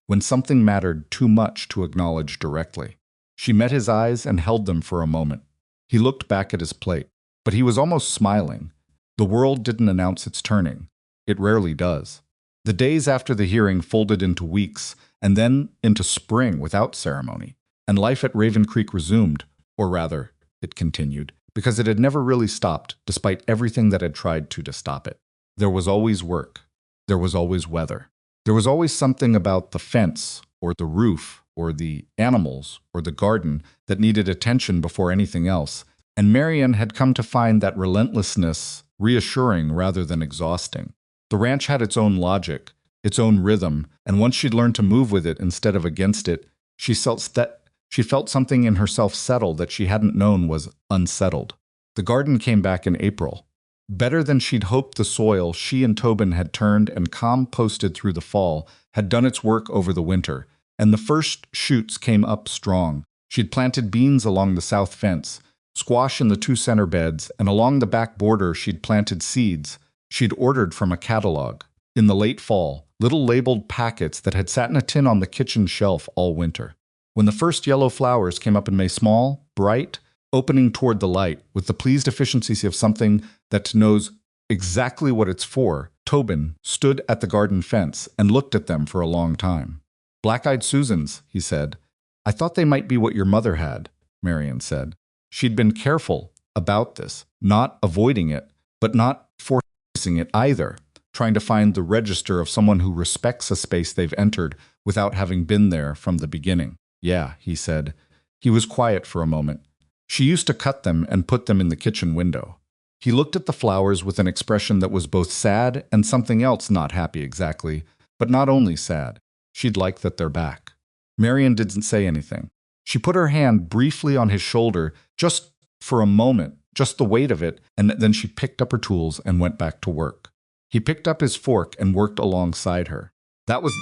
when something mattered too much to acknowledge directly. She met his eyes and held them for a moment. He looked back at his plate, but he was almost smiling. The world didn't announce its turning. It rarely does. The days after the hearing folded into weeks, and then into spring without ceremony, and life at Raven Creek resumed, or rather, it continued, because it had never really stopped, despite everything that had tried to stop it. There was always work. There was always weather. There was always something about the fence, or the roof, or the animals, or the garden that needed attention before anything else, and Marian had come to find that relentlessness reassuring rather than exhausting. The ranch had its own logic, its own rhythm, and once she'd learned to move with it instead of against it, she felt something in herself settle that she hadn't known was unsettled. The garden came back in April. Better than she'd hoped, the soil she and Tobin had turned and composted through the fall had done its work over the winter, and the first shoots came up strong. She'd planted beans along the south fence, squash in the 2 center beds, and along the back border she'd planted seeds she'd ordered from a catalog. In the late fall, little labeled packets that had sat in a tin on the kitchen shelf all winter. When the first yellow flowers came up in May, small, bright, opening toward the light, with the pleased efficiency of something that knows exactly what it's for, Tobin stood at the garden fence and looked at them for a long time. "Black-eyed Susans," he said. "I thought they might be what your mother had," Marian said. She'd been careful about this, not avoiding it, but not forcing it either, trying to find the register of someone who respects a space they've entered without having been there from the beginning. "Yeah," he said. He was quiet for a moment. "She used to cut them and put them in the kitchen window." He looked at the flowers with an expression that was both sad and something else not happy exactly, but not only sad. She'd like that they're back. Marian didn't say anything. She put her hand briefly on his shoulder, just for a moment, just the weight of it, and then she picked up her tools and went back to work. He picked up his fork and worked alongside her. That was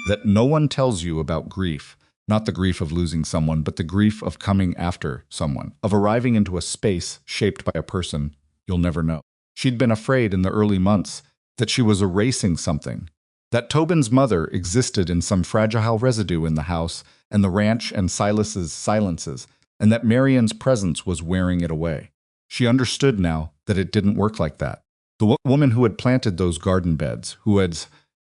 that no one tells you about grief. Not the grief of losing someone, but the grief of coming after someone, of arriving into a space shaped by a person you'll never know. She'd been afraid in the early months that she was erasing something, that Tobin's mother existed in some fragile residue in the house and the ranch and Silas's silences, and that Marian's presence was wearing it away. She understood now that it didn't work like that. The woman who had planted those garden beds, who had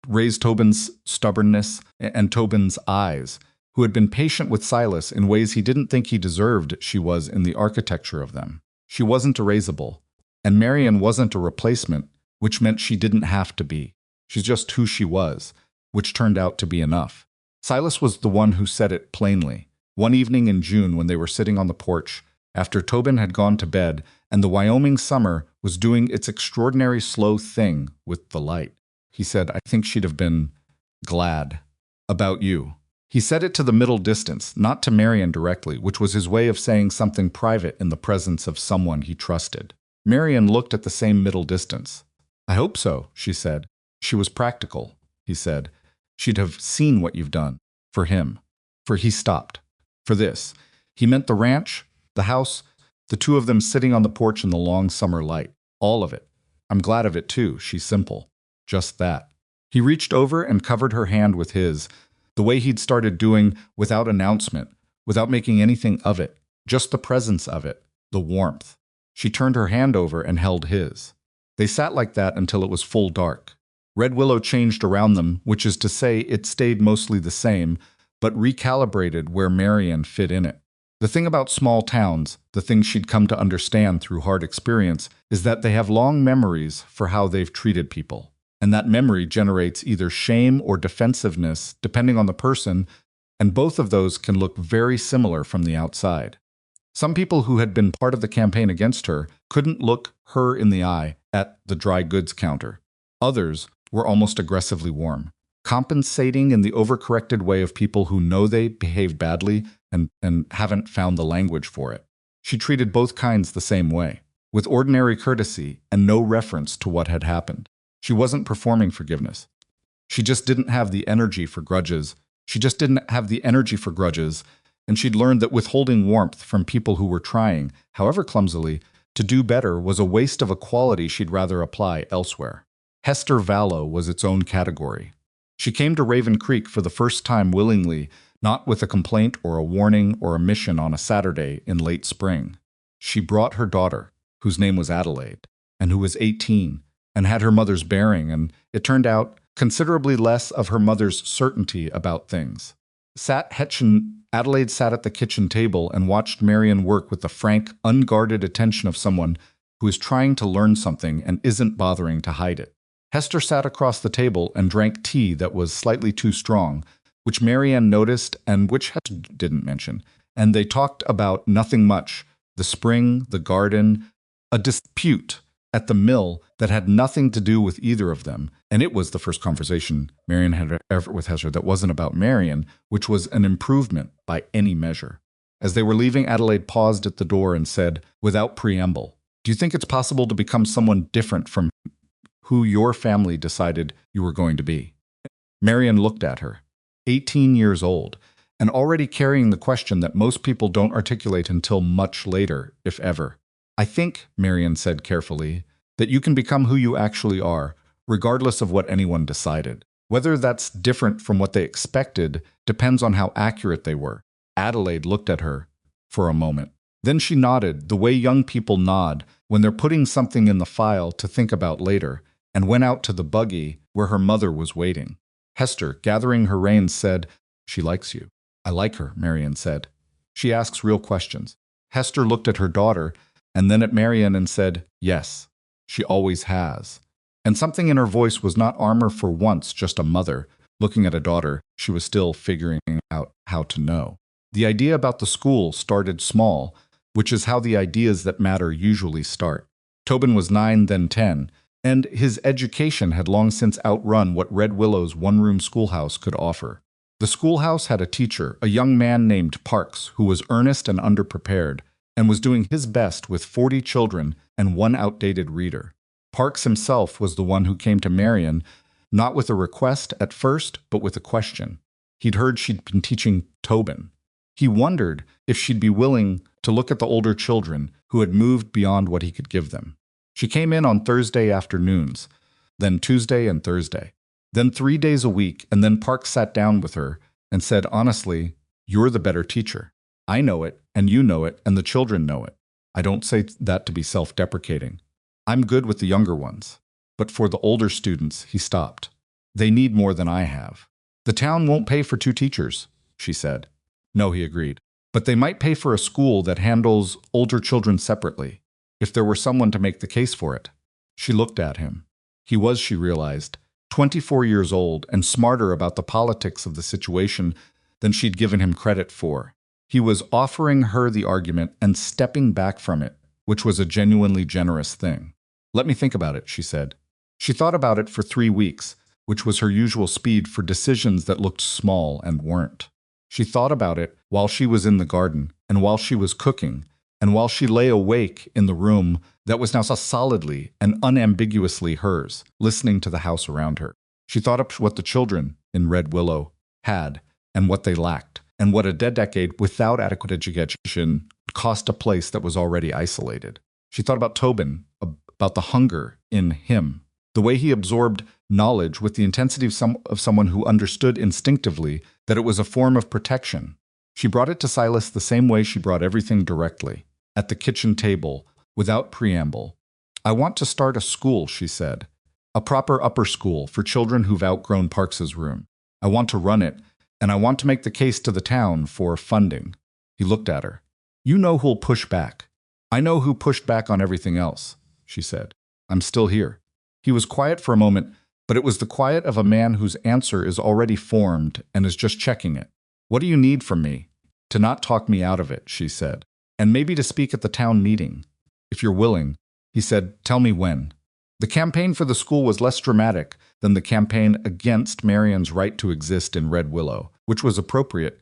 raised Tobin's stubbornness and Tobin's eyes, who had been patient with Silas in ways he didn't think he deserved, she was in the architecture of them. She wasn't erasable, and Marian wasn't a replacement, which meant she didn't have to be. She's just who she was, which turned out to be enough. Silas was the one who said it plainly. One evening in June when they were sitting on the porch, after Tobin had gone to bed and the Wyoming summer was doing its extraordinary slow thing with the light, he said, "I think she'd have been glad about you." He said it to the middle distance, not to Marian directly, which was his way of saying something private in the presence of someone he trusted. Marian looked at the same middle distance. "I hope so," she said. "She was practical," he said. "She'd have seen what you've done. For him." For he stopped. For this. He meant the ranch, the house, the two of them sitting on the porch in the long summer light. All of it. "I'm glad of it too," she's simple. Just that. He reached over and covered her hand with his, the way he'd started doing without announcement, without making anything of it, just the presence of it, the warmth. She turned her hand over and held his. They sat like that until it was full dark. Red Willow changed around them, which is to say it stayed mostly the same, but recalibrated where Marian fit in it. The thing about small towns, the thing she'd come to understand through hard experience, is that they have long memories for how they've treated people. And that memory generates either shame or defensiveness, depending on the person, and both of those can look very similar from the outside. Some people who had been part of the campaign against her couldn't look her in the eye at the dry goods counter. Others were almost aggressively warm, compensating in the overcorrected way of people who know they behaved badly and haven't found the language for it. She treated both kinds the same way, with ordinary courtesy and no reference to what had happened. She wasn't performing forgiveness. She just didn't have the energy for grudges. And she'd learned that withholding warmth from people who were trying, however clumsily, to do better was a waste of a quality she'd rather apply elsewhere. Hester Vallow was its own category. She came to Raven Creek for the first time willingly, not with a complaint or a warning or a mission on a Saturday in late spring. She brought her daughter, whose name was Adelaide, and who was 18, and had her mother's bearing, and it turned out considerably less of her mother's certainty about things. Adelaide sat at the kitchen table and watched Marian work with the frank, unguarded attention of someone who is trying to learn something and isn't bothering to hide it. Hester sat across the table and drank tea that was slightly too strong, which Marian noticed and which Hester didn't mention, and they talked about nothing much, the spring, the garden, a dispute at the mill that had nothing to do with either of them, and it was the first conversation Marian had ever with Hester that wasn't about Marian, which was an improvement by any measure. As they were leaving, Adelaide paused at the door and said, without preamble, "Do you think it's possible to become someone different from who your family decided you were going to be?" Marian looked at her, 18 years old, and already carrying the question that most people don't articulate until much later, if ever. "I think," Marian said carefully, "that you can become who you actually are, regardless of what anyone decided. Whether that's different from what they expected depends on how accurate they were." Adelaide looked at her for a moment. Then she nodded, the way young people nod when they're putting something in the file to think about later, and went out to the buggy where her mother was waiting. Hester, gathering her reins, said, "She likes you." "I like her," Marian said. "She asks real questions." Hester looked at her daughter, and then at Marian and said, "Yes, she always has." And something in her voice was not armor for once, just a mother, looking at a daughter she was still figuring out how to know. The idea about the school started small, which is how the ideas that matter usually start. Tobin was 9, then 10, and his education had long since outrun what Red Willow's one-room schoolhouse could offer. The schoolhouse had a teacher, a young man named Parks, who was earnest and underprepared, and was doing his best with 40 children and one outdated reader. Parks himself was the one who came to Marian, not with a request at first, but with a question. He'd heard she'd been teaching Tobin. He wondered if she'd be willing to look at the older children who had moved beyond what he could give them. She came in on Thursday afternoons, then Tuesday and Thursday, then 3 days a week, and then Parks sat down with her and said, "Honestly, you're the better teacher. I know it, and you know it, and the children know it. I don't say that to be self-deprecating. I'm good with the younger ones. But for the older students," he stopped. "They need more than I have. The town won't pay for 2 teachers," she said. "No," he agreed. "But they might pay for a school that handles older children separately, if there were someone to make the case for it." She looked at him. He was, she realized, 24 years old and smarter about the politics of the situation than she'd given him credit for. He was offering her the argument and stepping back from it, which was a genuinely generous thing. "Let me think about it," she said. She thought about it for 3 weeks, which was her usual speed for decisions that looked small and weren't. She thought about it while she was in the garden, and while she was cooking, and while she lay awake in the room that was now solidly and unambiguously hers, listening to the house around her. She thought of what the children in Red Willow had, and what they lacked, and what a decade without adequate education cost a place that was already isolated. She thought about Tobin, about the hunger in him, the way he absorbed knowledge with the intensity of someone who understood instinctively that it was a form of protection. She brought it to Silas the same way she brought everything directly, at the kitchen table, without preamble. "I want to start a school," she said. "A proper upper school for children who've outgrown Parks's room. I want to run it, and I want to make the case to the town for funding." He looked at her. "You know who'll push back." "I know who pushed back on everything else," she said. "I'm still here." He was quiet for a moment, but it was the quiet of a man whose answer is already formed and is just checking it. "What do you need from me?" "To not talk me out of it," she said. "And maybe to speak at the town meeting. If you're willing." He said, "Tell me when." The campaign for the school was less dramatic than the campaign against Marian's right to exist in Red Willow, which was appropriate,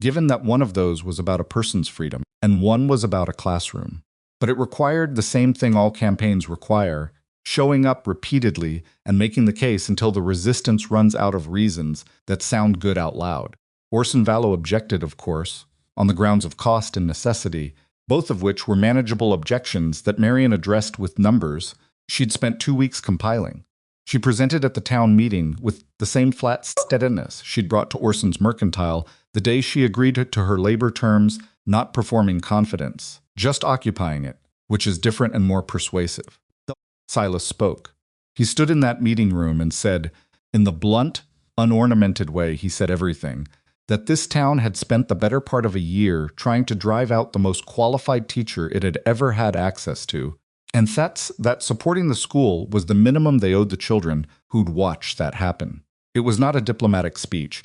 given that one of those was about a person's freedom and one was about a classroom. But it required the same thing all campaigns require: showing up repeatedly and making the case until the resistance runs out of reasons that sound good out loud. Orson Vallow objected, of course, on the grounds of cost and necessity, both of which were manageable objections that Marian addressed with numbers she'd spent 2 weeks compiling. She presented at the town meeting with the same flat steadiness she'd brought to Orson's mercantile the day she agreed to her labor terms, not performing confidence, just occupying it, which is different and more persuasive. Silas spoke. He stood in that meeting room and said, in the blunt, unornamented way he said everything, that this town had spent the better part of a year trying to drive out the most qualified teacher it had ever had access to, and that supporting the school was the minimum they owed the children who'd watch that happen. It was not a diplomatic speech.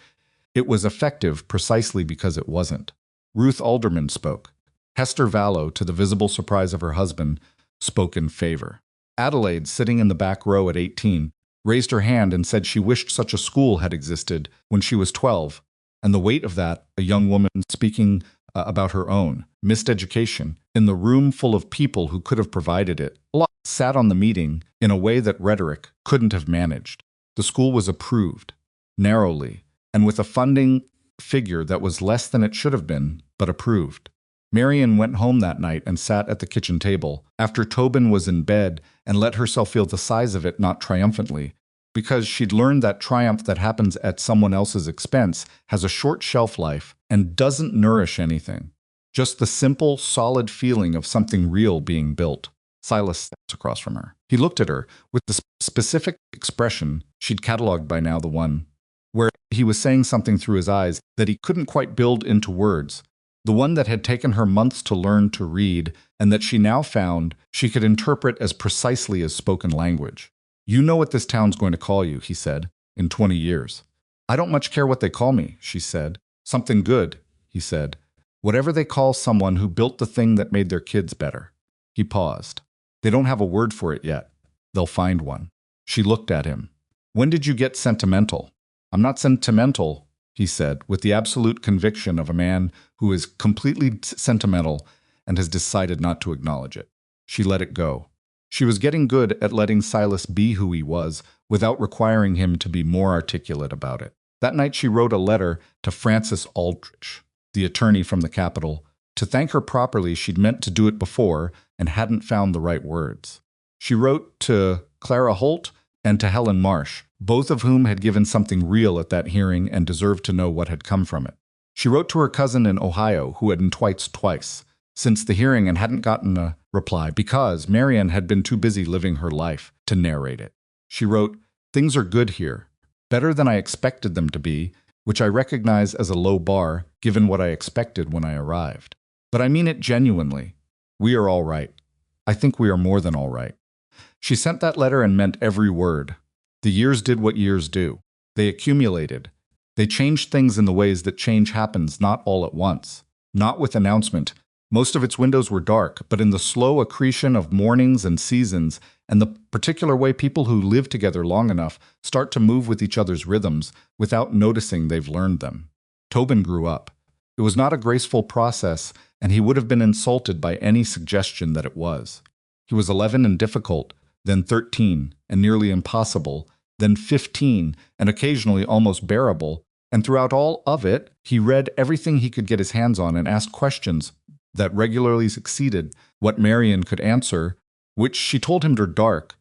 It was effective precisely because it wasn't. Ruth Alderman spoke. Hester Vallow, to the visible surprise of her husband, spoke in favor. Adelaide, sitting in the back row at 18, raised her hand and said she wished such a school had existed when she was 12, and the weight of that, a young woman speaking about her own missed education, in the room full of people who could have provided it, sat on the meeting in a way that rhetoric couldn't have managed. The school was approved, narrowly, and with a funding figure that was less than it should have been, but approved. Marian went home that night and sat at the kitchen table, after Tobin was in bed, and let herself feel the size of it, not triumphantly, because she'd learned that triumph that happens at someone else's expense has a short shelf life and doesn't nourish anything. Just the simple, solid feeling of something real being built. Silas sat across from her. He looked at her with the specific expression she'd cataloged by now, the one where he was saying something through his eyes that he couldn't quite build into words, the one that had taken her months to learn to read and that she now found she could interpret as precisely as spoken language. "You know what this town's going to call you," he said, "in 20 years. "I don't much care what they call me," she said. "Something good," he said. "Whatever they call someone who built the thing that made their kids better." He paused. "They don't have a word for it yet. They'll find one." She looked at him. "When did you get sentimental?" "I'm not sentimental," he said, with the absolute conviction of a man who is completely sentimental and has decided not to acknowledge it. She let it go. She was getting good at letting Silas be who he was without requiring him to be more articulate about it. That night she wrote a letter to Francis Aldrich, the attorney from the capital, to thank her properly. She'd meant to do it before and hadn't found the right words. She wrote to Clara Holt and to Helen Marsh, both of whom had given something real at that hearing and deserved to know what had come from it. She wrote to her cousin in Ohio, who had twice since the hearing and hadn't gotten a reply because Marian had been too busy living her life to narrate it. She wrote, "Things are good here, better than I expected them to be, which I recognize as a low bar given what I expected when I arrived. But I mean it genuinely. We are all right. I think we are more than all right." She sent that letter and meant every word. The years did what years do. They accumulated. They changed things in the ways that change happens not all at once, not with announcement. Most of its windows were dark, but in the slow accretion of mornings and seasons, and the particular way people who live together long enough start to move with each other's rhythms without noticing they've learned them. Tobin grew up. It was not a graceful process, and he would have been insulted by any suggestion that it was. He was 11 and difficult, then 13 and nearly impossible, then 15 and occasionally almost bearable, and throughout all of it, he read everything he could get his hands on and asked questions that regularly exceeded what Marian could answer, which she told him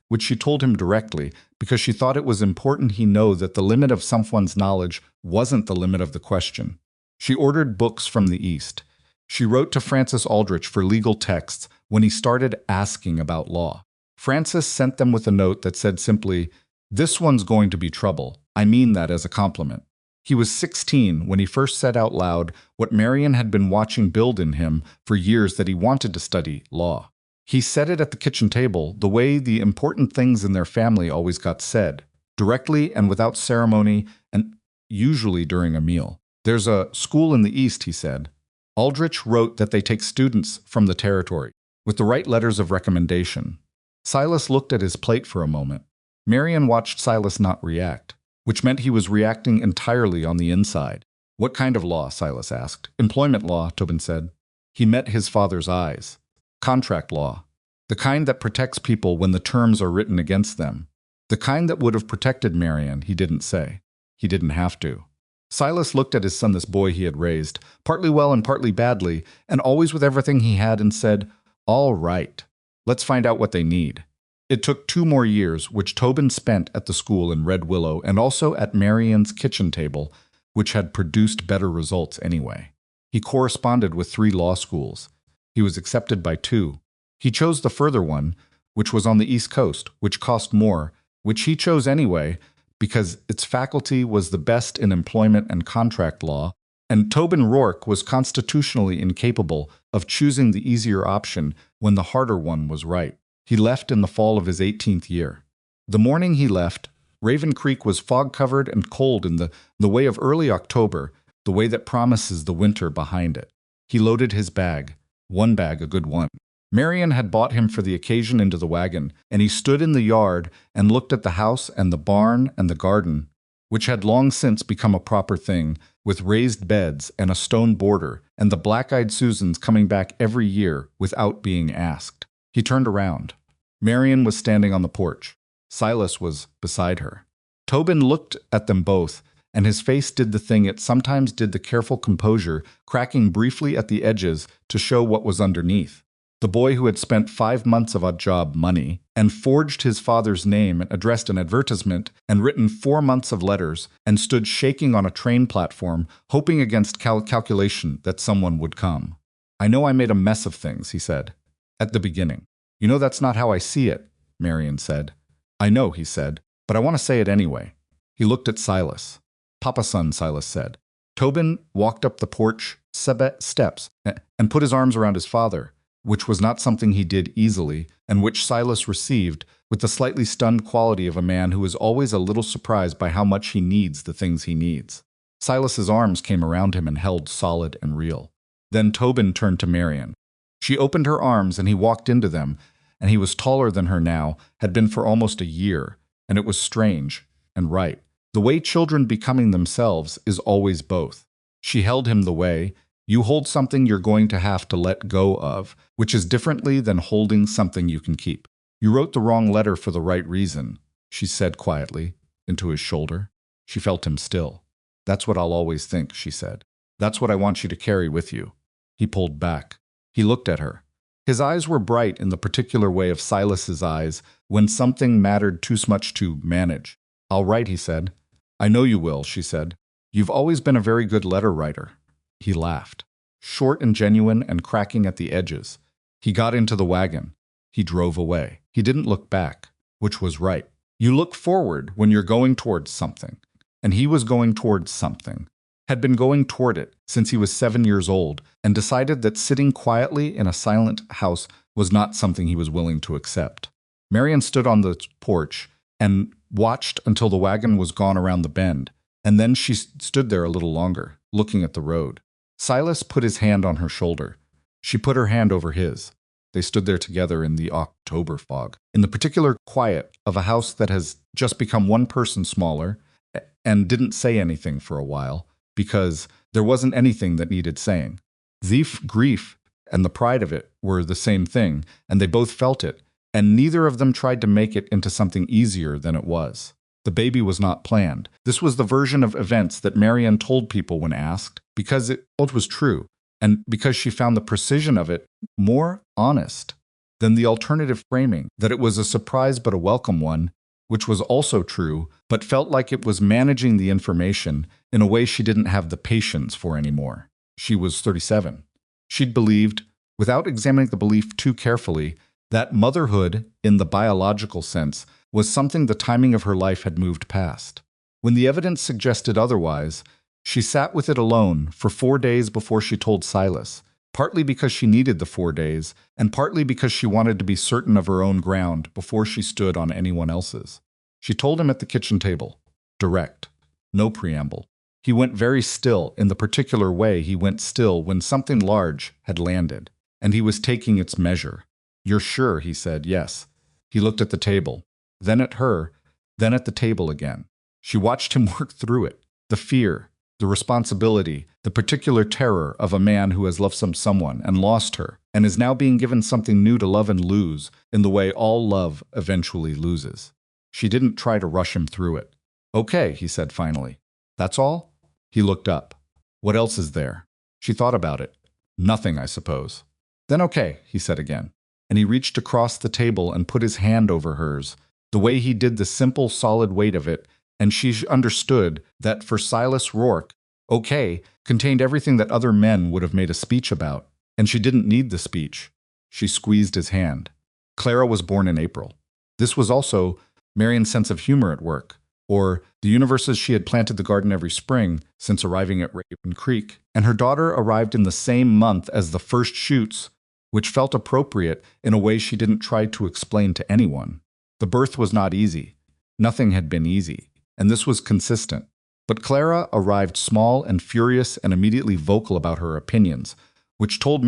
which she told him directly, because she thought it was important he know that the limit of someone's knowledge wasn't the limit of the question. She ordered books from the East. She wrote to Francis Aldrich for legal texts when he started asking about law. Francis sent them with a note that said simply, "This one's going to be trouble. I mean that as a compliment." He was 16 when he first said out loud what Marian had been watching build in him for years, that he wanted to study law. He said it at the kitchen table, the way the important things in their family always got said, directly and without ceremony, and usually during a meal. "There's a school in the East," he said. Aldrich wrote that they take students from the territory, with the right letters of recommendation. Silas looked at his plate for a moment. Marian watched Silas not react, which meant he was reacting entirely on the inside. "What kind of law?" Silas asked. "Employment law," Tobin said. He met his father's eyes. "Contract law. The kind that protects people when the terms are written against them. The kind that would have protected Marian," he didn't say. He didn't have to. Silas looked at his son, this boy he had raised, partly well and partly badly, and always with everything he had, and said, "All right. Let's find out what they need." It took 2 more years, which Tobin spent at the school in Red Willow and also at Marian's kitchen table, which had produced better results anyway. He corresponded with 3 law schools. He was accepted by 2. He chose the further one, which was on the East Coast, which cost more, which he chose anyway because its faculty was the best in employment and contract law, and Tobin Rourke was constitutionally incapable of choosing the easier option when the harder one was right. He left in the fall of his 18th year. The morning he left, Raven Creek was fog-covered and cold in the way of early October, the way that promises the winter behind it. He loaded his bag, one bag, a good one. Marian had bought him for the occasion, into the wagon, and he stood in the yard and looked at the house and the barn and the garden, which had long since become a proper thing, with raised beds and a stone border, and the black-eyed Susans coming back every year without being asked. He turned around. Marian was standing on the porch. Silas was beside her. Tobin looked at them both, and his face did the thing it sometimes did, the careful composure, cracking briefly at the edges to show what was underneath. The boy who had spent 5 months of odd-job money and forged his father's name and addressed an advertisement and written 4 months of letters and stood shaking on a train platform, hoping against calculation that someone would come. "I know I made a mess of things," he said, "at the beginning. You know that's not how I see it," Marian said. "I know," he said, "but I want to say it anyway." He looked at Silas. "Papa son," Silas said. Tobin walked up the porch steps and put his arms around his father, which was not something he did easily, and which Silas received with the slightly stunned quality of a man who is always a little surprised by how much he needs the things he needs. Silas's arms came around him and held solid and real. Then Tobin turned to Marian. She opened her arms and he walked into them, and he was taller than her now, had been for almost a year, and it was strange and right. The way children becoming themselves is always both. She held him the way you hold something you're going to have to let go of, which is differently than holding something you can keep. "You wrote the wrong letter for the right reason," she said quietly, into his shoulder. She felt him still. "That's what I'll always think," she said. "That's what I want you to carry with you." He pulled back. He looked at her. His eyes were bright in the particular way of Silas's eyes when something mattered too much to manage. "I'll write," he said. "I know you will," she said. "You've always been a very good letter writer." He laughed, short and genuine and cracking at the edges. He got into the wagon. He drove away. He didn't look back, which was right. You look forward when you're going towards something. And he was going towards something, had been going toward it since he was 7 years old, and decided that sitting quietly in a silent house was not something he was willing to accept. Marian stood on the porch and watched until the wagon was gone around the bend, and then she stood there a little longer, looking at the road. Silas put his hand on her shoulder. She put her hand over his. They stood there together in the October fog, in the particular quiet of a house that has just become 1 person smaller and didn't say anything for a while, because there wasn't anything that needed saying. The grief and the pride of it were the same thing, and they both felt it, and neither of them tried to make it into something easier than it was. The baby was not planned. This was the version of events that Marian told people when asked, because it was true, and because she found the precision of it more honest than the alternative framing, that it was a surprise but a welcome one, which was also true, but felt like it was managing the information in a way she didn't have the patience for anymore. She was 37. She'd believed, without examining the belief too carefully, that motherhood, in the biological sense, was something the timing of her life had moved past. When the evidence suggested otherwise, she sat with it alone for 4 days before she told Silas, partly because she needed the 4 days, and partly because she wanted to be certain of her own ground before she stood on anyone else's. She told him at the kitchen table, direct, no preamble. He went very still in the particular way he went still when something large had landed, and he was taking its measure. "You're sure?" he said. "Yes." He looked at the table, then at her, then at the table again. She watched him work through it, the fear, the responsibility, the particular terror of a man who has loved someone and lost her, and is now being given something new to love and lose in the way all love eventually loses. She didn't try to rush him through it. "Okay," he said finally. "That's all?" He looked up. "What else is there?" She thought about it. "Nothing, I suppose." "Then okay," he said again. And he reached across the table and put his hand over hers, the way he did the simple, solid weight of it, and she understood that for Silas Rourke, okay contained everything that other men would have made a speech about, and she didn't need the speech. She squeezed his hand. Clara was born in April. This was also Marian's sense of humor at work, or the universes she had planted the garden every spring since arriving at Raven Creek, and her daughter arrived in the same month as the first shoots, which felt appropriate in a way she didn't try to explain to anyone. The birth was not easy. Nothing had been easy, and this was consistent. But Clara arrived small and furious and immediately vocal about her opinions, which told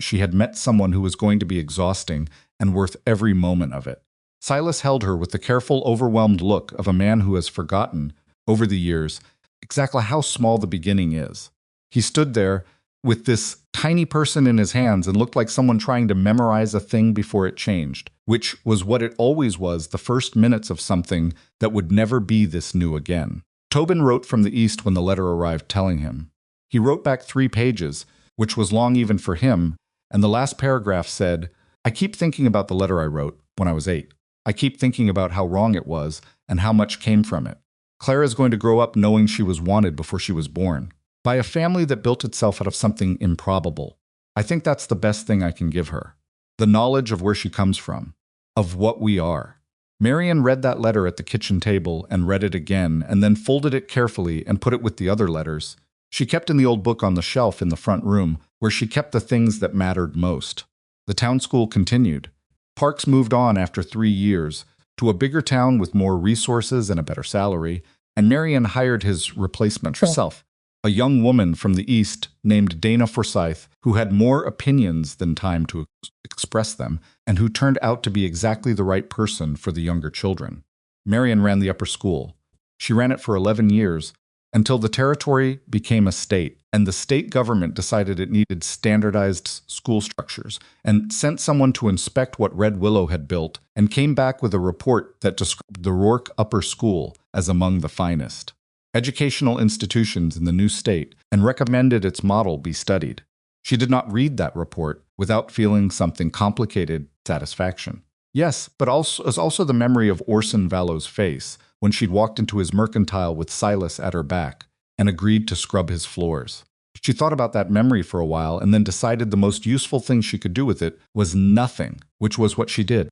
she had met someone who was going to be exhausting and worth every moment of it. Silas held her with the careful, overwhelmed look of a man who has forgotten, over the years, exactly how small the beginning is. He stood there with this tiny person in his hands and looked like someone trying to memorize a thing before it changed, which was what it always was, the first minutes of something that would never be this new again. Tobin wrote from the east when the letter arrived telling him. He wrote back 3 pages, which was long even for him, and the last paragraph said, "I keep thinking about the letter I wrote when I was 8. I keep thinking about how wrong it was and how much came from it. Clara is going to grow up knowing she was wanted before she was born, by a family that built itself out of something improbable. I think that's the best thing I can give her. The knowledge of where she comes from, of what we are." Marian read that letter at the kitchen table and read it again, and then folded it carefully and put it with the other letters. She kept in the old book on the shelf in the front room, where she kept the things that mattered most. The town school continued. Parks moved on after 3 years, to a bigger town with more resources and a better salary, and Marian hired his replacement herself, a young woman from the East named Dana Forsyth, who had more opinions than time to express them, and who turned out to be exactly the right person for the younger children. Marian ran the upper school. She ran it for 11 years, until the territory became a state, and the state government decided it needed standardized school structures, and sent someone to inspect what Red Willow had built, and came back with a report that described the Rourke Upper School as among the finest educational institutions in the new state, and recommended its model be studied. She did not read that report without feeling something complicated satisfaction. Yes, but also the memory of Orson Vallow's face when she'd walked into his mercantile with Silas at her back and agreed to scrub his floors. She thought about that memory for a while and then decided the most useful thing she could do with it was nothing, which was what she did.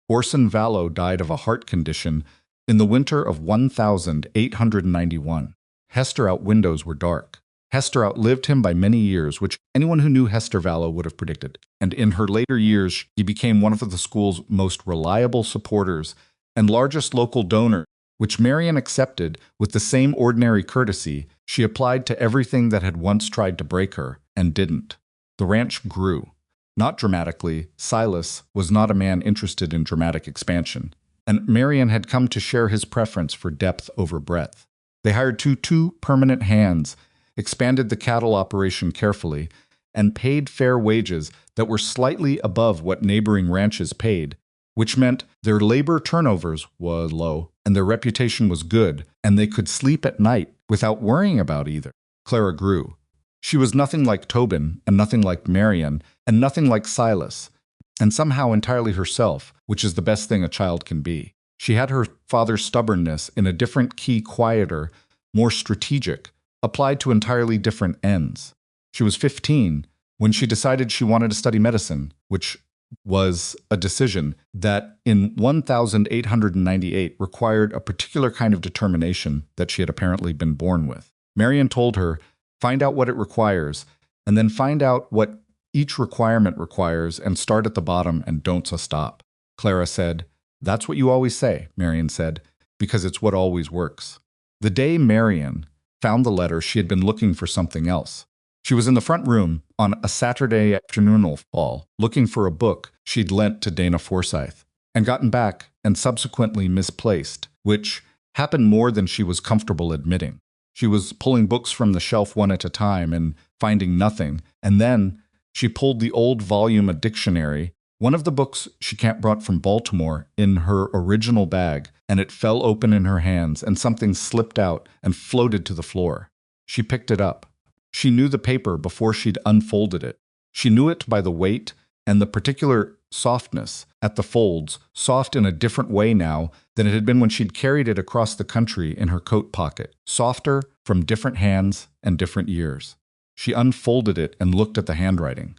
Orson Vallow died of a heart condition in the winter of 1891. Hester out windows were dark. Hester outlived him by many years, which anyone who knew Hester Vallow would have predicted. And in her later years, he became one of the school's most reliable supporters and largest local donor, which Marian accepted with the same ordinary courtesy she applied to everything that had once tried to break her and didn't. The ranch grew. Not dramatically, Silas was not a man interested in dramatic expansion, and Marian had come to share his preference for depth over breadth. They hired two permanent hands, expanded the cattle operation carefully, and paid fair wages that were slightly above what neighboring ranches paid, which meant their labor turnovers were low and their reputation was good, and they could sleep at night without worrying about either. Clara grew. She was nothing like Tobin, and nothing like Marian, and nothing like Silas, and somehow entirely herself, which is the best thing a child can be. She had her father's stubbornness in a different key, quieter, more strategic, applied to entirely different ends. She was 15 when she decided she wanted to study medicine, which was a decision that in 1898 required a particular kind of determination that she had apparently been born with. Marian told her, find out what it requires, and then find out what each requirement requires and start at the bottom and don't stop. Clara said, that's what you always say, Marian said, because it's what always works. The day Marian found the letter, she had been looking for something else. She was in the front room on a Saturday afternoonal fall, looking for a book she'd lent to Dana Forsyth, and gotten back and subsequently misplaced, which happened more than she was comfortable admitting. She was pulling books from the shelf one at a time and finding nothing, and then she pulled the old volume of dictionary, one of the books she brought from Baltimore, in her original bag, and it fell open in her hands, and something slipped out and floated to the floor. She picked it up. She knew the paper before she'd unfolded it. She knew it by the weight and the particular softness at the folds, soft in a different way now than it had been when she'd carried it across the country in her coat pocket, softer from different hands and different years. She unfolded it and looked at the handwriting.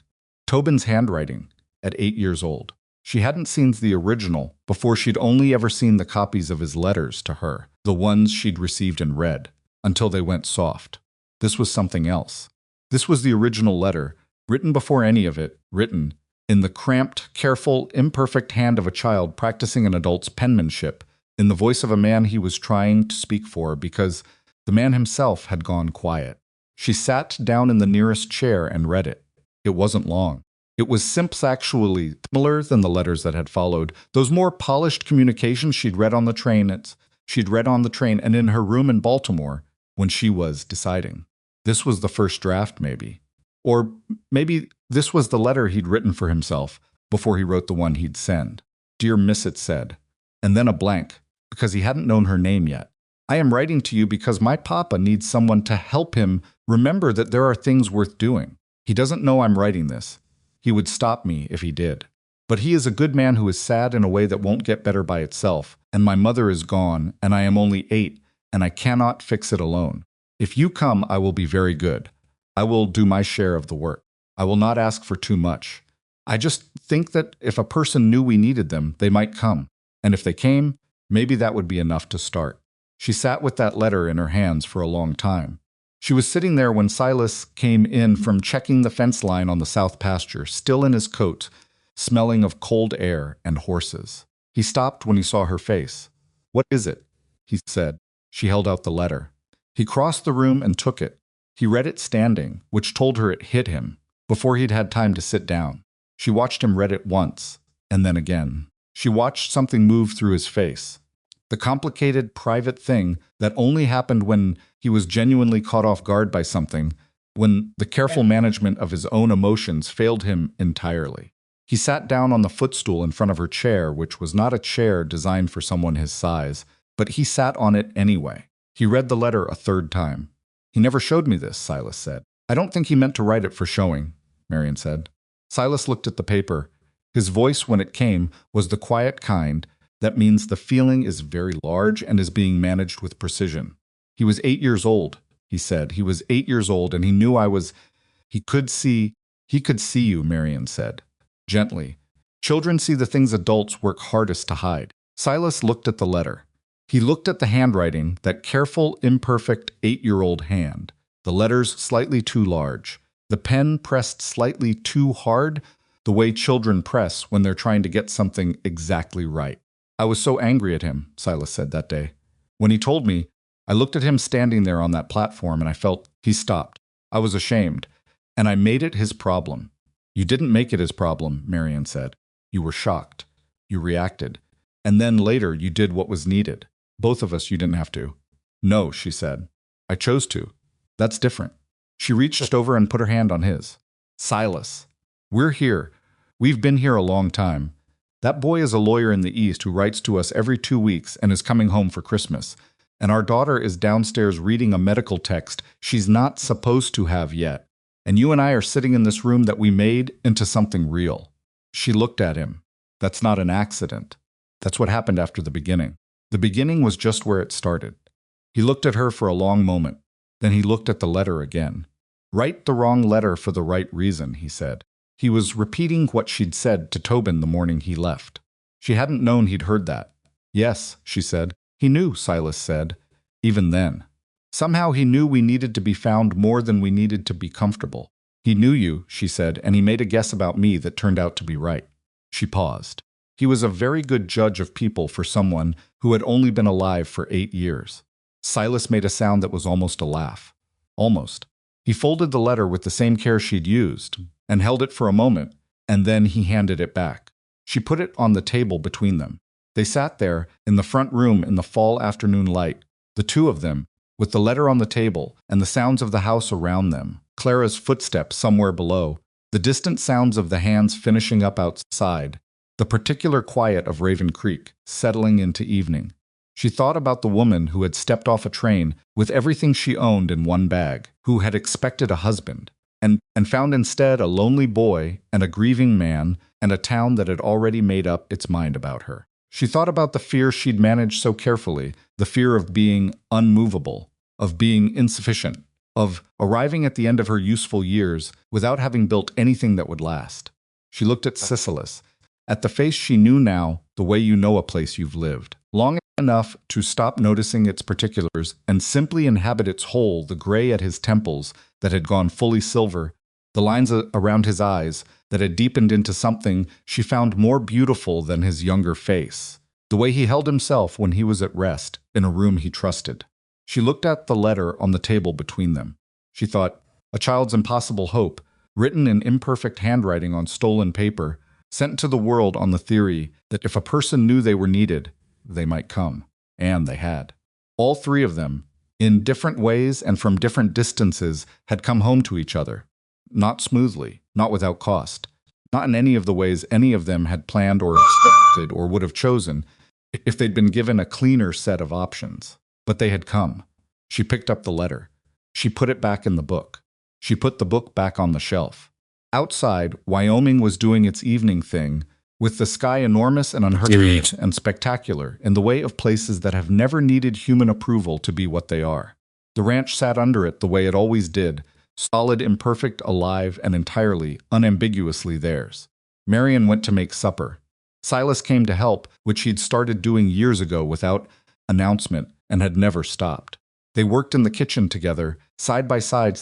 Tobin's handwriting at 8 years old. She hadn't seen the original before she'd only ever seen the copies of his letters to her, the ones she'd received and read, until they went soft. This was something else. This was the original letter, written before any of it, written in the cramped, careful, imperfect hand of a child practicing an adult's penmanship, in the voice of a man he was trying to speak for because the man himself had gone quiet. She sat down in the nearest chair and read it. It wasn't long. It was similar than the letters that had followed, those more polished communications she'd read on the train and in her room in Baltimore when she was deciding. This was the first draft, maybe. Or maybe this was the letter he'd written for himself before he wrote the one he'd send. Dear Miss, it said, and then a blank, because he hadn't known her name yet. I am writing to you because my papa needs someone to help him remember that there are things worth doing. He doesn't know I'm writing this. He would stop me if he did. But he is a good man who is sad in a way that won't get better by itself, and my mother is gone, and I am only 8, and I cannot fix it alone. If you come, I will be very good. I will do my share of the work. I will not ask for too much. I just think that if a person knew we needed them, they might come. And if they came, maybe that would be enough to start. She sat with that letter in her hands for a long time. She was sitting there when Silas came in from checking the fence line on the south pasture, still in his coat, smelling of cold air and horses. He stopped when he saw her face. What is it? He said. She held out the letter. He crossed the room and took it. He read it standing, which told her it hit him, before he'd had time to sit down. She watched him read it once, and then again. She watched something move through his face. The complicated, private thing that only happened when he was genuinely caught off guard by something, when the careful management of his own emotions failed him entirely. He sat down on the footstool in front of her chair, which was not a chair designed for someone his size, but he sat on it anyway. He read the letter a third time. He never showed me this, Silas said. I don't think he meant to write it for showing, Marian said. Silas looked at the paper. His voice, when it came, was the quiet kind that means the feeling is very large and is being managed with precision. He was 8 years old, he said. He was 8 years old, and he knew he could see you, Marian said, gently. Children see the things adults work hardest to hide. Silas looked at the letter. He looked at the handwriting, that careful, imperfect 8-year-old hand. The letters slightly too large. The pen pressed slightly too hard, the way children press when they're trying to get something exactly right. I was so angry at him, Silas said that day. When he told me, I looked at him standing there on that platform and I felt he stopped. I was ashamed, and I made it his problem. You didn't make it his problem, Marian said. You were shocked. You reacted. And then later you did what was needed. Both of us, you didn't have to. No, she said. I chose to. That's different. She reached over and put her hand on his. Silas, we're here. We've been here a long time. That boy is a lawyer in the East who writes to us every 2 weeks and is coming home for Christmas. And our daughter is downstairs reading a medical text she's not supposed to have yet. And you and I are sitting in this room that we made into something real. She looked at him. That's not an accident. That's what happened after the beginning. The beginning was just where it started. He looked at her for a long moment. Then he looked at the letter again. Write the wrong letter for the right reason, he said. He was repeating what she'd said to Tobin the morning he left. She hadn't known he'd heard that. Yes, she said. He knew, Silas said. Even then. Somehow he knew we needed to be found more than we needed to be comfortable. He knew you, she said, and he made a guess about me that turned out to be right. She paused. He was a very good judge of people for someone who had only been alive for 8 years. Silas made a sound that was almost a laugh. Almost. He folded the letter with the same care she'd used, and held it for a moment, and then he handed it back. She put it on the table between them. They sat there, in the front room in the fall afternoon light, the two of them, with the letter on the table and the sounds of the house around them, Clara's footsteps somewhere below, the distant sounds of the hands finishing up outside, the particular quiet of Raven Creek, settling into evening. She thought about the woman who had stepped off a train with everything she owned in one bag, who had expected a husband, and found instead a lonely boy and a grieving man and a town that had already made up its mind about her. She thought about the fear she'd managed so carefully, the fear of being unmovable, of being insufficient, of arriving at the end of her useful years without having built anything that would last. She looked at Silas, at the face she knew now, the way you know a place you've lived, long enough to stop noticing its particulars and simply inhabit its whole, the gray at his temples that had gone fully silver, the lines around his eyes that had deepened into something she found more beautiful than his younger face, the way he held himself when he was at rest in a room he trusted. She looked at the letter on the table between them. She thought, a child's impossible hope, written in imperfect handwriting on stolen paper, sent to the world on the theory that if a person knew they were needed, they might come. And they had. All three of them, in different ways and from different distances, had come home to each other. Not smoothly, not without cost, not in any of the ways any of them had planned or expected or would have chosen if they'd been given a cleaner set of options. But they had come. She picked up the letter. She put it back in the book. She put the book back on the shelf. Outside, Wyoming was doing its evening thing, with the sky enormous and unhurried and spectacular in the way of places that have never needed human approval to be what they are. The ranch sat under it the way it always did, solid, imperfect, alive, and entirely, unambiguously theirs. Marian went to make supper. Silas came to help, which he'd started doing years ago without announcement and had never stopped. They worked in the kitchen together, side by side,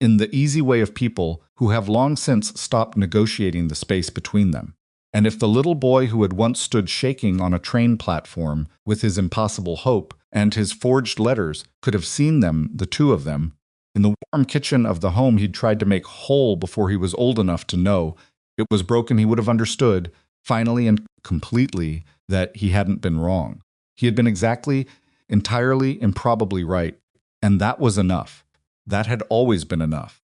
in the easy way of people who have long since stopped negotiating the space between them. And if the little boy who had once stood shaking on a train platform with his impossible hope and his forged letters could have seen them, the two of them, in the warm kitchen of the home he'd tried to make whole before he was old enough to know it was broken, he would have understood, finally and completely, that he hadn't been wrong. He had been exactly, entirely, improbably right, and that was enough. That had always been enough.